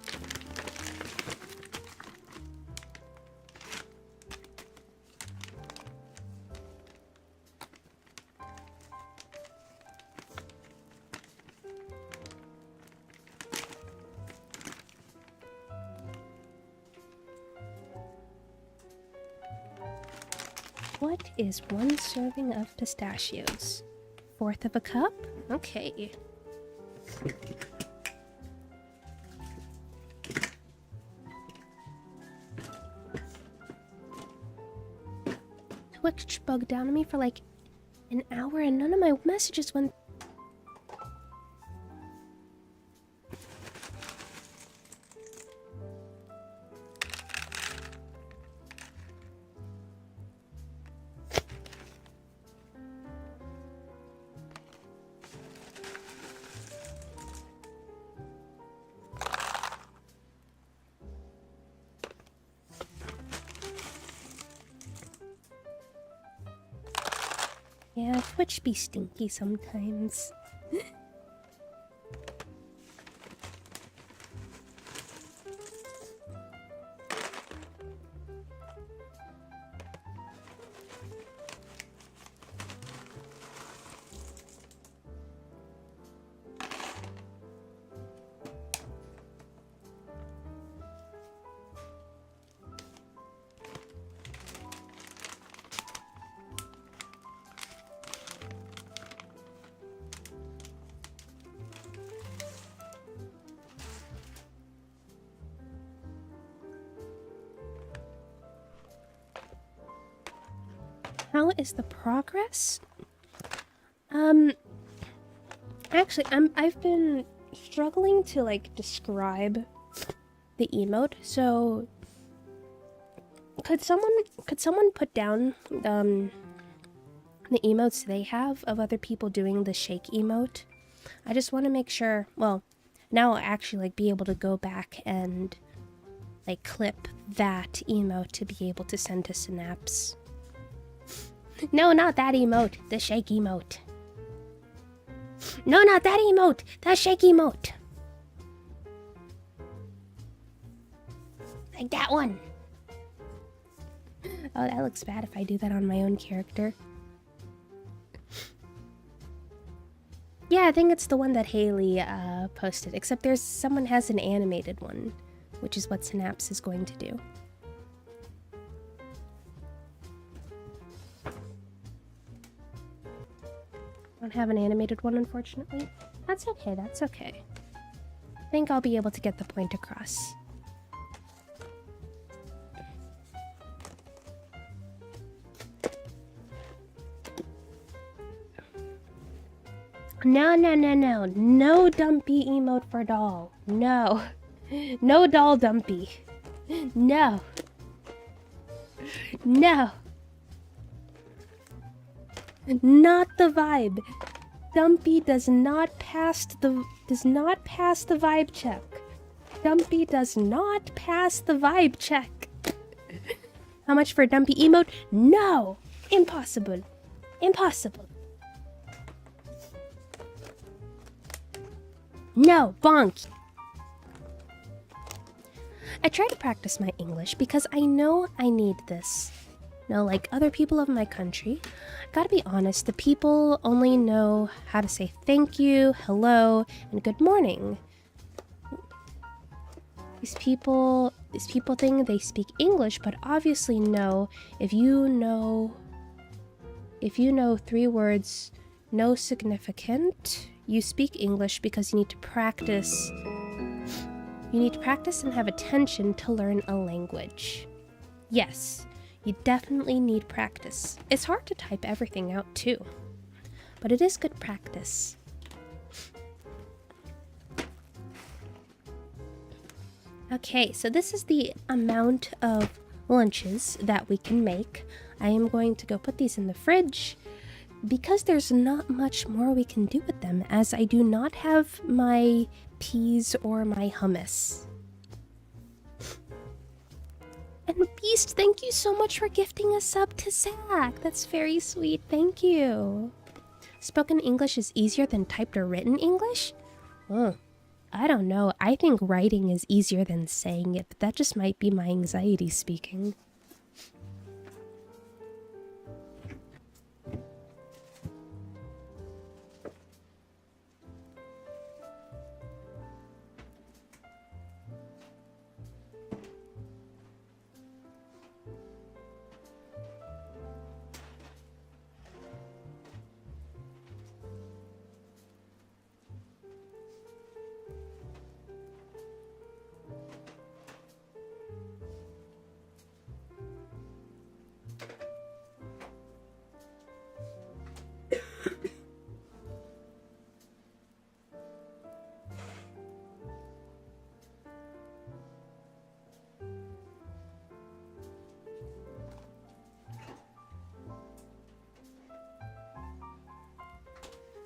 What is 1 serving of pistachios? 1/4 of a cup? Okay. Twitch bugged down on me for like an hour and none of my messages went. Yeah, Twitch be stinky sometimes. How is the progress? Actually, I've been struggling to like describe the emote. So, could someone put down the emotes they have of other people doing the shake emote? I just want to make sure. Well, now I'll actually like be able to go back and like clip that emote to be able to send to Synapse. No, not that emote. The shake emote. No, not that emote. The shake emote. Like that one. Oh, that looks bad if I do that on my own character. Yeah, I think it's the one that Haley posted. Except someone has an animated one, which is what Synapse is going to do. Don't have an animated one, unfortunately. That's okay, that's okay. I think I'll be able to get the point across. No, no, no, no. No dumpy emote for doll. No. No doll dumpy. No. No. Not the vibe. Dumpy does not pass the vibe check. Dumpy does not pass the vibe check. How much for a dumpy emote? No! Impossible. Impossible. No, bonk. I try to practice my English because I know I need this. No, like other people of my country, gotta be honest, the people only know how to say thank you, hello, and good morning. These people think they speak English, but obviously no. If you know 3 words, no significant, you speak English because you need to practice. You need to practice and have attention to learn a language. Yes, you definitely need practice. It's hard to type everything out too, but it is good practice. Okay, so this is the amount of lunches that we can make. I am going to go put these in the fridge because there's not much more we can do with them, as I do not have my peas or my hummus. And Beast, thank you so much for gifting a sub to Zach. That's very sweet. Thank you. Spoken English is easier than typed or written English? Oh, I don't know. I think writing is easier than saying it, but that just might be my anxiety speaking.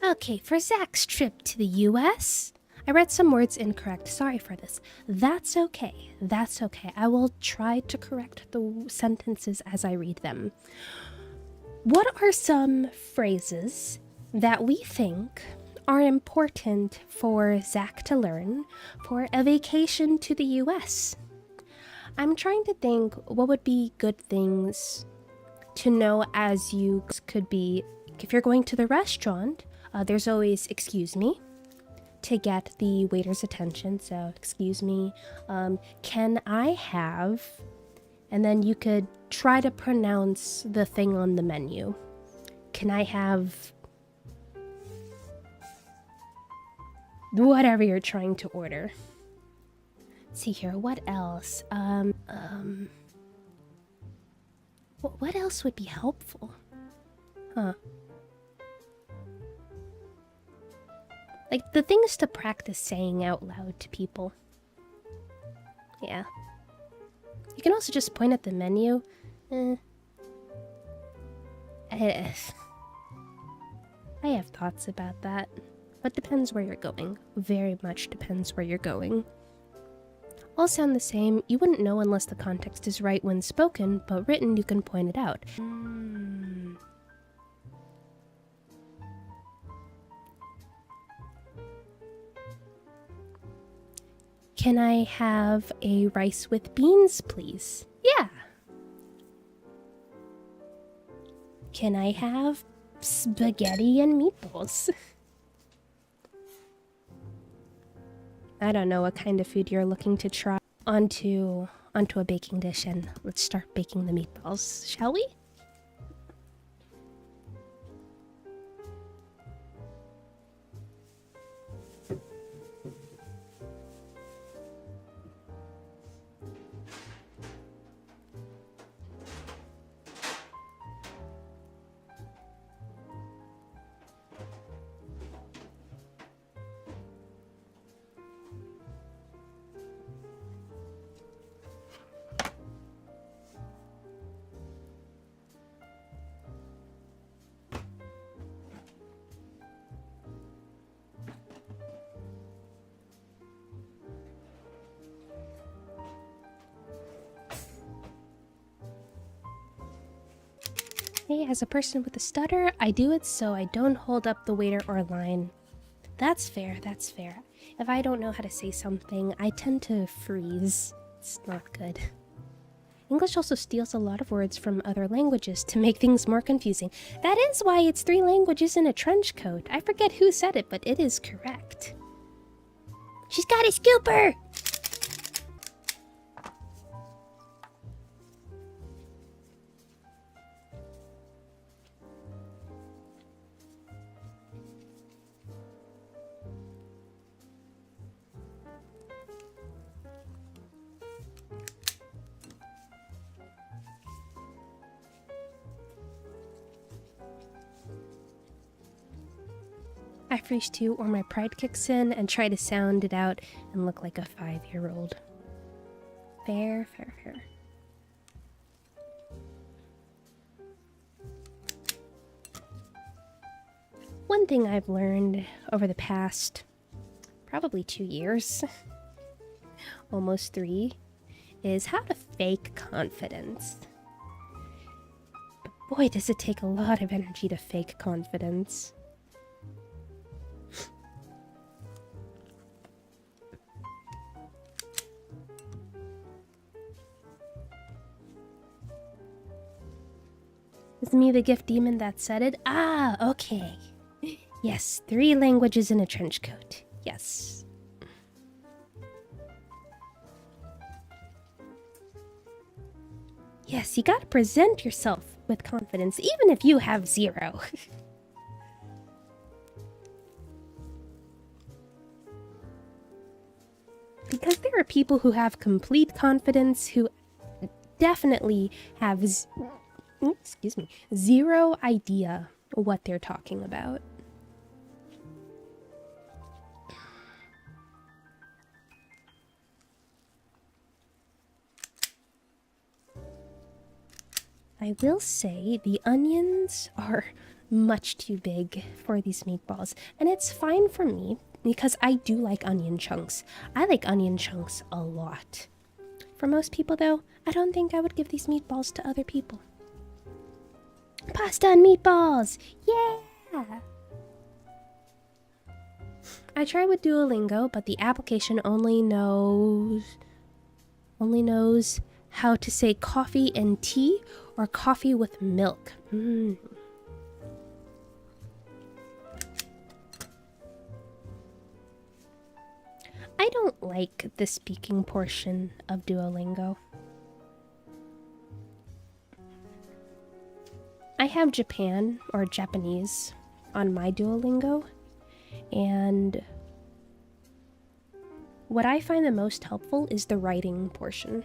Okay, for Zach's trip to the US, I read some words incorrect. Sorry for this. That's okay. That's okay. I will try to correct the sentences as I read them. What are some phrases that we think are important for Zach to learn for a vacation to the US? I'm trying to think what would be good things to know, as you could be, if you're going to the restaurant, there's always excuse me to get the waiter's attention. So excuse me, can I have, and then you could try to pronounce the thing on the menu. Can I have whatever you're trying to order? Let's see here, what else? What else would be helpful? Huh. Like, the thing is to practice saying out loud to people. Yeah. You can also just point at the menu. I have thoughts about that. But depends where you're going. Very much depends where you're going. All sound the same. You wouldn't know unless the context is right when spoken, but written you can point it out. Can I have a rice with beans, please? Yeah. Can I have spaghetti and meatballs? I don't know what kind of food you're looking to try onto a baking dish, and let's start baking the meatballs, shall we? Hey, as a person with a stutter, I do it so I don't hold up the waiter or line. That's fair, that's fair. If I don't know how to say something, I tend to freeze. It's not good. English also steals a lot of words from other languages to make things more confusing. That is why it's 3 languages in a trench coat. I forget who said it, but it is correct. She's got a scooper! I freeze too, or my pride kicks in and try to sound it out and look like a 5-year-old. Fair, fair, fair. One thing I've learned over the past probably 2 years, almost 3, is how to fake confidence. But boy, does it take a lot of energy to fake confidence. Is me the gift demon that said it? Ah, okay. Yes, 3 languages in a trench coat. Yes. Yes, you gotta present yourself with confidence, even if you have 0. Because there are people who have complete confidence who definitely have, excuse me, 0 idea what they're talking about. I will say the onions are much too big for these meatballs, and it's fine for me because I do like onion chunks. I like onion chunks a lot. For most people, though, I don't think I would give these meatballs to other people. Pasta and meatballs! Yeah! I tried with Duolingo, but the application only knows how to say coffee and tea or coffee with milk. I don't like the speaking portion of Duolingo. I have Japan or Japanese on my Duolingo, and what I find the most helpful is the writing portion.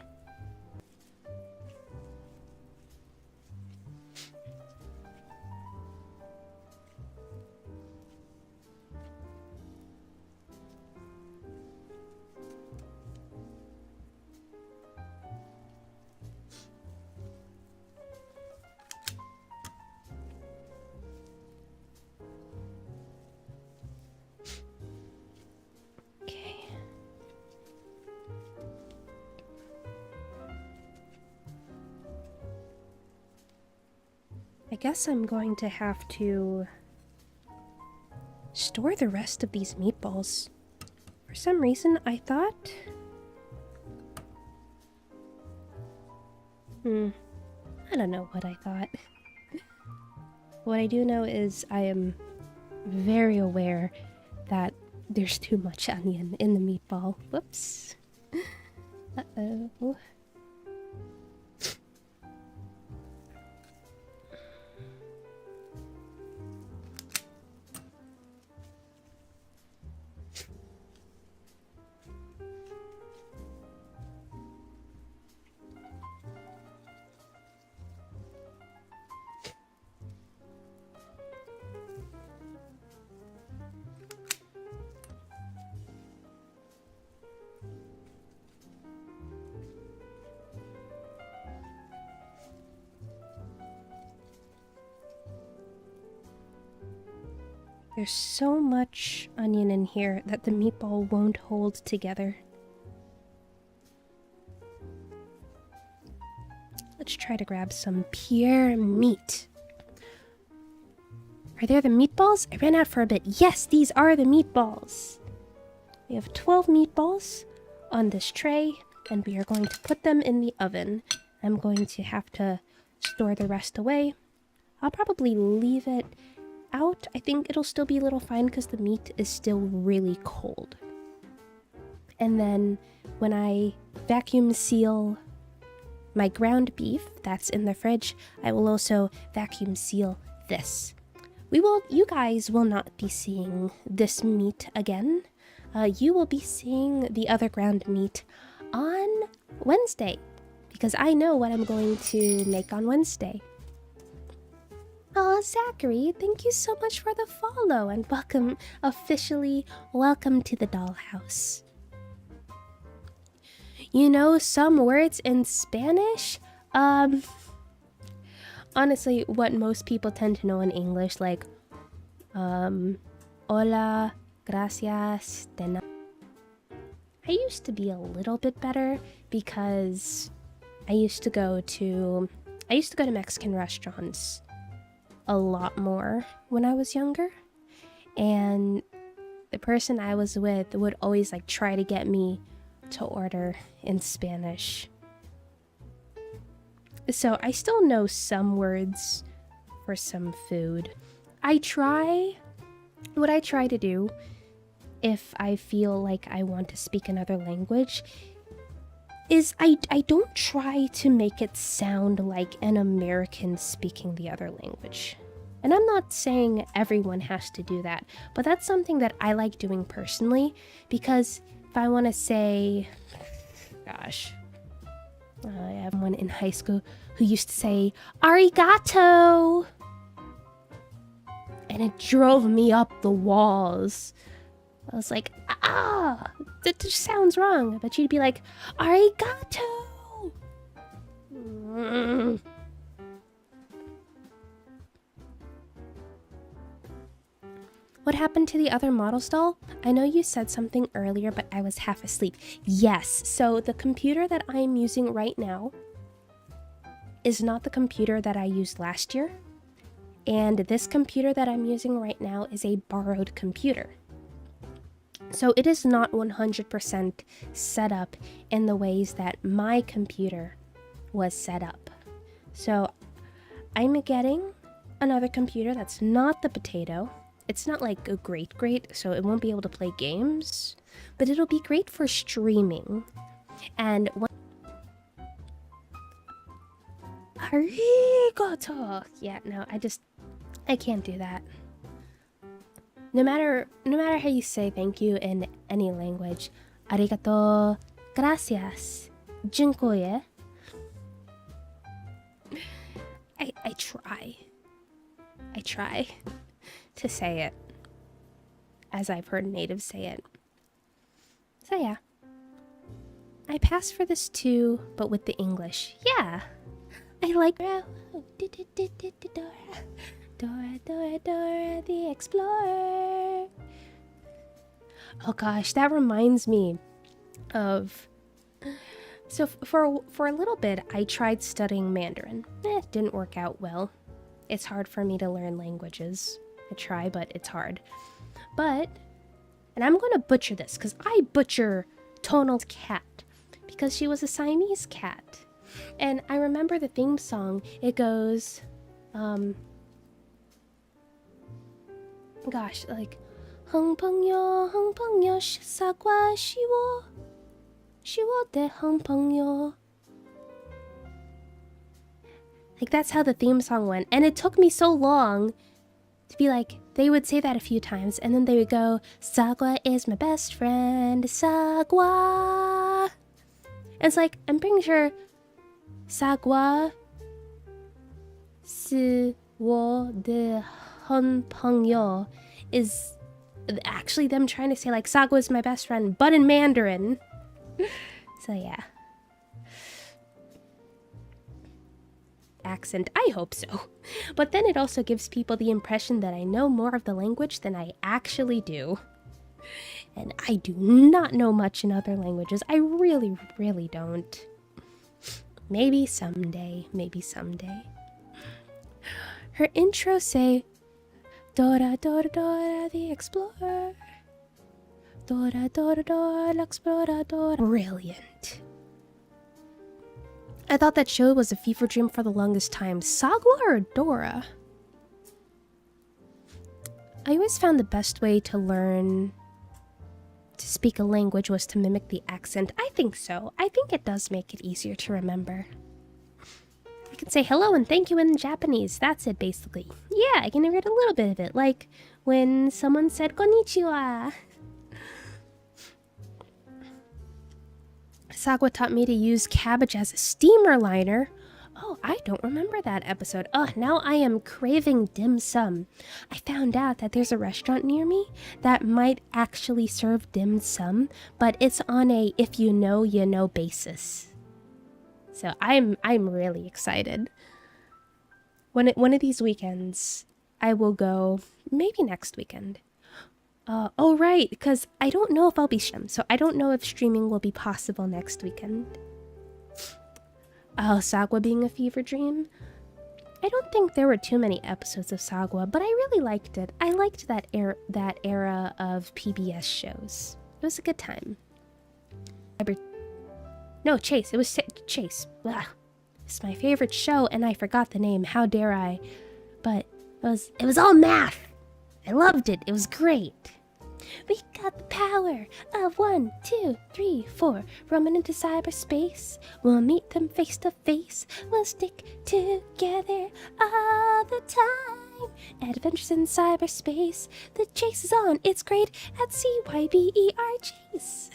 I guess I'm going to have to store the rest of these meatballs. For some reason, I thought... I don't know what I thought. What I do know is I am very aware that there's too much onion in the meatball. Whoops. Uh-oh. There's so much onion in here that the meatball won't hold together. Let's try to grab some pure meat. Are there the meatballs? I ran out for a bit. Yes, these are the meatballs. We have 12 meatballs on this tray, and we are going to put them in the oven. I'm going to have to store the rest away. I'll probably leave it out. I think it'll still be a little fine because the meat is still really cold. And then when I vacuum seal my ground beef that's in the fridge, I will also vacuum seal this. You guys will not be seeing this meat again. You will be seeing the other ground meat on Wednesday, because I know what I'm going to make on Wednesday. Oh, Zachary, thank you so much for the follow and welcome, officially welcome to the dollhouse. You know some words in Spanish? Honestly, what most people tend to know in English, like, hola, gracias, de nada. I used to be a little bit better because I used to go to Mexican restaurants a lot more when I was younger, and the person I was with would always like try to get me to order in Spanish. So I still know some words for some food. What I try to do if I feel like I want to speak another language is I don't try to make it sound like an American speaking the other language. And I'm not saying everyone has to do that, but that's something that I like doing personally, because if I want to say, gosh, I have one in high school who used to say arigato, and it drove me up the walls. I was like, that just sounds wrong. But she'd be like, arigato. What happened to the other model stall? I know you said something earlier, but I was half asleep. Yes, so the computer that I'm using right now is not the computer that I used last year. And this computer that I'm using right now is a borrowed computer. So it is not 100% set up in the ways that my computer was set up. So I'm getting another computer that's not the potato. It's not like a great, so it won't be able to play games, but it'll be great for streaming. And arigato. Yeah, no, I can't do that. No matter how you say thank you in any language, arigato, gracias, dziękuję. I try to say it as I've heard natives say it. So yeah. I passed for this too, but with the English. Yeah. I like Dora, Dora, Dora the Explorer. Oh gosh, that reminds me of... So for a little bit, I tried studying Mandarin. It didn't work out well. It's hard for me to learn languages. I try, but it's hard. But, and I'm going to butcher this, because I butcher Tonal's cat, because she was a Siamese cat. And I remember the theme song. It goes, gosh, like, Hung Peng Yo, Sagwa Shiwo de Hung Peng Yo. Like, that's how the theme song went. And it took me so long to be like, they would say that a few times, and then they would go, Sagwa is my best friend, Sagwa. And it's like, I'm pretty sure Sagwa Si Wo de Hun Peng Yo is actually them trying to say like Sagwa is my best friend, but in Mandarin. So yeah. Accent, I hope so. But then it also gives people the impression that I know more of the language than I actually do. And I do not know much in other languages. I really, really don't. Maybe someday, maybe someday. Her intro say, Dora, Dora, Dora the Explorer. Dora, Dora, Dora l'Explorador. Brilliant. I thought that show was a fever dream for the longest time. Sagwa or Dora? I always found the best way to learn to speak a language was to mimic the accent. I think so. I think it does make it easier to remember. I can say hello and thank you in Japanese. That's it, basically. Yeah, I can read a little bit of it. Like when someone said konnichiwa. Sagwa taught me to use cabbage as a steamer liner. Oh, I don't remember that episode. Oh, now I am craving dim sum. I found out that there's a restaurant near me that might actually serve dim sum, but it's on a if you know basis. So I'm really excited. One of these weekends, I will go. Maybe next weekend. Oh right, because I don't know if I'll be so I don't know if streaming will be possible next weekend. Oh, Sagwa being a fever dream. I don't think there were too many episodes of Sagwa, but I really liked it. I liked that era of PBS shows. It was a good time. No, Chase. It was Chase. Ugh. It's my favorite show, and I forgot the name. How dare I? But it was all math. I loved it. It was great. We got the power of 1, 2, 3, 4. Roaming into cyberspace. We'll meet them face to face. We'll stick together all the time. Adventures in cyberspace. The chase is on. It's great at CYBER Chase.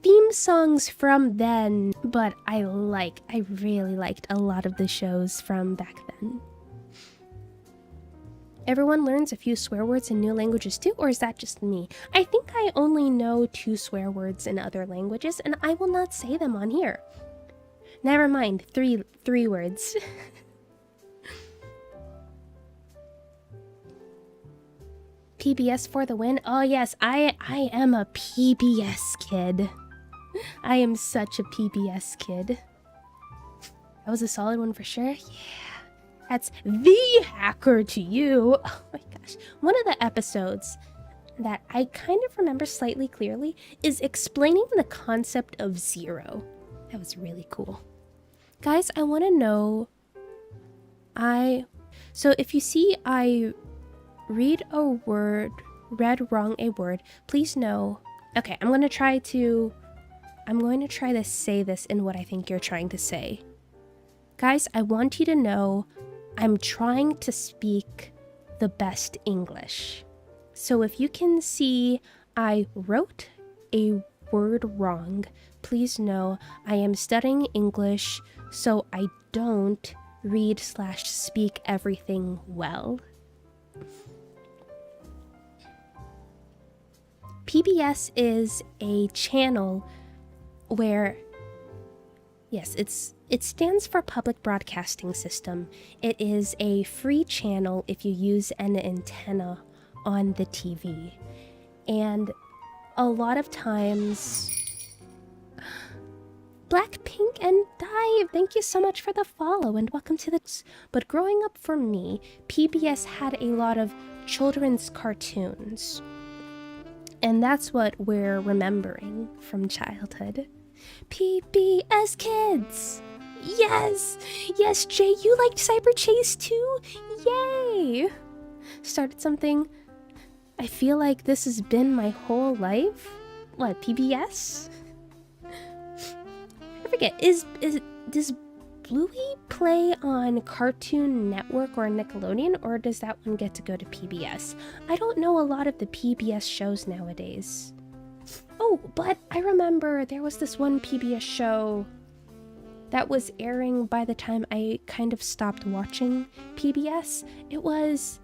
Theme songs from then, but I really liked a lot of the shows from back then. Everyone learns a few swear words in new languages too, or is that just me? I think I only know 2 swear words in other languages, and I will not say them on here. Never mind, three words. PBS for the win? Oh yes, I am a PBS kid. I am such a PBS kid. That was a solid one for sure. Yeah. That's the hacker to you. Oh my gosh. One of the episodes that I kind of remember slightly clearly is explaining the concept of zero. That was really cool. Guys, I want to know... So if you see I read wrong a word, please know... Okay, I'm going to try to say this in what I think you're trying to say. Guys, I want you to know I'm trying to speak the best English. So if you can see I wrote a word wrong, please know I am studying English so I don't read/speak everything well. PBS is a channel where, yes, it stands for Public Broadcasting System. It is a free channel if you use an antenna on the TV. And a lot of times... Blackpink and Dive, thank you so much for the follow and welcome to the... But growing up for me, PBS had a lot of children's cartoons. And that's what we're remembering from childhood. PBS Kids! Yes! Yes, Jay, you liked Cyber Chase too? Yay! Started something... I feel like this has been my whole life? What, PBS? I forget, does Bluey play on Cartoon Network or Nickelodeon, or does that one get to go to PBS? I don't know a lot of the PBS shows nowadays. Oh, but I remember there was this one PBS show that was airing by the time I kind of stopped watching PBS. It was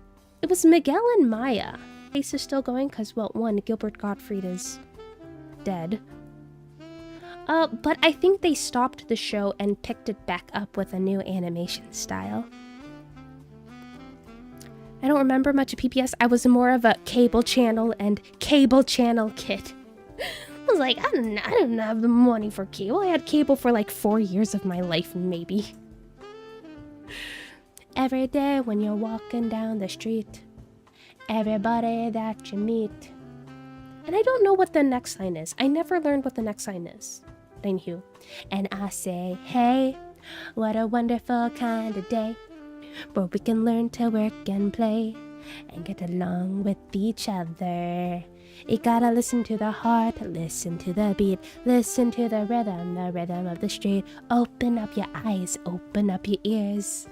Miguel and Maya. Case is still going because, well, one, Gilbert Gottfried is dead. But I think they stopped the show and picked it back up with a new animation style. I don't remember much of PBS. I was more of a cable channel and cable channel kid. I was like, I didn't have the money for cable. I had cable for like 4 years of my life, maybe. Every day when you're walking down the street, everybody that you meet. And I don't know what the next line is. I never learned what the next line is. Thank you. And I say, hey, what a wonderful kind of day, where we can learn to work and play and get along with each other. You gotta listen to the heart, listen to the beat, listen to the rhythm of the street. Open up your eyes, open up your ears.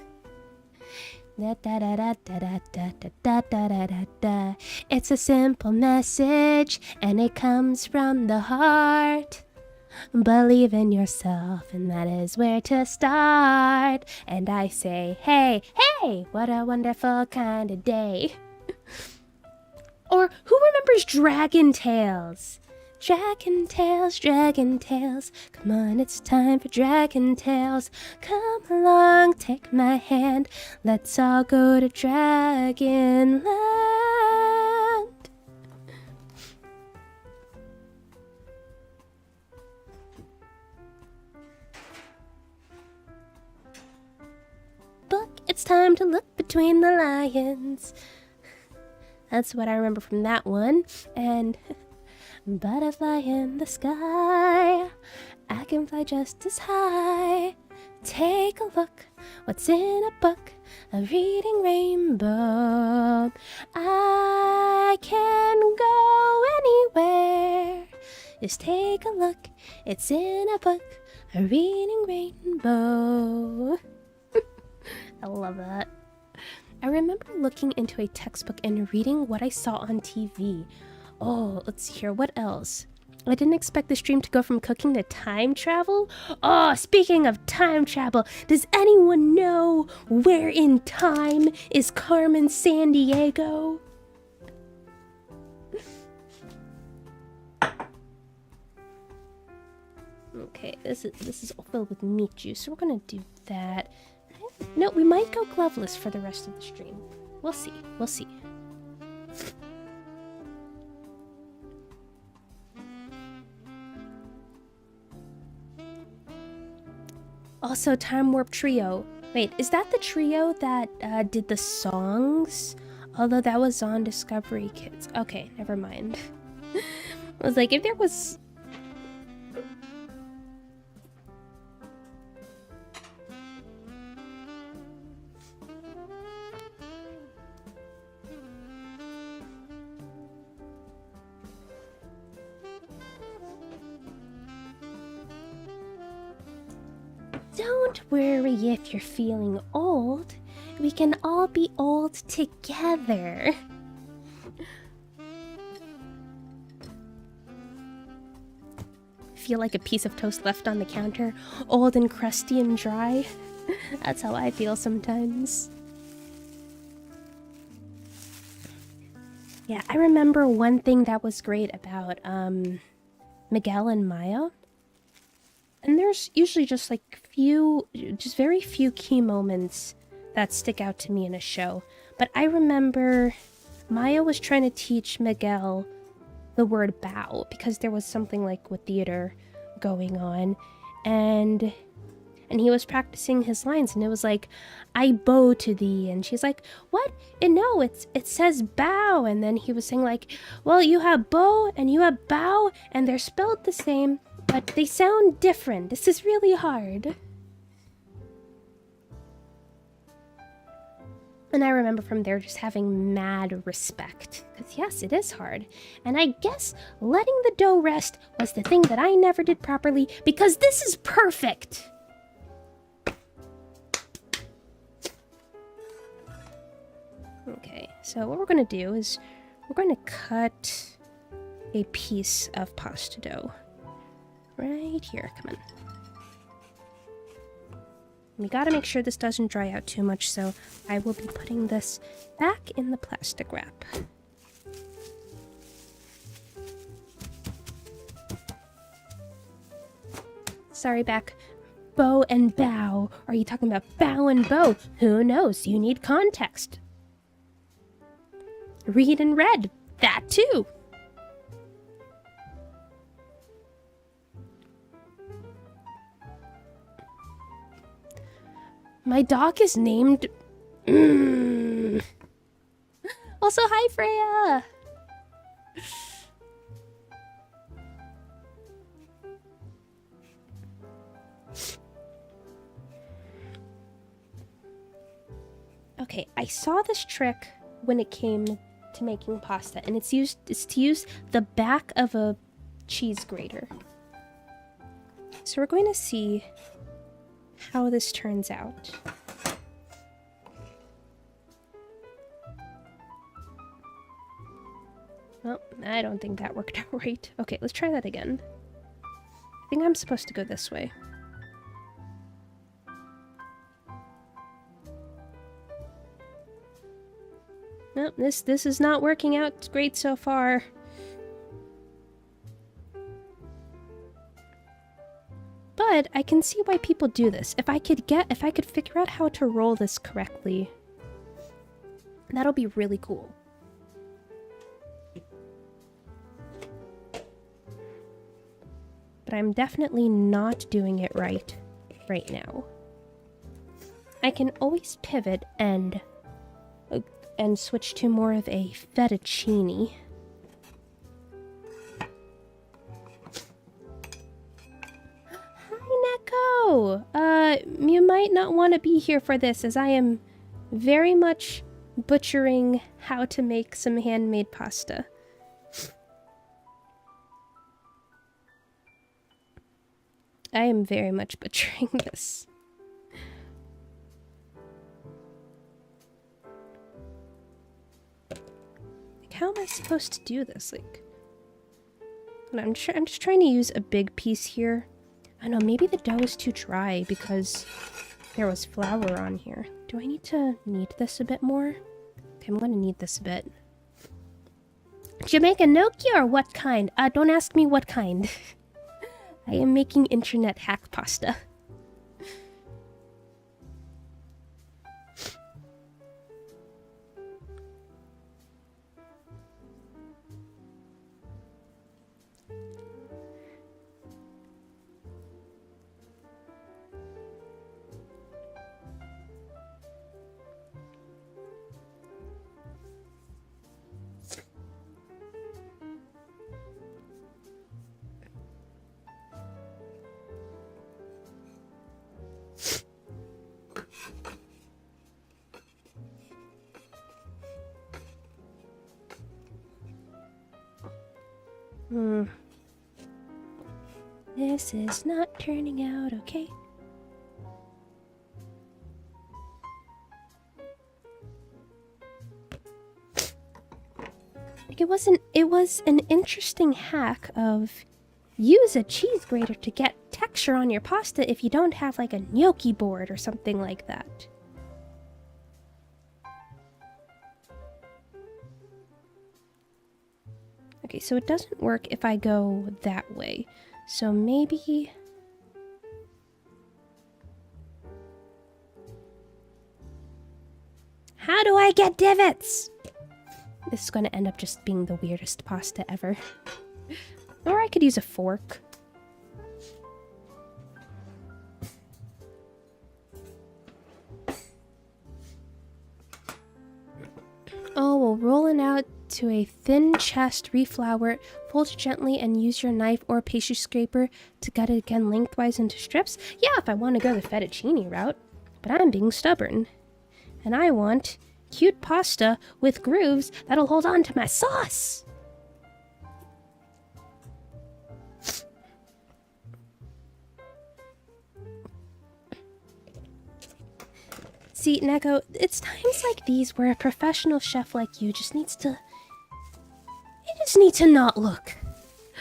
Da, da, da, da, da, da, da, da, da, da, da. It's a simple message, and it comes from the heart. Believe in yourself, and that is where to start. And I say, hey, hey, what a wonderful kind of day. Or who remembers Dragon Tales? Dragon Tales, Dragon Tales. Come on, it's time for Dragon Tales. Come along, take my hand. Let's all go to Dragon Land. Book, it's time to look between the lions. That's what I remember from that one. And butterfly in the sky, I can fly just as high. Take a look, what's in a book, a reading rainbow. I can go anywhere. Just take a look, it's in a book, a reading rainbow. I love that. I remember looking into a textbook and reading what I saw on TV. Oh, let's hear what else. I didn't expect the stream to go from cooking to time travel. Oh, speaking of time travel, does anyone know where in time is Carmen Sandiego? Okay, this is all filled with meat juice, so we're gonna do that. No, we might go gloveless for the rest of the stream. We'll see. We'll see. Also, Time Warp Trio. Wait, is that the trio that did the songs? Although that was on Discovery Kids. Okay, never mind. I was like, if there was... Don't worry if you're feeling old. We can all be old together. Feel like a piece of toast left on the counter, old and crusty and dry. That's how I feel sometimes. Yeah, I remember one thing that was great about Miguel and Maya. And there's usually just like very few key moments that stick out to me in a show. But I remember Maya was trying to teach Miguel the word bow because there was something like with theater going on. And he was practicing his lines and it was like, I bow to thee. And she's like, what? And no, it says bow. And then he was saying like, well, you have bow and you have bow and they're spelled the same. But they sound different. This is really hard. And I remember from there just having mad respect. Because yes, it is hard. And I guess letting the dough rest was the thing that I never did properly because this is perfect. Okay, so what we're going to do is we're going to cut a piece of pasta dough. Right here, come on. We gotta make sure this doesn't dry out too much, so I will be putting this back in the plastic wrap. Sorry, back. Bow and bow. Are you talking about bow and bow? Who knows? You need context. Read and read. That too. My dog is named... Also, hi, Freya! Okay, I saw this trick when it came to making pasta, and it's to use the back of a cheese grater. So we're going to see how this turns out. Well, I don't think that worked out right. Okay, let's try that again. think I'm supposed to go this way. Nope, this is not working out great so far. But I can see why people do this. If I could figure out how to roll this correctly, that'll be really cool. But I'm definitely not doing it right now. I can always pivot and switch to more of a fettuccine. Hi, Neko! You might not want to be here for this, as I am very much butchering how to make some handmade pasta. I am very much butchering this. Like, how am I supposed to do this? Like, I'm just trying to use a big piece here. I don't know, maybe the dough is too dry because there was flour on here. Do I need to knead this a bit more? Okay, I'm gonna knead this a bit. Jamaican gnocchi or what kind? Don't ask me what kind. I am making internet hack pasta. This is not turning out okay. Like it was an interesting hack of use a cheese grater to get texture on your pasta if you don't have like a gnocchi board or something like that. Okay, so it doesn't work if I go that way. So maybe... How do I get divots? This is going to end up just being the weirdest pasta ever. Or I could use a fork. Oh, well, rolling out to a thin chest, reflour it, fold it gently, and use your knife or pastry scraper to gut it again lengthwise into strips. Yeah, if I want to go the fettuccine route, but I'm being stubborn. And I want cute pasta with grooves that'll hold on to my sauce. See, Neko, it's times like these where a professional chef like you just needs to... You just need to not look.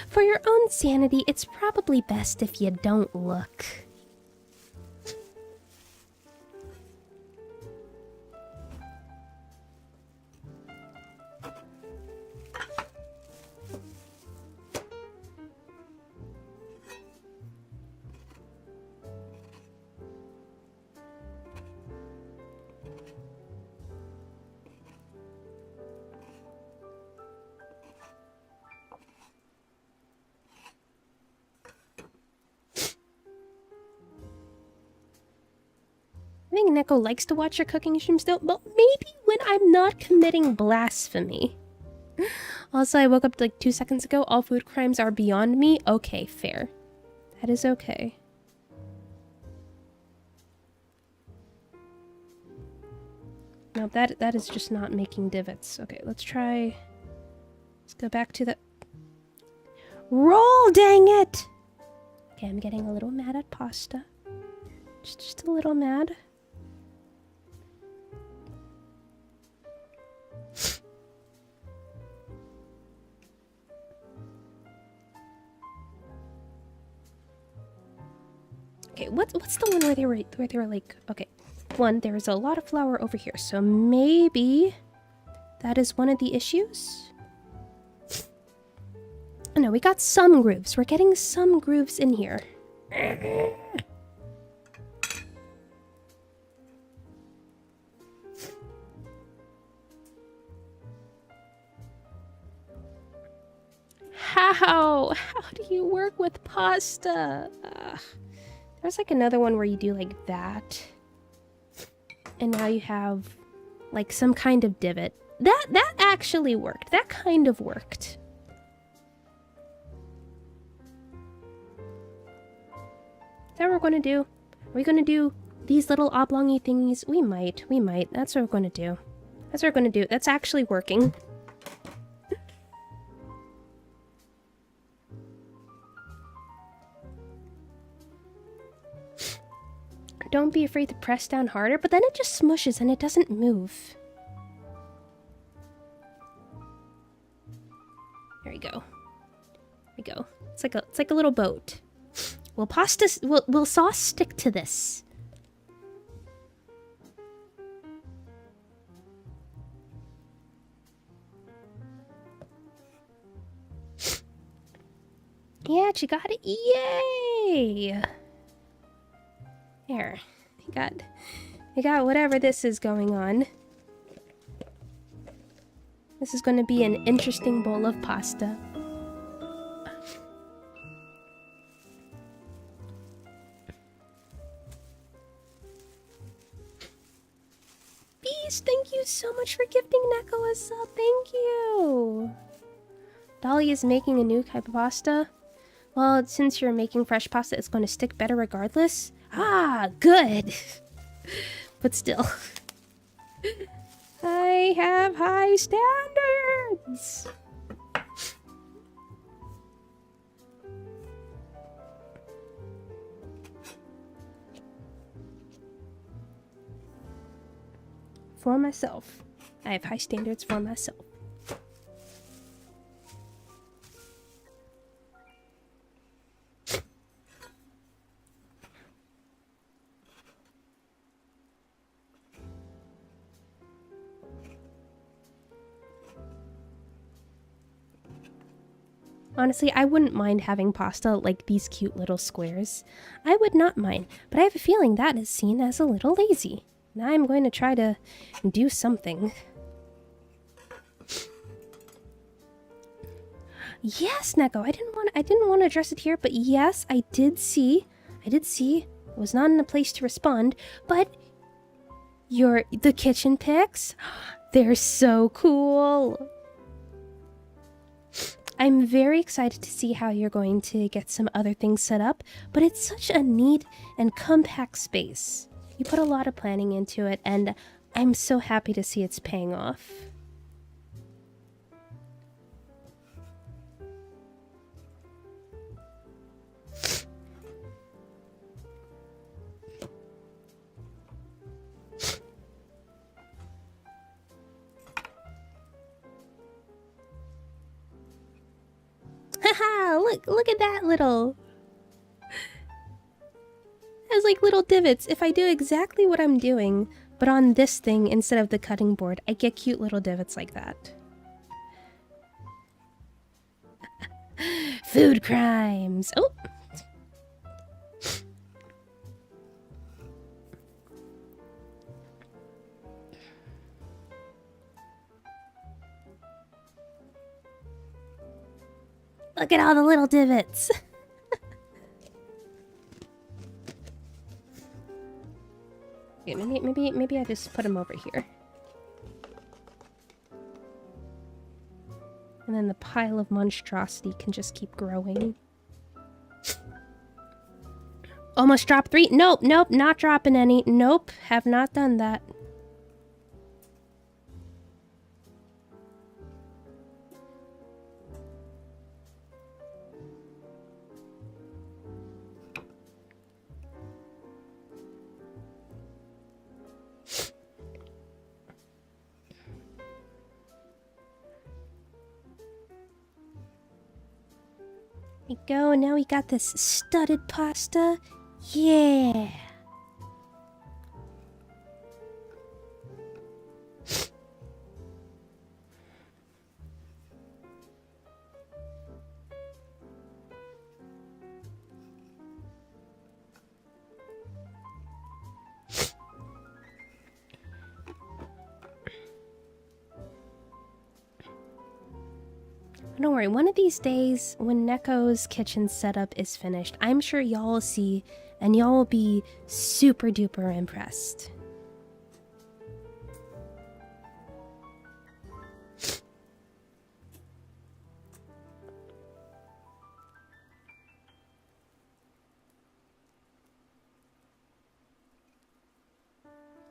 For your own sanity, it's probably best if you don't look. I think Neko likes to watch your cooking streams though, but maybe when I'm not committing blasphemy. Also, I woke up like 2 seconds ago. All food crimes are beyond me. Okay, fair. That is okay. No, that is just not making divots. Okay, let's try... Let's go back to the... Roll, dang it! Okay, I'm getting a little mad at pasta. Just a little mad. Okay, what's the one where they were like, okay, one, there is a lot of flour over here, so maybe that is one of the issues. Oh, no, we got some grooves. We're getting some grooves in here. How do you work with pasta? There's like another one where you do like that. And now you have like some kind of divot. That actually worked. That kind of worked. Is that what we're gonna do? Are we gonna do these little oblongy thingies? We might. That's what we're gonna do. That's what we're gonna do. That's actually working. Don't be afraid to press down harder, but then it just smushes and it doesn't move. There we go. There we go. It's like a little boat. Will sauce stick to this? Yeah, she got it. Yay! There. You got whatever this is going on. This is going to be an interesting bowl of pasta. Beast, thank you so much for gifting Neko a sub. Thank you. Dolly is making a new type of pasta. Well, since you're making fresh pasta, it's going to stick better regardless. Ah, good. But still. I have high standards. For myself. I have high standards for myself. Honestly, I wouldn't mind having pasta like these cute little squares. I would not mind, but I have a feeling that is seen as a little lazy. And I'm going to try to do something. Yes, Neko, I didn't want to address it here, but yes, I did see. I was not in a place to respond, but the kitchen pics, they're so cool. I'm very excited to see how you're going to get some other things set up, but it's such a neat and compact space. You put a lot of planning into it, and I'm so happy to see it's paying off. Haha, look at that little... It has like little divots. If I do exactly what I'm doing, but on this thing instead of the cutting board, I get cute little divots like that. Food crimes! Oh! Look at all the little divots! Okay, maybe I just put them over here. And then the pile of monstrosity can just keep growing. Almost dropped 3. Nope, not dropping any. Nope, have not done that. There we go, now we got this studded pasta. Yeah. Don't worry, one of these days when Neko's kitchen setup is finished, I'm sure y'all will see and y'all will be super duper impressed.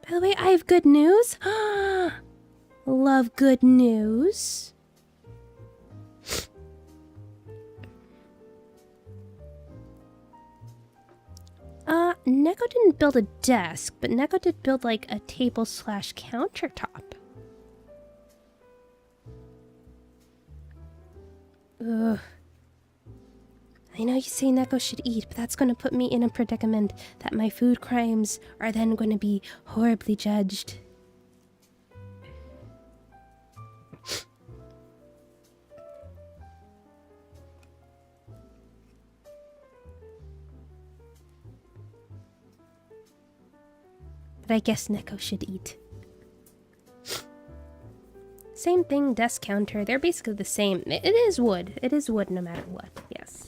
By the way, I have good news. Love good news. Neko didn't build a desk, but Neko did build like a table slash countertop. Ugh. I know you say Neko should eat, but that's going to put me in a predicament that my food crimes are then going to be horribly judged. But I guess Neko should eat. Same thing, desk counter. They're basically the same. It is wood. It is wood no matter what. Yes.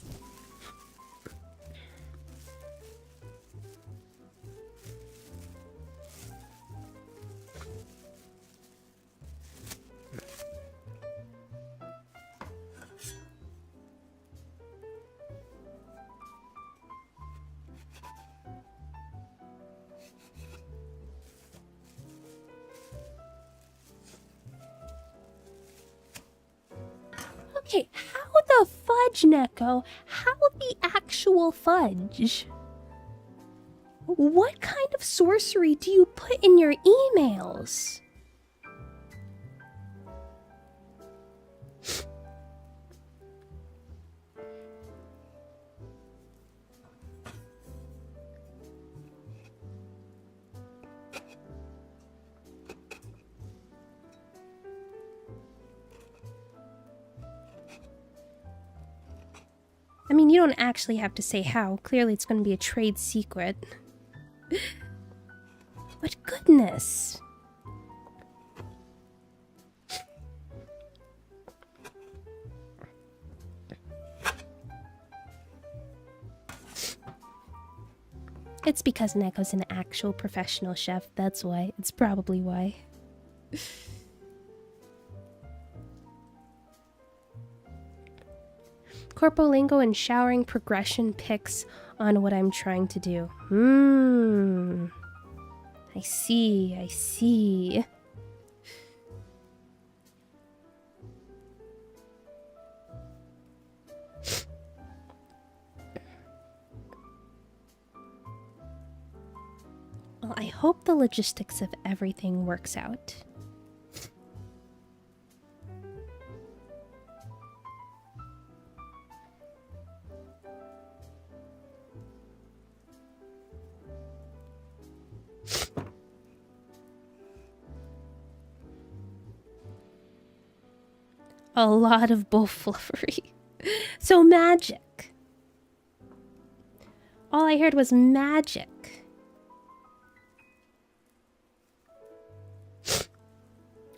Okay, how the fudge, Neko? How the actual fudge? What kind of sorcery do you put in your emails? I mean, you don't actually have to say how. Clearly, it's going to be a trade secret. But goodness. It's because Neko's an actual professional chef, that's why. It's probably why. Corpolingo and showering progression pics on what I'm trying to do. I see, I see. Well, I hope the logistics of everything works out. A lot of bullfluffery. So magic. All I heard was magic.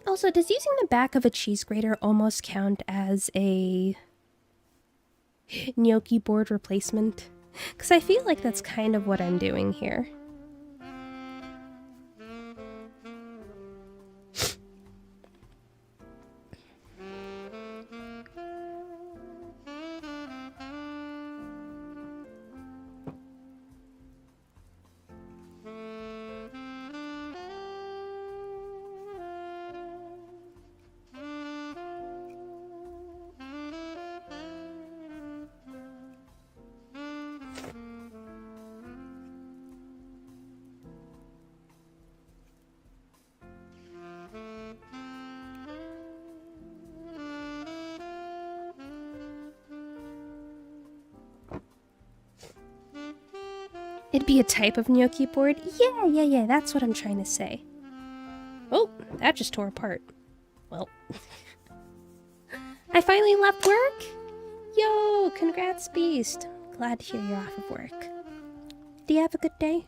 Also, does using the back of a cheese grater almost count as a gnocchi board replacement? Because I feel like that's kind of what I'm doing here. It'd be a type of gnocchi board? Yeah, that's what I'm trying to say. Oh, that just tore apart. Well, I finally left work? Yo, congrats, Beast. Glad to hear you're off of work. Do you have a good day?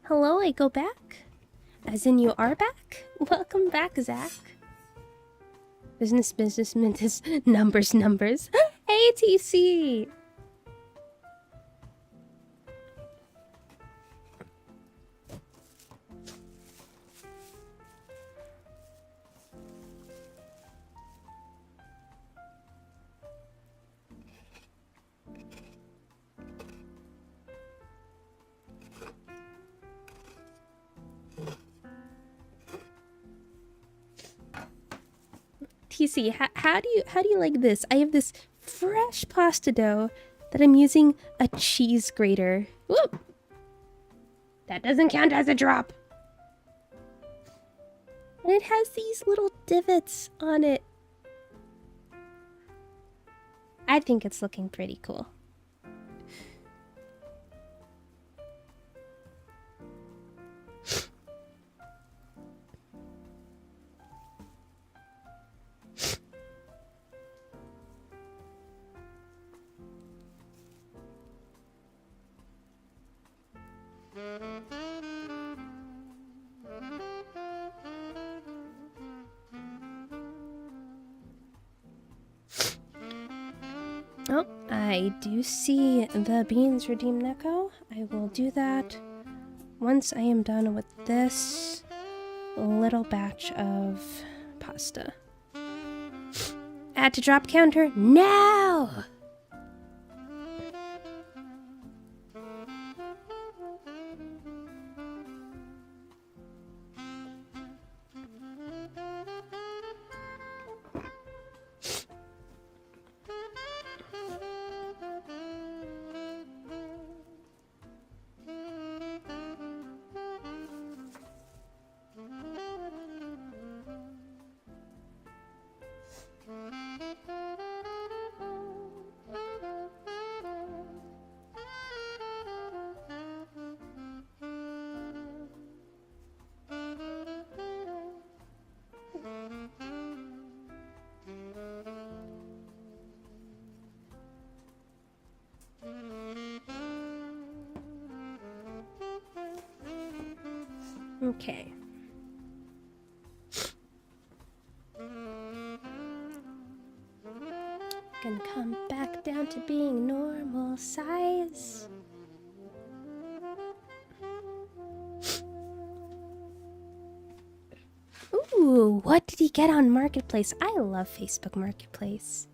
Hello, I go back? As in you are back? Welcome back, Zach. Business, numbers. Hey, TC! TC, how do you like this? I have this fresh pasta dough that I'm using a cheese grater. Whoop! That doesn't count as a drop. And it has these little divots on it. I think it's looking pretty cool. Oh, I do see the beans redeem Neko. I will do that once I am done with this little batch of pasta. Add to drop counter now! Okay. Gonna come back down to being normal size. Ooh, what did he get on Marketplace? I love Facebook Marketplace.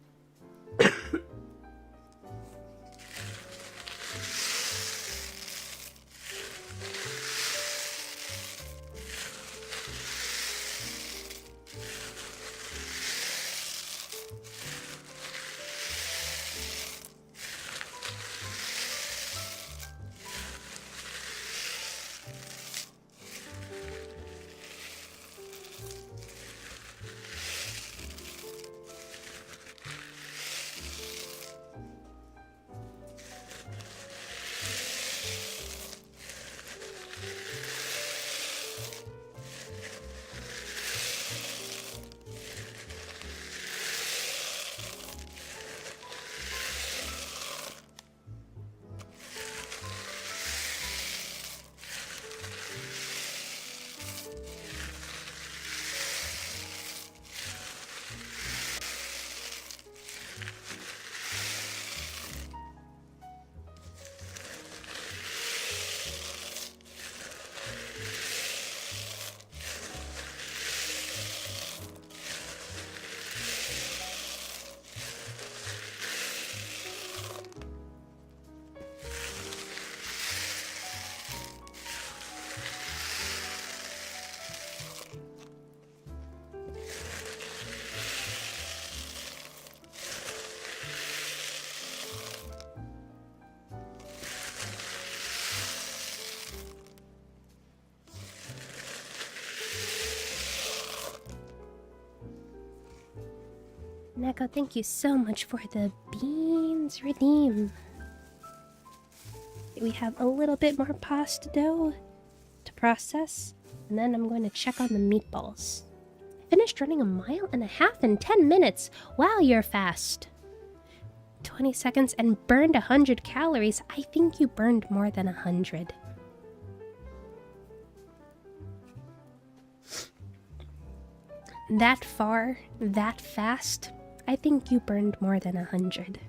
Neko, thank you so much for the beans redeem. We have a little bit more pasta dough to process, and then I'm going to check on the meatballs. I finished running 1.5 miles in 10 minutes. Wow, you're fast. 20 seconds and burned 100 calories. I think you burned more than 100. That far, that fast, I think you burned more than 100.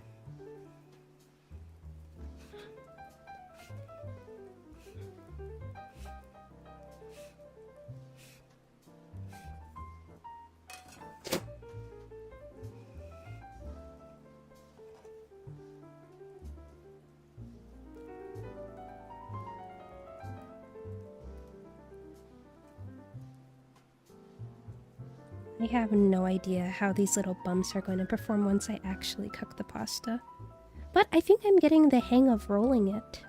I have no idea how these little bumps are going to perform once I actually cook the pasta. But I think I'm getting the hang of rolling it.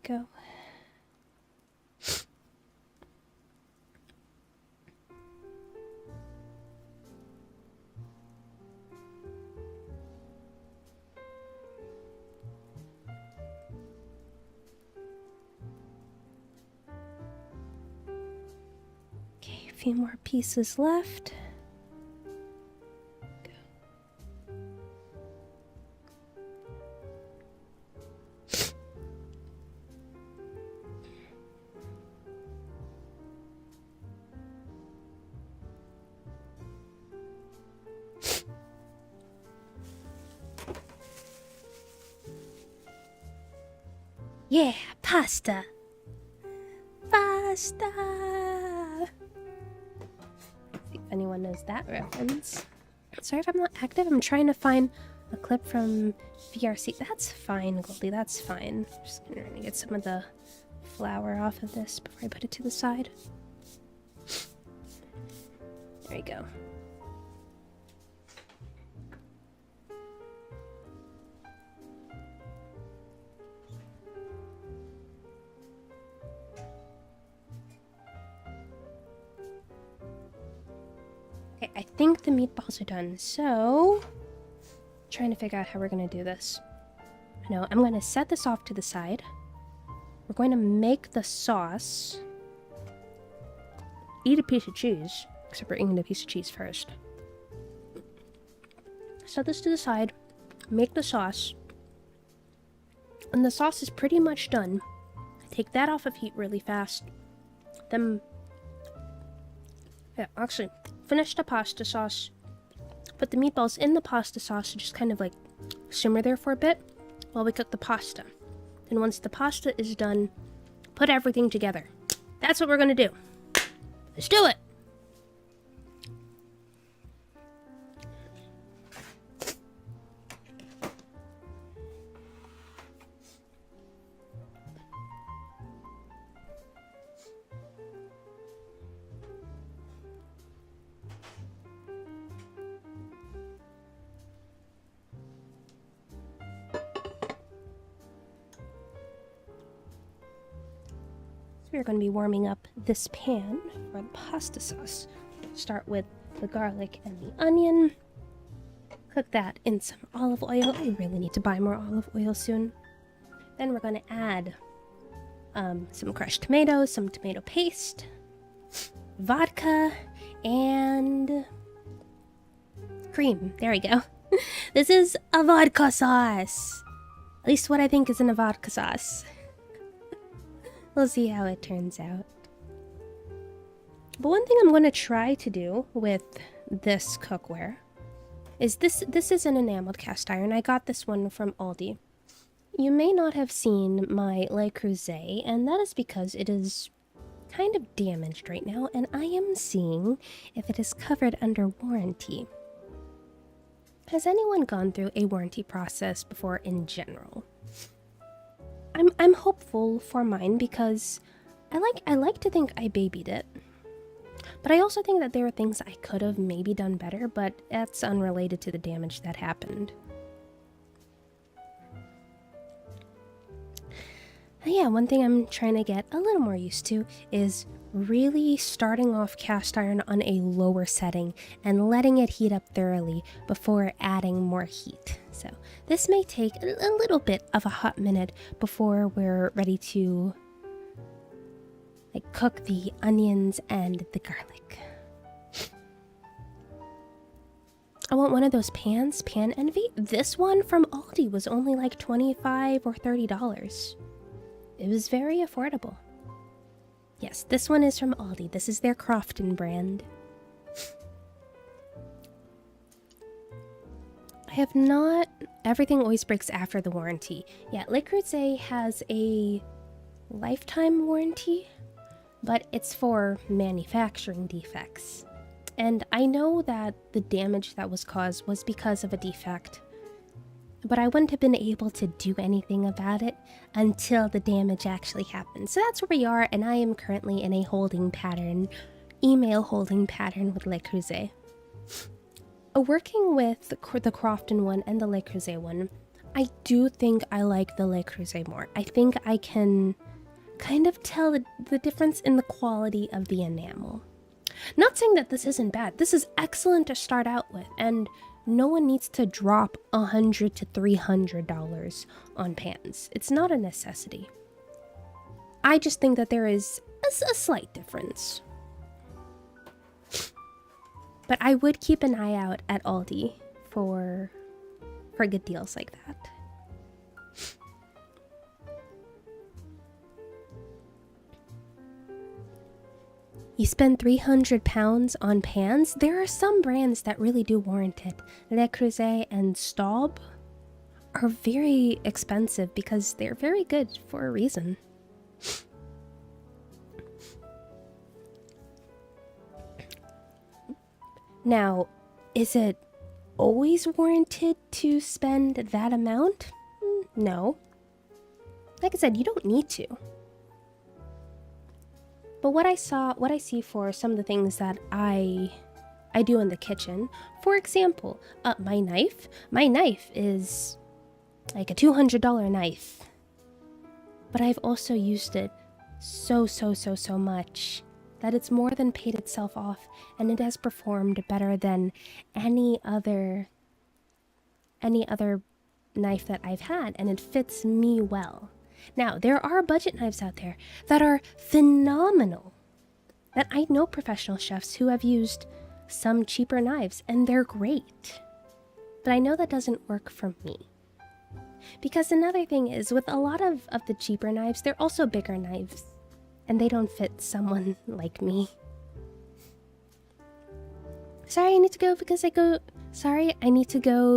Go. Okay, a few more pieces left. Yeah, pasta! Pasta! See if anyone knows that reference. Sorry if I'm not active, I'm trying to find a clip from VRC. That's fine, Goldie, that's fine. Just gonna get some of the flour off of this before I put it to the side. There you go. Okay, I think the meatballs are done, so trying to figure out how we're gonna do this. No, I'm gonna set this off to the side. We're going to make the sauce. Eat a piece of cheese, except we're eating the piece of cheese first. Set this to the side, make the sauce. When the sauce is pretty much done, take that off of heat really fast. Then, yeah, actually, finish the pasta sauce. Put the meatballs in the pasta sauce and just kind of like simmer there for a bit while we cook the pasta. Then once the pasta is done, put everything together. That's what we're gonna do. Let's do it! We're going to be warming up this pan for the pasta sauce. Start with the garlic and the onion. Cook that in some olive oil. I really need to buy more olive oil soon. Then we're going to add some crushed tomatoes, some tomato paste, vodka, and cream. There we go. This is a vodka sauce. At least what I think is in a vodka sauce. We'll see how it turns out. But one thing I'm going to try to do with this cookware is this is an enameled cast iron. I got this one from Aldi. You may not have seen my Le Creuset, and that is because it is kind of damaged right now, and I am seeing if it is covered under warranty. Has anyone gone through a warranty process before in general? I'm hopeful for mine because I like to think I babied it. But I also think that there are things I could have maybe done better, but that's unrelated to the damage that happened. Yeah, one thing I'm trying to get a little more used to is really starting off cast iron on a lower setting and letting it heat up thoroughly before adding more heat. So this may take a little bit of a hot minute before we're ready to cook the onions and the garlic. I want one of those pans, Pan Envy. This one from Aldi was only like $25 or $30. It was very affordable. Yes, this one is from Aldi. This is their Crofton brand. I have not... Everything always breaks after the warranty. Yeah, Le Creuset has a lifetime warranty, but it's for manufacturing defects. And I know that the damage that was caused was because of a defect, but I wouldn't have been able to do anything about it until the damage actually happened. So that's where we are, and I am currently in a holding pattern, email holding pattern with Le Creuset. Working with the Crofton one and the Le Creuset one, I do think I like the Le Creuset more. I think I can kind of tell the difference in the quality of the enamel. Not saying that this isn't bad. This is excellent to start out with, and no one needs to drop $100 to $300 on pans. It's not a necessity. I just think that there is a slight difference. But I would keep an eye out at Aldi for good deals like that. You spend £300 on pans? There are some brands that really do warrant it. Le Creuset and Staub are very expensive because they're very good for a reason. Now, is it always warranted to spend that amount? No. Like I said, you don't need to. But what I see for some of the things that I do in the kitchen, for example, my knife is like a $200 knife. But I've also used it so much that it's more than paid itself off, and it has performed better than any other knife that I've had, and it fits me well. Now, there are budget knives out there that are phenomenal, that I know professional chefs who have used some cheaper knives, and they're great. But I know that doesn't work for me. Because another thing is, with a lot of the cheaper knives, they're also bigger knives, and they don't fit someone like me. Sorry, I need to go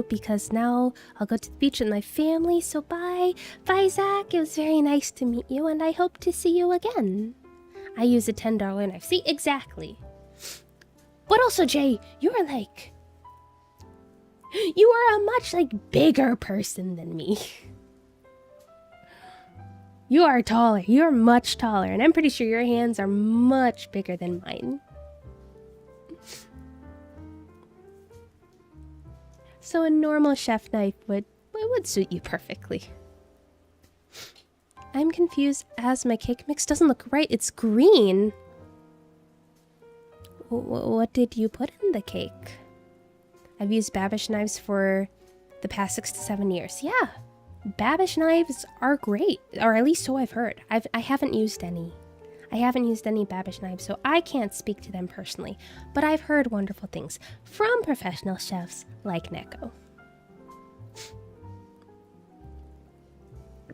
because now I'll go to the beach with my family, so bye. Bye, Zach. It was very nice to meet you, and I hope to see you again. I use a $10 knife. See, exactly. But also, Jay, you are a much, bigger person than me. You are taller. You're much taller, and I'm pretty sure your hands are much bigger than mine. So a normal chef knife would suit you perfectly. I'm confused as my cake mix doesn't look right. It's green. What did you put in the cake? I've used Babish knives for the past 6 to 7 years. Yeah, Babish knives are great, or at least so I've heard. I haven't used any. I haven't used any Babish knives, so I can't speak to them personally, but I've heard wonderful things from professional chefs like Neko.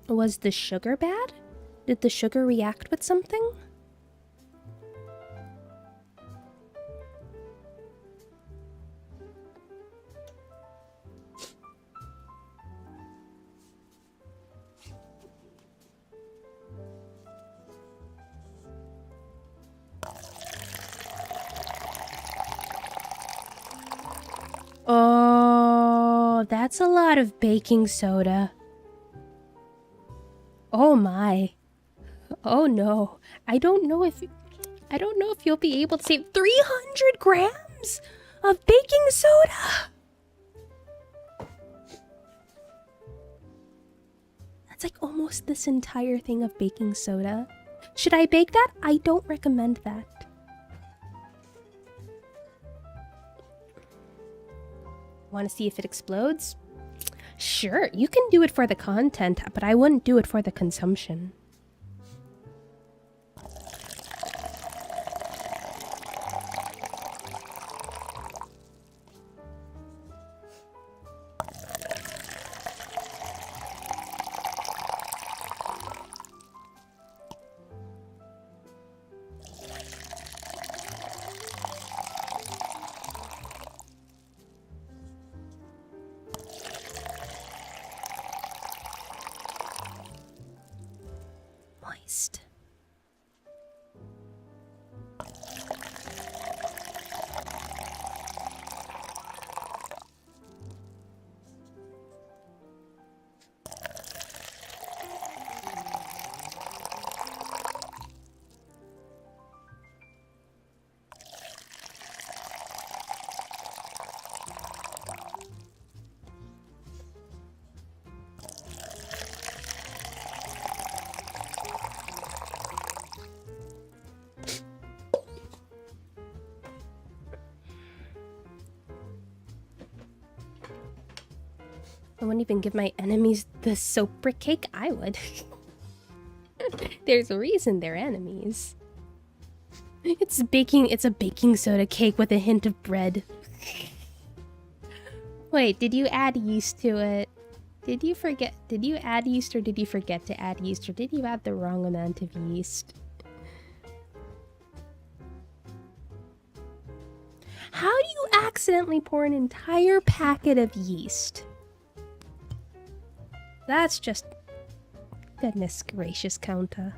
Was the sugar bad? Did the sugar react with something? Oh, that's a lot of baking soda. Oh my. Oh no. I don't know if you'll be able to save 300 grams of baking soda. That's like almost this entire thing of baking soda. Should I bake that? I don't recommend that. Want to see if it explodes? Sure, you can do it for the content, but I wouldn't do it for the consumption. Moist. I wouldn't even give my enemies the soap brick cake. I would. There's a reason they're enemies. It's a baking soda cake with a hint of bread. Wait, did you add yeast to it? Did you add yeast, or did you forget to add yeast, or did you add the wrong amount of yeast? How do you accidentally pour an entire packet of yeast? That's just... Goodness gracious, Counta.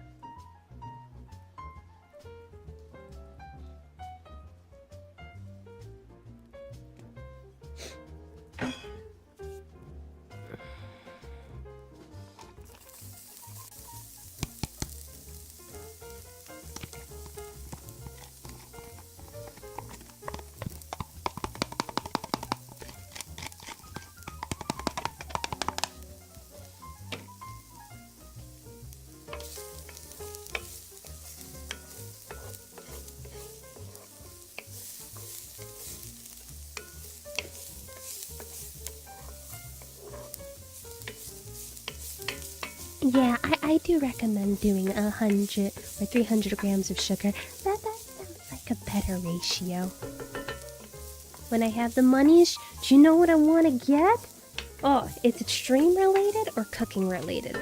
Yeah, I do recommend doing 100 or 300 grams of sugar. That sounds like a better ratio. When I have the monies, do you know what I want to get? Oh, it's stream related or cooking related.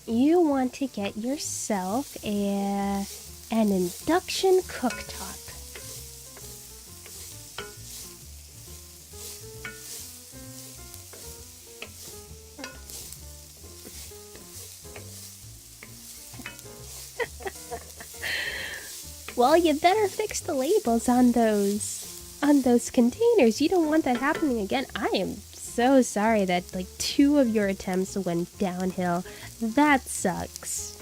You want to get yourself an induction cooktop. Well, you better fix the labels on those containers. You don't want that happening again. I am so sorry that like 2 of your attempts went downhill. That sucks.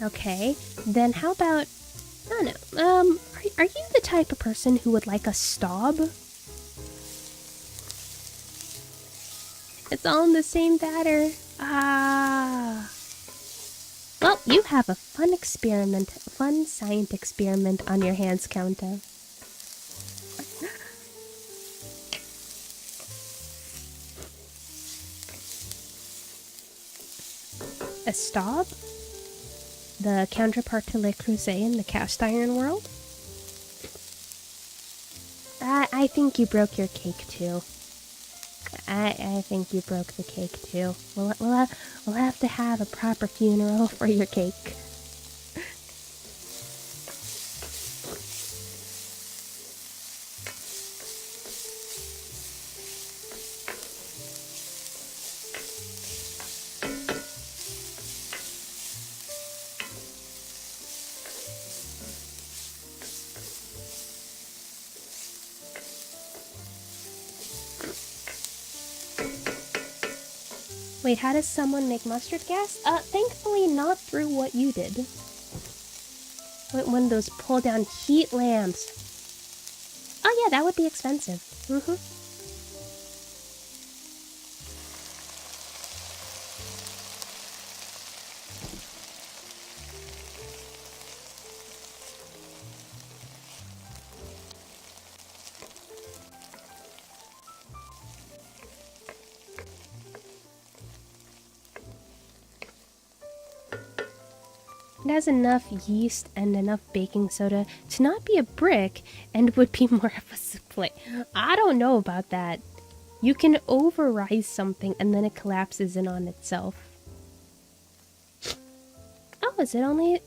Okay, then how about... I don't know, are you the type of person who would like a staub? It's all in the same batter. Ah. Well, you have a fun science experiment on your hands, Counta. A staub? The counterpart to Le Creuset in the cast iron world? I think you broke your cake too. I think you broke the cake too. We'll have to have a proper funeral for your cake. Wait, how does someone make mustard gas? Thankfully not through what you did. One of those pull-down heat lamps. Oh yeah, that would be expensive. It has enough yeast and enough baking soda to not be a brick and would be more of a souffle. I don't know about that. You can overrise something and then it collapses in on itself. Oh, is it only,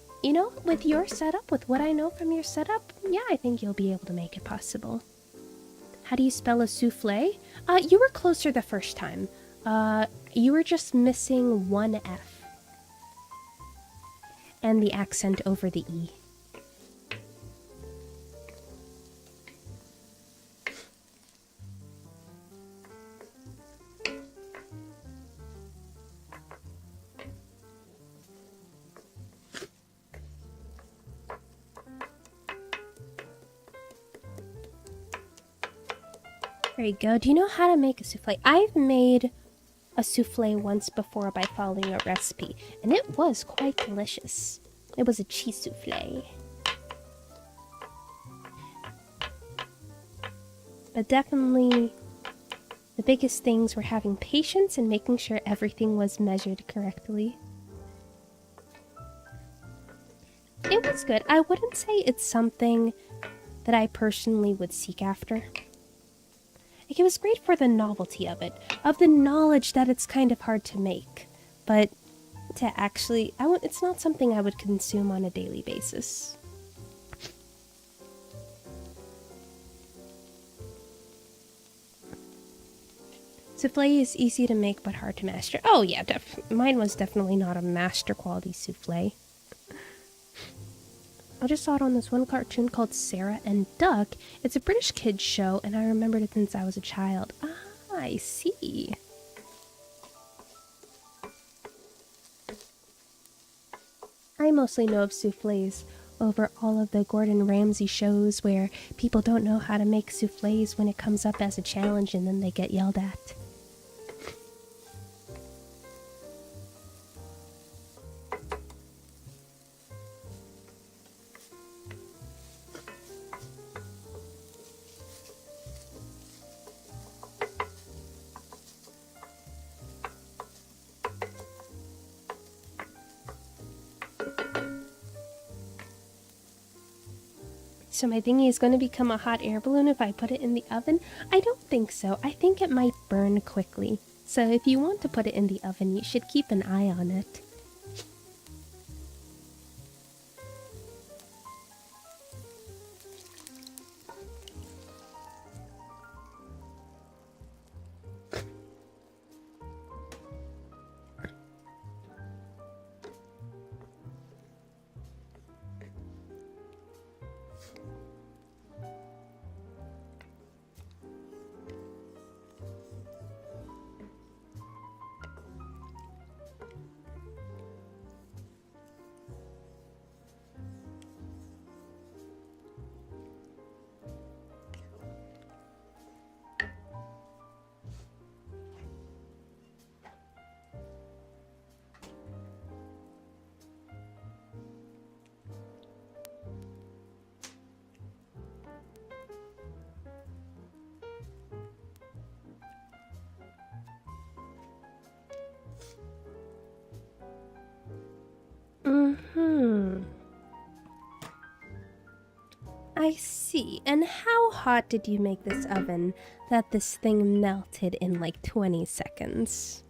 with your setup, with what I know from your setup? Yeah, I think you'll be able to make it possible. How do you spell a souffle? You were closer the first time. You were just missing one F. And the accent over the E. There you go. Do you know how to make a souffle? I've made a souffle once before by following a recipe, and it was quite delicious. It was a cheese souffle. But definitely, the biggest things were having patience and making sure everything was measured correctly. It was good. I wouldn't say it's something that I personally would seek after. Like, it was great for the novelty of it, of the knowledge that it's kind of hard to make, but to actually, it's not something I would consume on a daily basis. Souffle is easy to make but hard to master. Oh yeah, mine was definitely not a master quality souffle. I just saw it on this one cartoon called Sarah and Duck. It's a British kids show, and I remembered it since I was a child. Ah, I see. I mostly know of souffles over all of the Gordon Ramsay shows where people don't know how to make souffles when it comes up as a challenge and then they get yelled at. So my thingy is going to become a hot air balloon if I put it in the oven? I don't think so. I think it might burn quickly. So if you want to put it in the oven, you should keep an eye on it. I see. And how hot did you make this oven that this thing melted in like 20 seconds?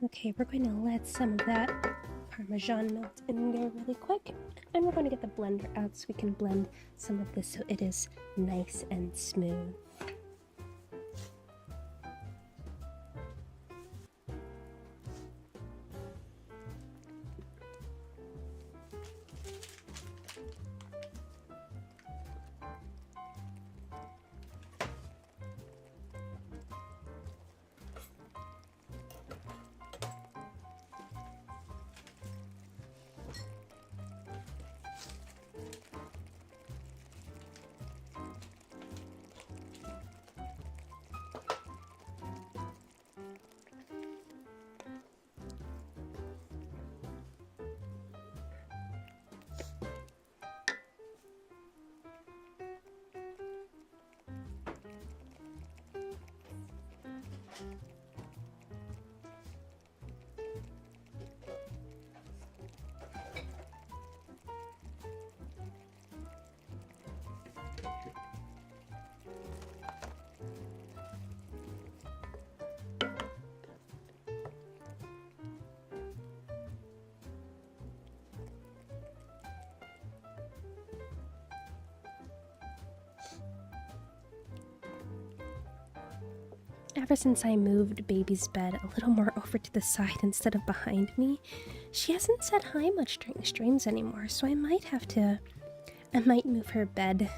Okay, we're going to let some of that Parmesan melt in there really quick. And we're going to get the blender out so we can blend some of this so it is nice and smooth. Ever since I moved baby's bed a little more over to the side instead of behind me, she hasn't said hi much during streams anymore, so I might move her bed.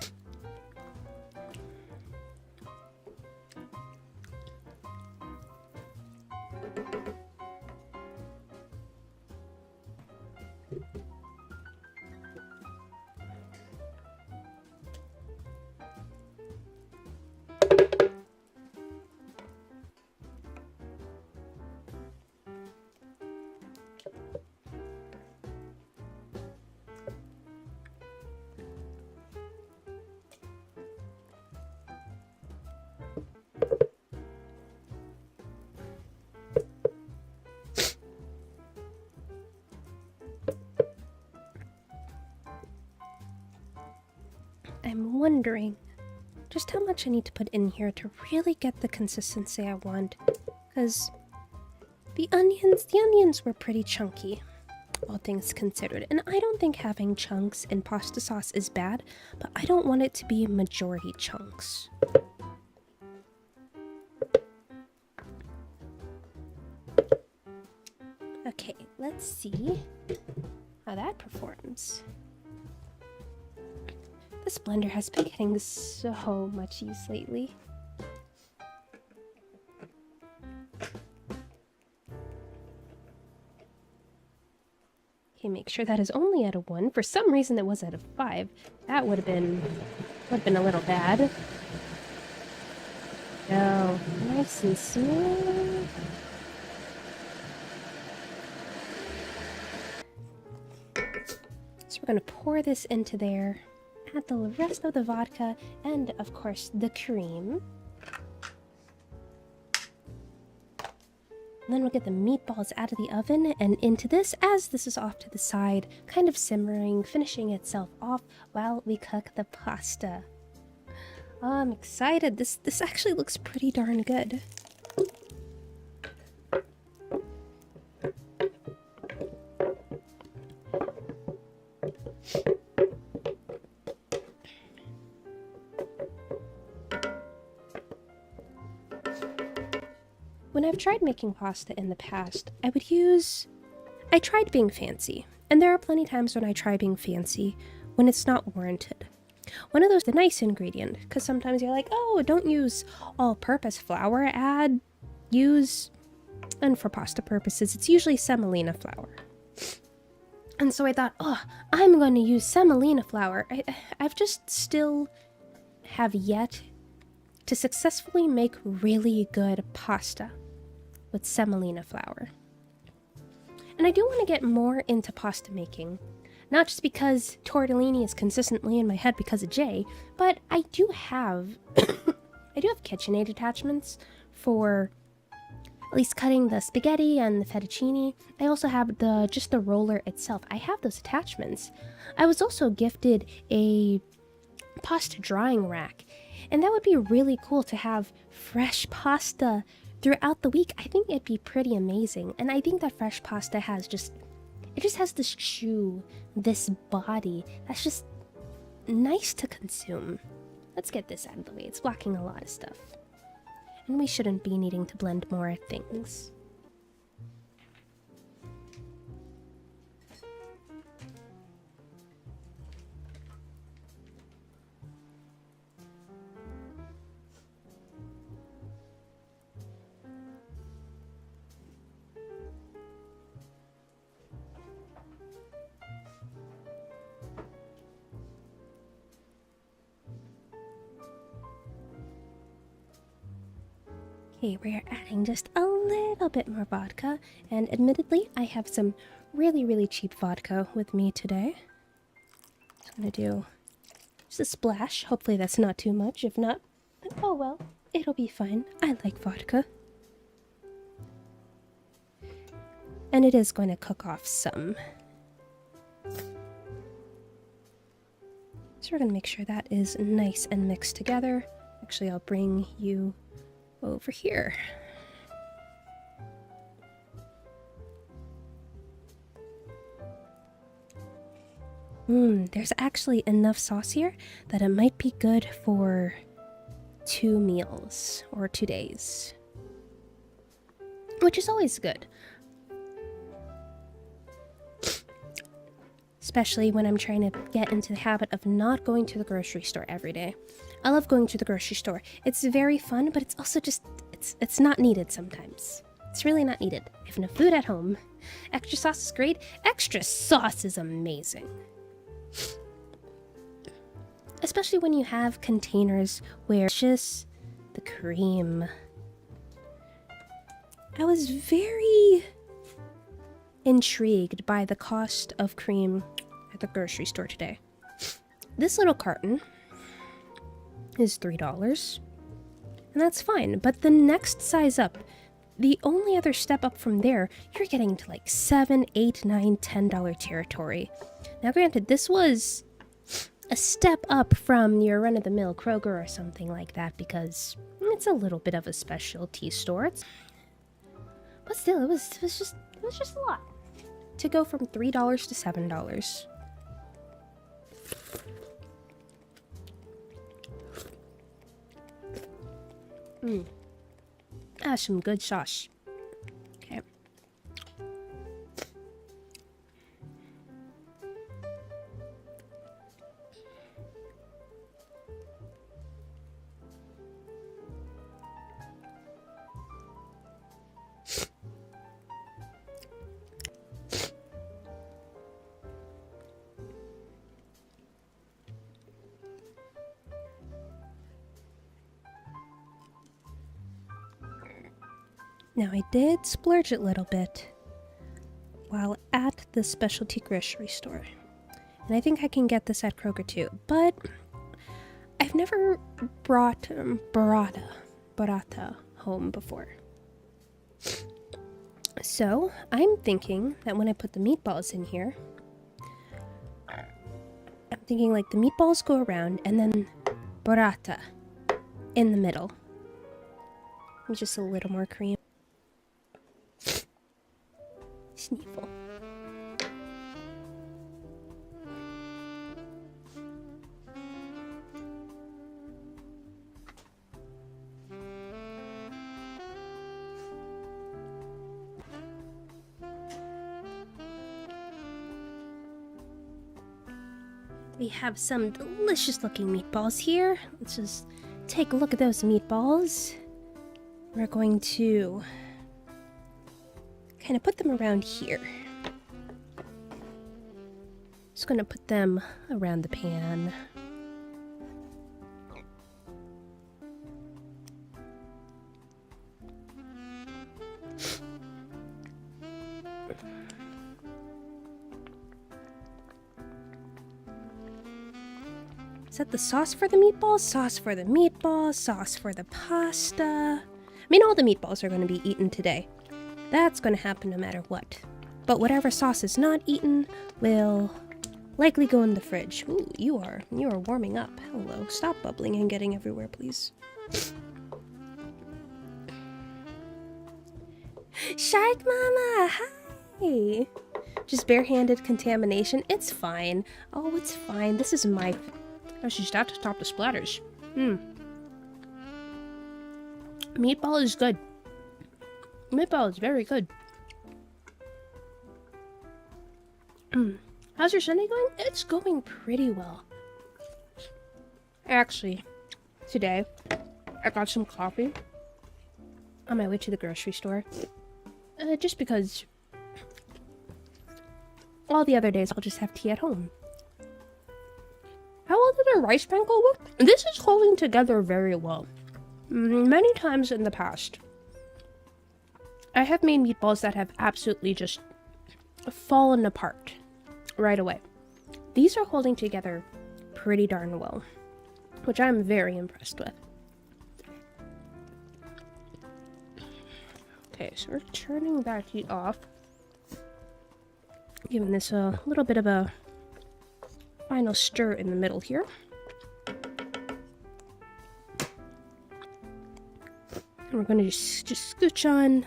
I'm wondering just how much I need to put in here to really get the consistency I want, because the onions were pretty chunky, all things considered, and I don't think having chunks in pasta sauce is bad, but I don't want it to be majority chunks. Okay, let's see how that performs. This blender has been getting so much use lately. Okay, make sure that is only at a 1. For some reason it was at a 5. That would have been a little bad. No, nice and smooth. So we're gonna pour this into there. Add the rest of the vodka and, of course, the cream. And then we'll get the meatballs out of the oven and into this, as this is off to the side, kind of simmering, finishing itself off while we cook the pasta. Oh, I'm excited. This actually looks pretty darn good. When I've tried making pasta in the past, I tried being fancy, and there are plenty of times when I try being fancy when it's not warranted. One of those, the nice ingredient, because sometimes you're like, oh, don't use all-purpose flour, and for pasta purposes, it's usually semolina flour. And so I thought, oh, I'm going to use semolina flour. I've just still have yet to successfully make really good pasta with semolina flour. And I do want to get more into pasta making, not just because tortellini is consistently in my head because of Jay, but I do have KitchenAid attachments for at least cutting the spaghetti and the fettuccine. I also have just the roller itself. I have those attachments. I was also gifted a pasta drying rack, and that would be really cool to have fresh pasta throughout the week, I think it'd be pretty amazing. And I think that fresh pasta has it just has this chew, this body that's just nice to consume. Let's get this out of the way. It's blocking a lot of stuff. And we shouldn't be needing to blend more things. Okay, we're adding just a little bit more vodka, and admittedly, I have some really cheap vodka with me today. I'm gonna do just a splash. Hopefully that's not too much. If not, oh well, it'll be fine. I like vodka. And it is going to cook off some. So we're gonna make sure that is nice and mixed together. Actually, I'll bring you over here. There's actually enough sauce here that it might be good for 2 meals or 2 days, which is always good. Especially when I'm trying to get into the habit of not going to the grocery store every day. I love going to the grocery store. It's very fun, but it's also just, it's not needed sometimes. It's really not needed. I have enough food at home. Extra sauce is great. Extra sauce is amazing. Especially when you have containers where it's just the cream. I was very intrigued by the cost of cream at the grocery store today. This little carton is $3, and that's fine, but the next size up, the only other step up from there, you're getting to like $7, $8, $9, $10 territory. Now granted, this was a step up from your run-of-the-mill Kroger or something like that, because it's a little bit of a specialty store. But still, it was just a lot to go from $3 to $7. That's some good sauce. Okay. Now I did splurge a little bit while at the specialty grocery store. And I think I can get this at Kroger too, but I've never brought burrata home before. So I'm thinking that when I put the meatballs in here, I'm thinking like the meatballs go around and then burrata in the middle. With just a little more cream. Sniffle. We have some delicious looking meatballs here. Let's just take a look at those meatballs. We're going to kind of put them around here. Just going to put them around the pan. Is that the sauce for the meatballs? Sauce for the meatballs, sauce for the pasta. I mean, all the meatballs are going to be eaten today. That's going to happen no matter what. But whatever sauce is not eaten will likely go in the fridge. Ooh, you are warming up. Hello. Stop bubbling and getting everywhere, please. Shark Mama, hi! Just barehanded contamination. It's fine. Oh, it's fine. This is my... Oh, she's got to stop the splatters. Meatball is good. Meatball is very good. How's your Sunday going? It's going pretty well. Actually, today, I got some coffee on my way to the grocery store. Just because all the other days I'll just have tea at home. How well did the rice panko work? This is holding together very well. Many times in the past, I have made meatballs that have absolutely just fallen apart right away. These are holding together pretty darn well, which I'm very impressed with. Okay, so we're turning that heat off. Giving this a little bit of a final stir in the middle here. And we're going to just scooch on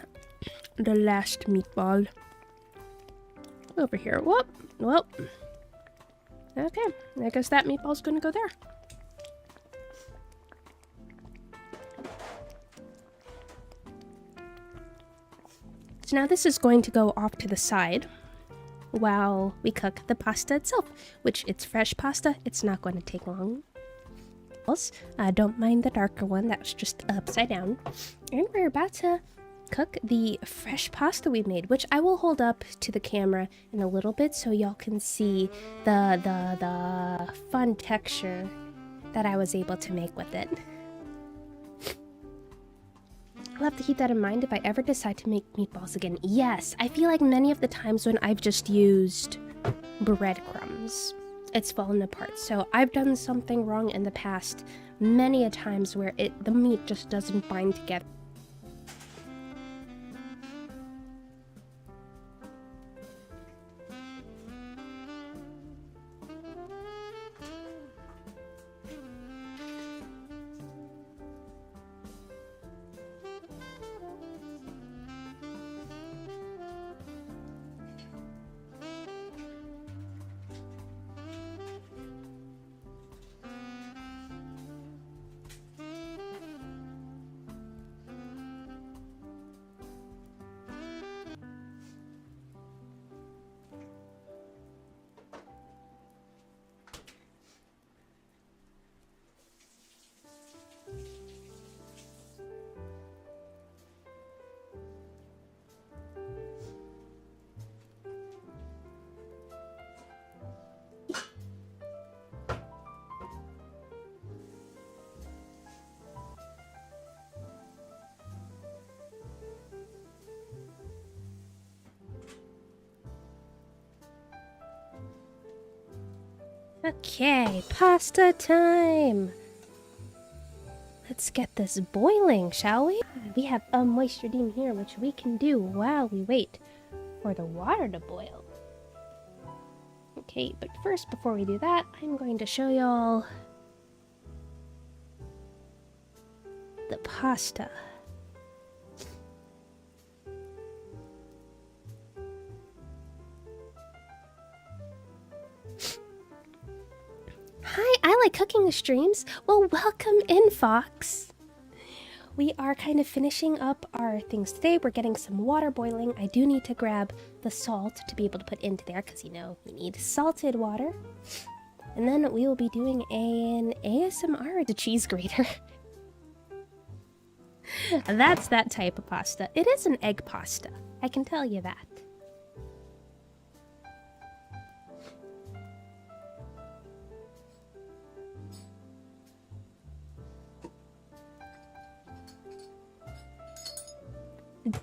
the last meatball over here. Whoop, well, okay, I guess that meatball's going to go there. So now this is going to go off to the side while we cook the pasta itself, which it's fresh pasta. It's not going to take long. Don't mind the darker one, that's just upside down. And we're about to cook the fresh pasta we made, which I will hold up to the camera in a little bit so y'all can see the fun texture that I was able to make with it. I'll have to keep that in mind if I ever decide to make meatballs again. Yes, I feel like many of the times when I've just used breadcrumbs, it's fallen apart. So I've done something wrong in the past many a times where the meat just doesn't bind together. Okay, pasta time! Let's get this boiling, shall we? We have a moist redeem here, which we can do while we wait for the water to boil. Okay, but first, before we do that, I'm going to show y'all the pasta. Hi, I like cooking the streams. Well, welcome in, Fox. We are kind of finishing up our things today. We're getting some water boiling. I do need to grab the salt to be able to put into there because, you know, we need salted water. And then we will be doing an ASMR, the cheese grater. That's that type of pasta. It is an egg pasta. I can tell you that.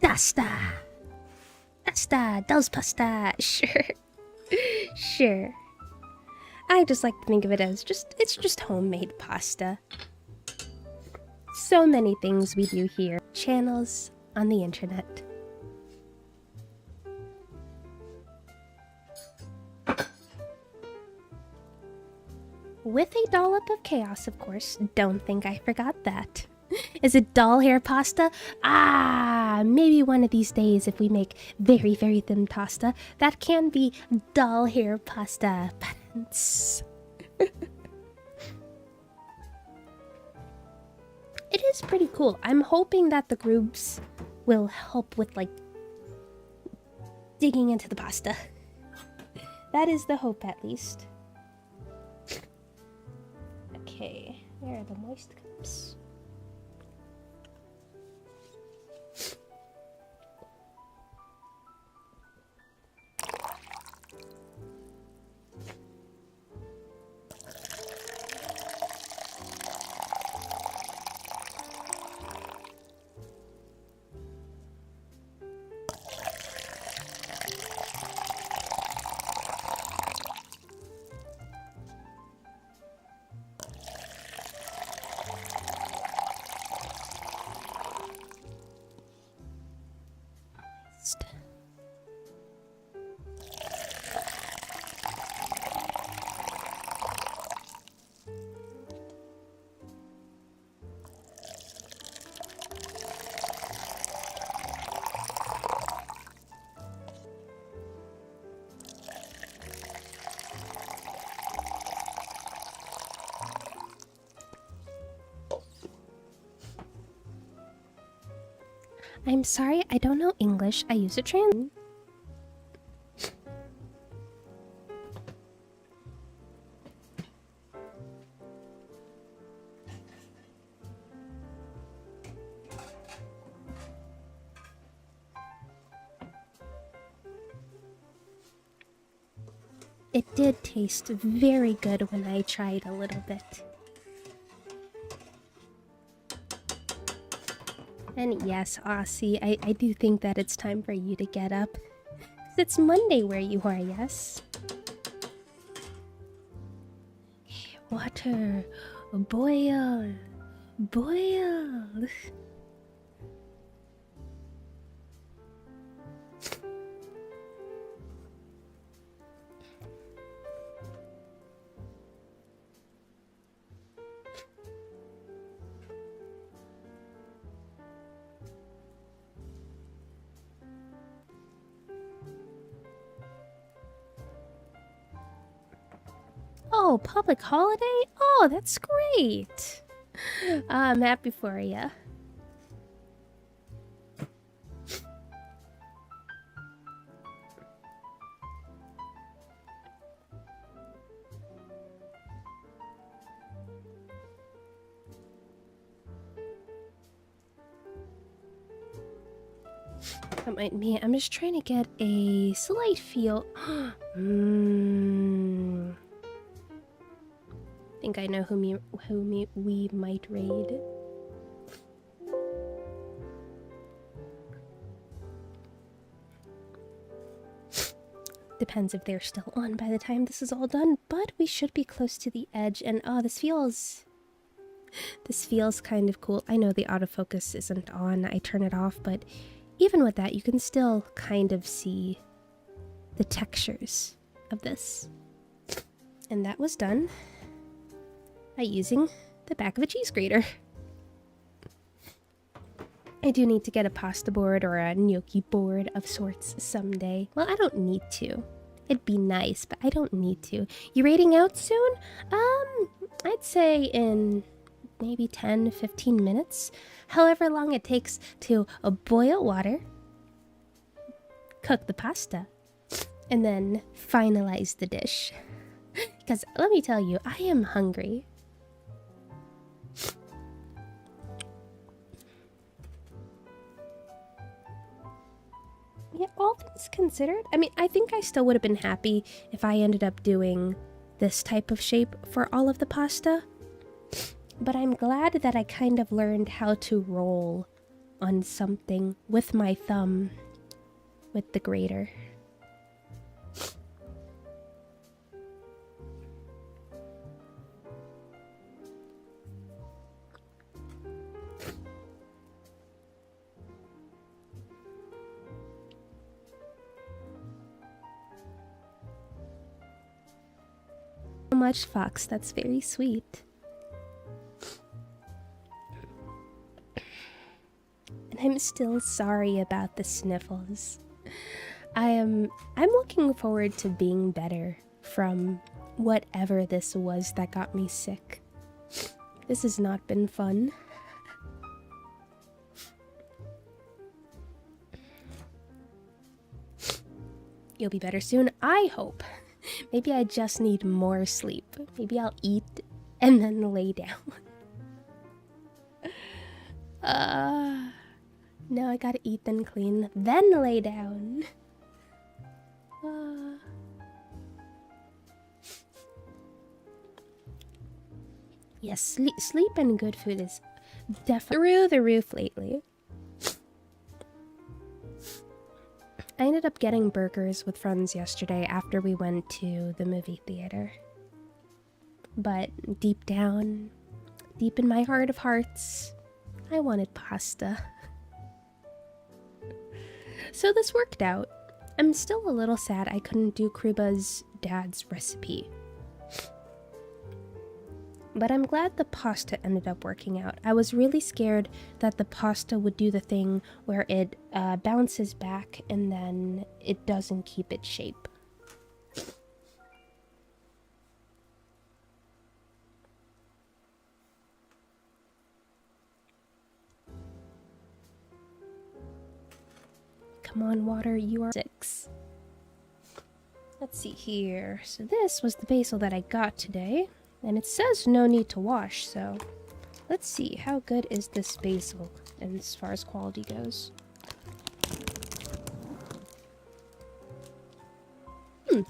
Pasta, dos pasta, sure. Sure. I just like to think of it as it's just homemade pasta. So many things we do here. Channels on the internet. With a dollop of chaos, of course. Don't think I forgot that. Is it doll hair pasta? Ah, maybe one of these days if we make very, very thin pasta, that can be doll hair pasta. It is pretty cool. I'm hoping that the groups will help with, like, digging into the pasta. That is the hope, at least. Okay, where are the moist cups? I'm sorry, I don't know English. I use a trans. It did taste very good when I tried a little bit. And yes, Aussie, I do think that it's time for you to get up. 'Cause it's Monday where you are, yes? Water. Boil. Boil. Oh, public holiday? Oh, that's great. I'm happy for you. That might be. I'm just trying to get a slight feel. Think I know whom we might raid. Depends if they're still on by the time this is all done, but we should be close to the edge. And oh, this feels kind of cool. I know the autofocus isn't on. I turn it off, but even with that, you can still kind of see the textures of this. And that was done by using the back of a cheese grater. I do need to get a pasta board or a gnocchi board of sorts someday. Well, I don't need to. It'd be nice, but I don't need to. You raiding out soon? I'd say in maybe 10-15 minutes. However long it takes to boil water, cook the pasta, and then finalize the dish. Because let me tell you, I am hungry. Yeah, all things considered, I mean, I think I still would have been happy if I ended up doing this type of shape for all of the pasta. But I'm glad that I kind of learned how to roll on something with my thumb with the grater. So much, Fox. That's very sweet. I'm still sorry about the sniffles. I'm looking forward to being better from whatever this was that got me sick. This has not been fun. You'll be better soon, I hope. Maybe I just need more sleep. Maybe I'll eat and then lay down. No, I gotta eat then clean, then lay down. Yes, sleep and good food is definitely through the roof lately. I ended up getting burgers with friends yesterday after we went to the movie theater. But deep down, deep in my heart of hearts, I wanted pasta. So this worked out. I'm still a little sad I couldn't do Kruba's dad's recipe. But I'm glad the pasta ended up working out. I was really scared that the pasta would do the thing where it bounces back and then it doesn't keep its shape. Come on, water, you are 6. Let's see here. So this was the basil that I got today. And it says no need to wash, so let's see. How good is this basil as far as quality goes? This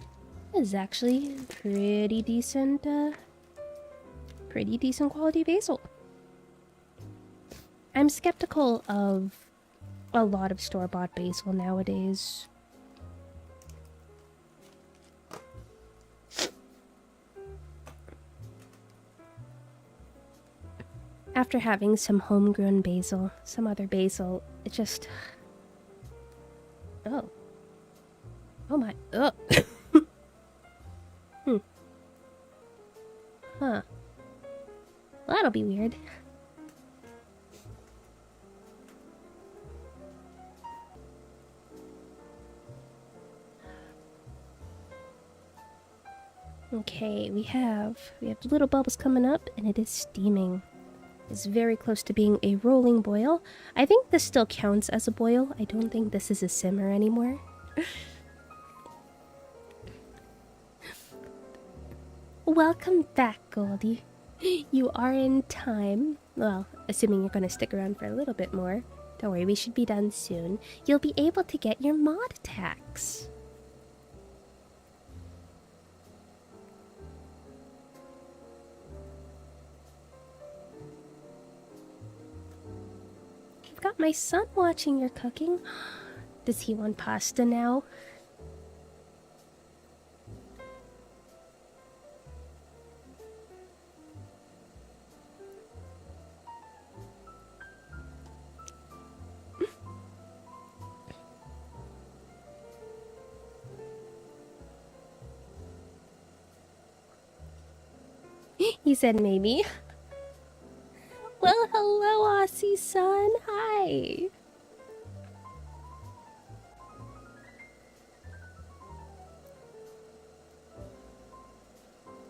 is actually pretty decent quality basil. I'm skeptical of a lot of store-bought basil nowadays. After having some homegrown basil, some other basil, it just... Oh. Oh my... Ugh. Huh. Well, that'll be weird. Okay, we have little bubbles coming up, and it is steaming. It's very close to being a rolling boil. I think this still counts as a boil. I don't think this is a simmer anymore. Welcome back, Goldie. You are in time. Well, assuming you're going to stick around for a little bit more. Don't worry, we should be done soon. You'll be able to get your mod attacks. Got my son watching your cooking. Does he want pasta now? He said maybe. Well, hello, Aussie son. Hi.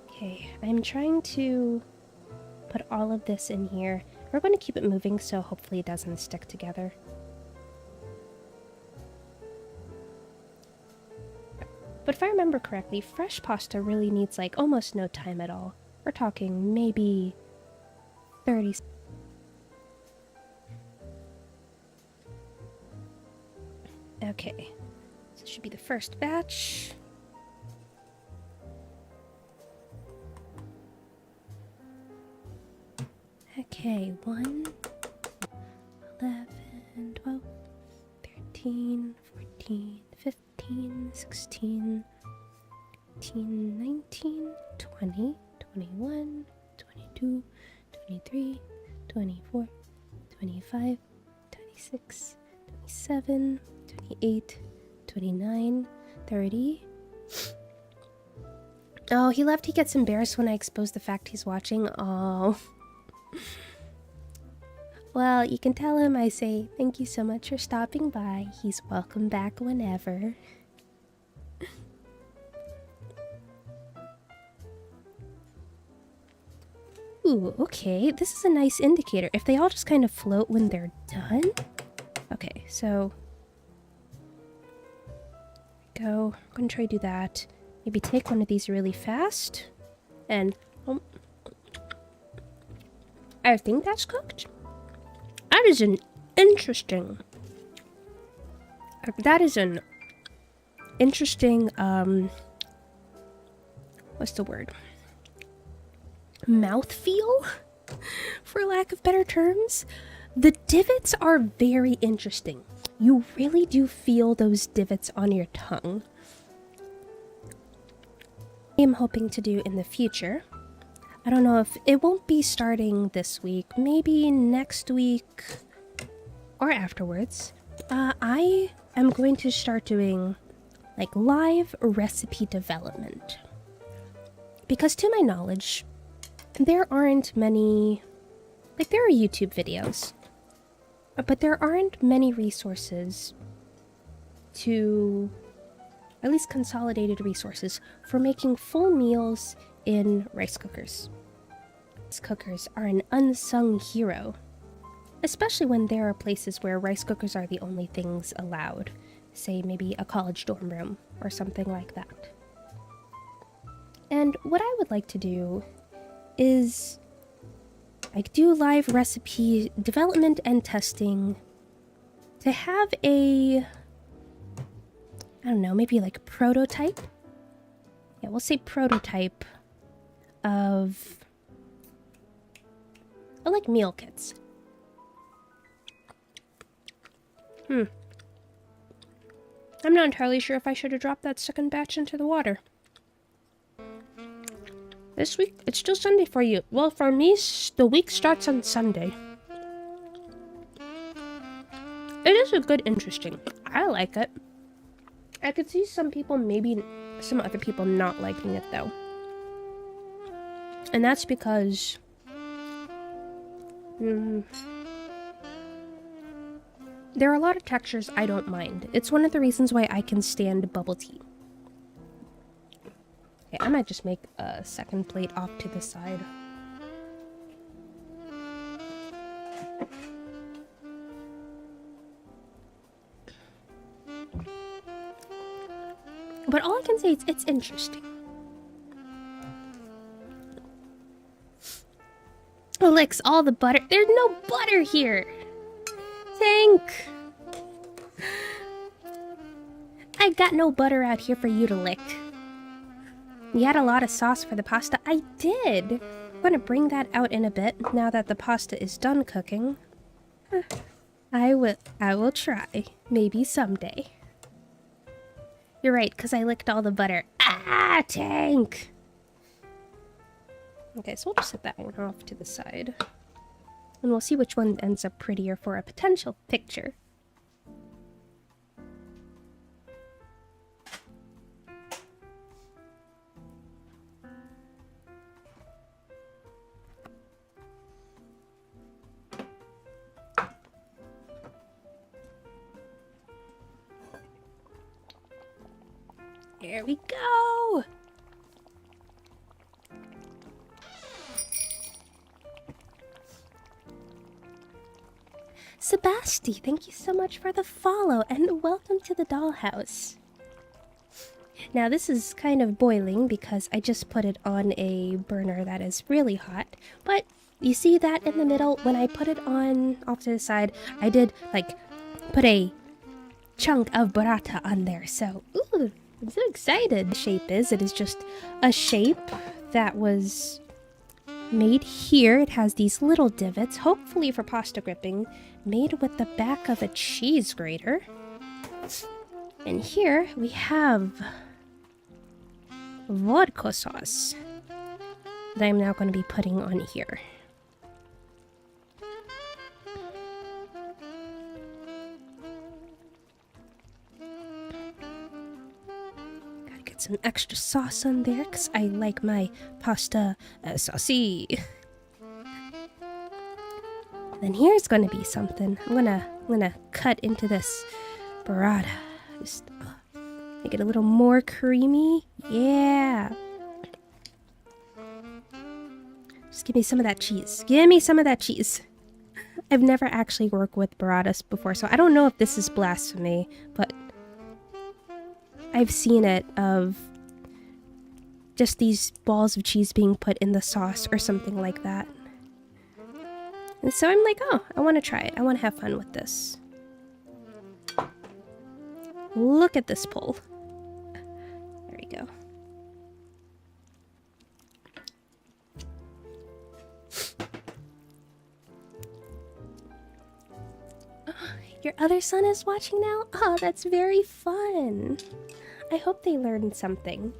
Okay, I'm trying to put all of this in here. We're going to keep it moving, so hopefully it doesn't stick together. But if I remember correctly, fresh pasta really needs like almost no time at all. We're talking maybe 30 seconds. Okay, so this should be the first batch. Okay, 1, 11, 12, 13, 14, 15, 16, 18, 19, 20, 21, 22, 23, 24, 25, 26, 27, 28, 29, 30. Oh, he left. He gets embarrassed when I expose the fact he's watching. Oh. Well, you can tell him I say thank you so much for stopping by. He's welcome back whenever. Ooh, okay. This is a nice indicator. If they all just kind of float when they're done. Okay, so go. I'm gonna try to do that. Maybe take one of these really fast. And I think that's cooked. That is an interesting. That is an interesting. What's the word? Mouthfeel, for lack of better terms. The divots are very interesting. You really do feel those divots on your tongue. I am hoping to do in the future. I don't know if it won't be starting this week, maybe next week or afterwards. I am going to start doing like live recipe development. Because to my knowledge, there aren't many, like there are YouTube videos, but there aren't many resources to, at least consolidated resources, for making full meals in rice cookers. Rice cookers are an unsung hero, especially when there are places where rice cookers are the only things allowed, say maybe a college dorm room or something like that. And what I would like to do is like do live recipe development and testing to have a, I don't know, maybe like prototype. Yeah, we'll say prototype of like meal kits. I'm not entirely sure if I should have dropped that second batch into the water. This week, it's still Sunday for you. Well, for me, the week starts on Sunday. It is a good, interesting. I like it. I could see some people, maybe some other people not liking it, though. And that's because... there are a lot of textures I don't mind. It's one of the reasons why I can stand bubble tea. Okay, I might just make a second plate off to the side. But all I can say is it's interesting. Oh, licks all the butter. There's no butter here. Tank. I got no butter out here for you to lick. You had a lot of sauce for the pasta. I did. I'm gonna bring that out in a bit now that the pasta is done cooking. I will try. Maybe someday. You're right, because I licked all the butter. Ah, Tank! Okay, so we'll just set that one off to the side. And we'll see which one ends up prettier for a potential picture. There we go! Sebasti, thank you so much for the follow, and welcome to the dollhouse. Now this is kind of boiling because I just put it on a burner that is really hot, but you see that in the middle? When I put it on off to the side, I did like put a chunk of burrata on there, so ooh, I'm so excited. The shape is, it is just a shape that was made here. It has these little divots, hopefully for pasta gripping, made with the back of a cheese grater. And here we have vodka sauce that I'm now going to be putting on here. Gotta get some extra sauce on there because I like my pasta saucy. then here's gonna be something. I'm gonna cut into this burrata. Just make it a little more creamy. Yeah. Just give me some of that cheese. Give me some of that cheese. I've never actually worked with burratas before, so I don't know if this is blasphemy, but I've seen it of just these balls of cheese being put in the sauce or something like that. And so I'm like, oh, I want to try it. I want to have fun with this. Look at this pull. There we go. Your other son is watching now? Oh, that's very fun. I hope they learned something.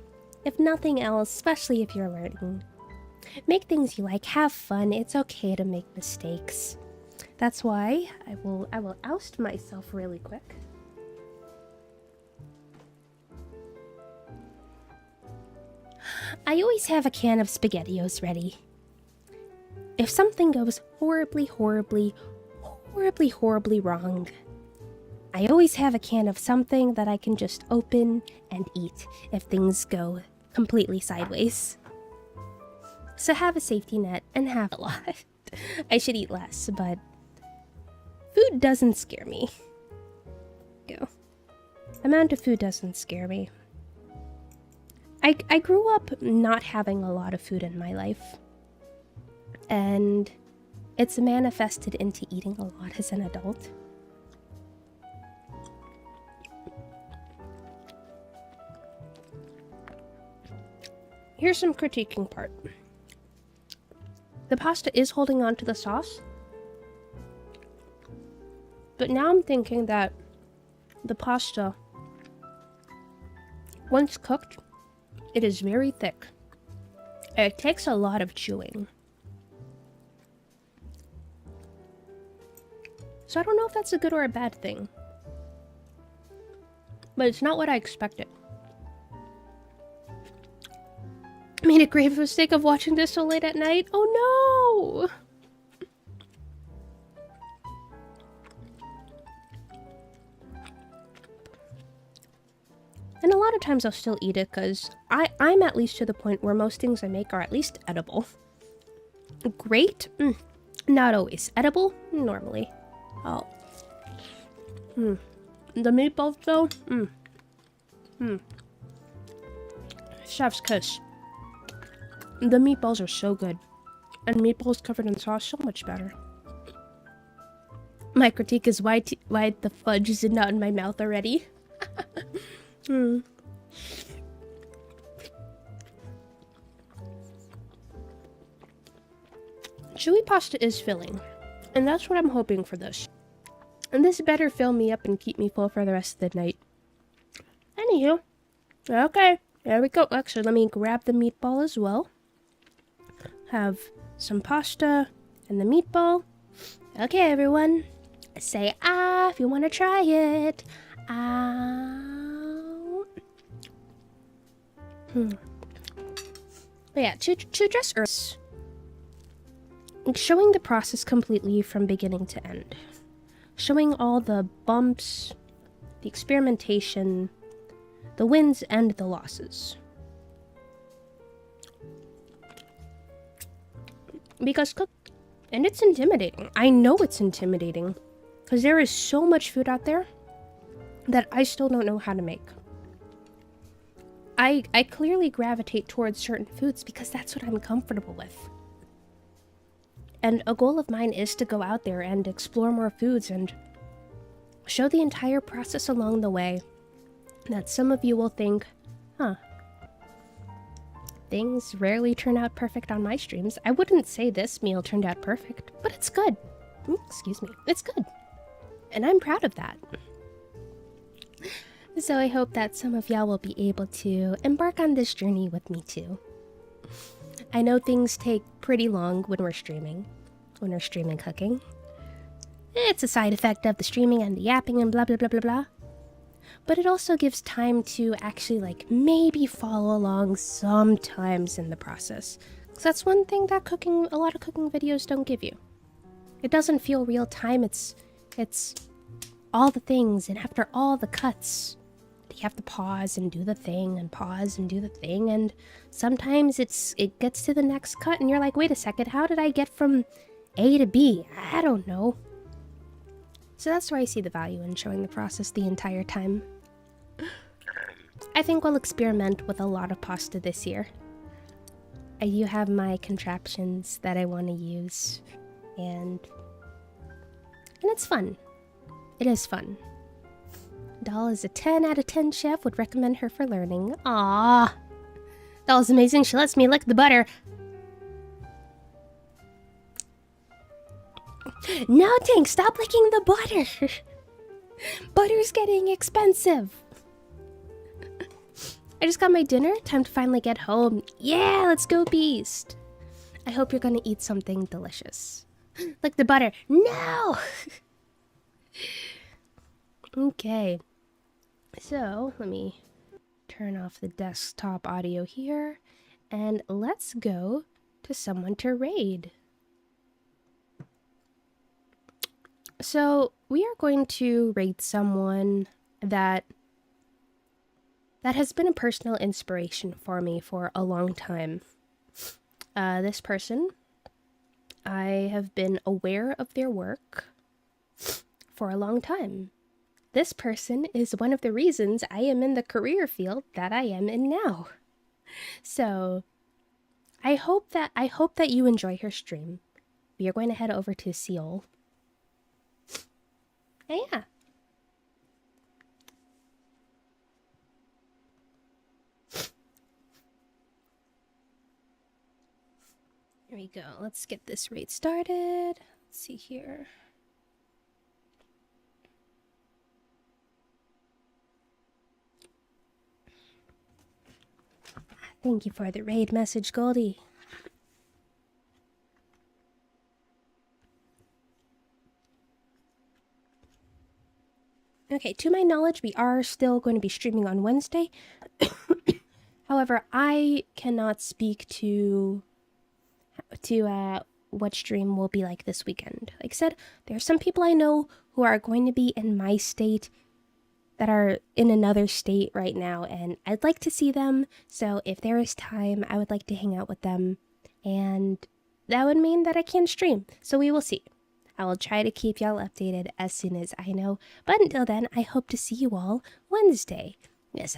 If nothing else, especially if you're learning. Make things you like, have fun. It's okay to make mistakes. That's why I will oust myself really quick. I always have a can of SpaghettiOs ready. If something goes horribly wrong, I always have a can of something that I can just open and eat if things go completely sideways. So have a safety net and have a lot. I should eat less, but food doesn't scare me. Go. Amount of food doesn't scare me. I grew up not having a lot of food in my life, and it's manifested into eating a lot as an adult. Here's some critiquing part. The pasta is holding on to the sauce, but now I'm thinking that the pasta, once cooked, it is very thick. It takes a lot of chewing. So I don't know if that's a good or a bad thing. But it's not what I expected. I made a grave mistake of watching this so late at night. Oh no! And a lot of times I'll still eat it because I'm at least to the point where most things I make are at least edible. Great? Not always. Edible? Normally. Oh. The meatballs though? Chef's kiss. The meatballs are so good. And meatballs covered in sauce, so much better. My critique is why the fudge is not in my mouth already. Chewy pasta is filling, and that's what I'm hoping for this. And this better fill me up and keep me full for the rest of the night. Anywho, okay, there we go. Actually, let me grab the meatball as well. Have some pasta and the meatball. Okay, everyone, say ah if you want to try it. But yeah, to just earth, showing the process completely from beginning to end. Showing all the bumps, the experimentation, the wins and the losses. Because and it's intimidating. I know it's intimidating. Because there is so much food out there that I still don't know how to make. I clearly gravitate towards certain foods because that's what I'm comfortable with. And a goal of mine is to go out there and explore more foods and show the entire process along the way. That some of you will think, huh, things rarely turn out perfect on my streams. I wouldn't say this meal turned out perfect, but it's good. Excuse me, it's good. And I'm proud of that. So I hope that some of y'all will be able to embark on this journey with me too. I know things take pretty long when we're streaming cooking. It's a side effect of the streaming and the yapping and blah blah blah blah blah. But it also gives time to actually like maybe follow along sometimes in the process. Because that's one thing that a lot of cooking videos don't give you. It doesn't feel real time. It's all the things, and after all the cuts, you have to pause and do the thing, and pause and do the thing, and sometimes it gets to the next cut, and you're like, wait a second, how did I get from A to B? I don't know. So that's where I see the value in showing the process the entire time. I think we'll experiment with a lot of pasta this year. I do have my contraptions that I want to use, and it's fun. It is fun. Doll is a 10 out of 10 chef, would recommend her for learning. Aww. Doll is amazing, she lets me lick the butter. No, Tink, stop licking the butter. Butter's getting expensive. I just got my dinner, time to finally get home. Yeah, let's go Beast. I hope you're gonna eat something delicious. Lick the butter. No! Okay. So, let me turn off the desktop audio here, and let's go to someone to raid. So, we are going to raid someone that has been a personal inspiration for me for a long time. This person, I have been aware of their work for a long time. This person is one of the reasons I am in the career field that I am in now. So, I hope that you enjoy her stream. We are going to head over to Seoul. And yeah. Here we go. Let's get this raid started. Let's see here. Thank you for the raid message, Goldie. Okay, to my knowledge, we are still going to be streaming on Wednesday. However, I cannot speak to what stream will be like this weekend. Like I said, there are some people I know who are going to be in my state that are in another state right now, and I'd like to see them. So if there is time, I would like to hang out with them, and that would mean that I can stream. So we will see. I will try to keep y'all updated as soon as I know. But until then, I hope to see you all Wednesday. Yes,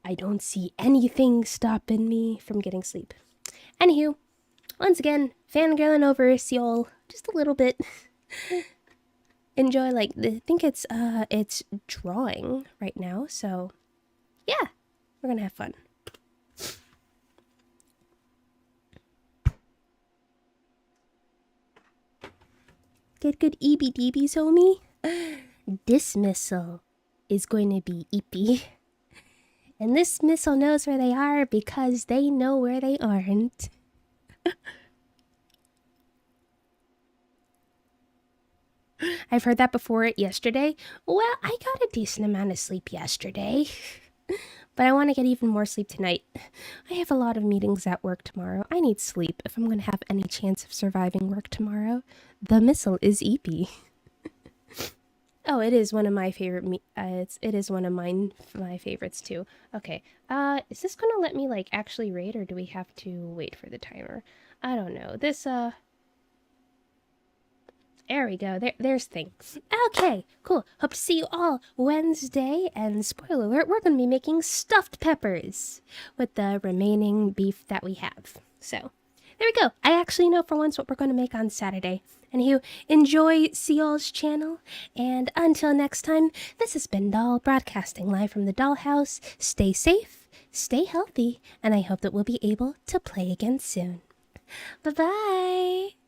I don't see anything stopping me from getting sleep. Anywho, once again, fangirling over Seoul just a little bit. Enjoy, like, I think it's drawing right now, so yeah, we're gonna have fun. Get good EBDBs, homie. This missile is going to be eepy. And this missile knows where they are because they know where they aren't. I've heard that before yesterday. Well, I got a decent amount of sleep yesterday. But I want to get even more sleep tonight. I have a lot of meetings at work tomorrow. I need sleep if I'm going to have any chance of surviving work tomorrow. The missile is eepy. Oh, it is one of my favorite it is one of my favorites too. Okay. Is this going to let me like actually raid, or do we have to wait for the timer? I don't know. This there we go. There's things. Okay, cool. Hope to see you all Wednesday. And spoiler alert, we're going to be making stuffed peppers with the remaining beef that we have. So, there we go. I actually know for once what we're going to make on Saturday. Anywho, enjoy Seoul's channel. And until next time, this has been Doll, broadcasting live from the Dollhouse. Stay safe, stay healthy, and I hope that we'll be able to play again soon. Bye-bye!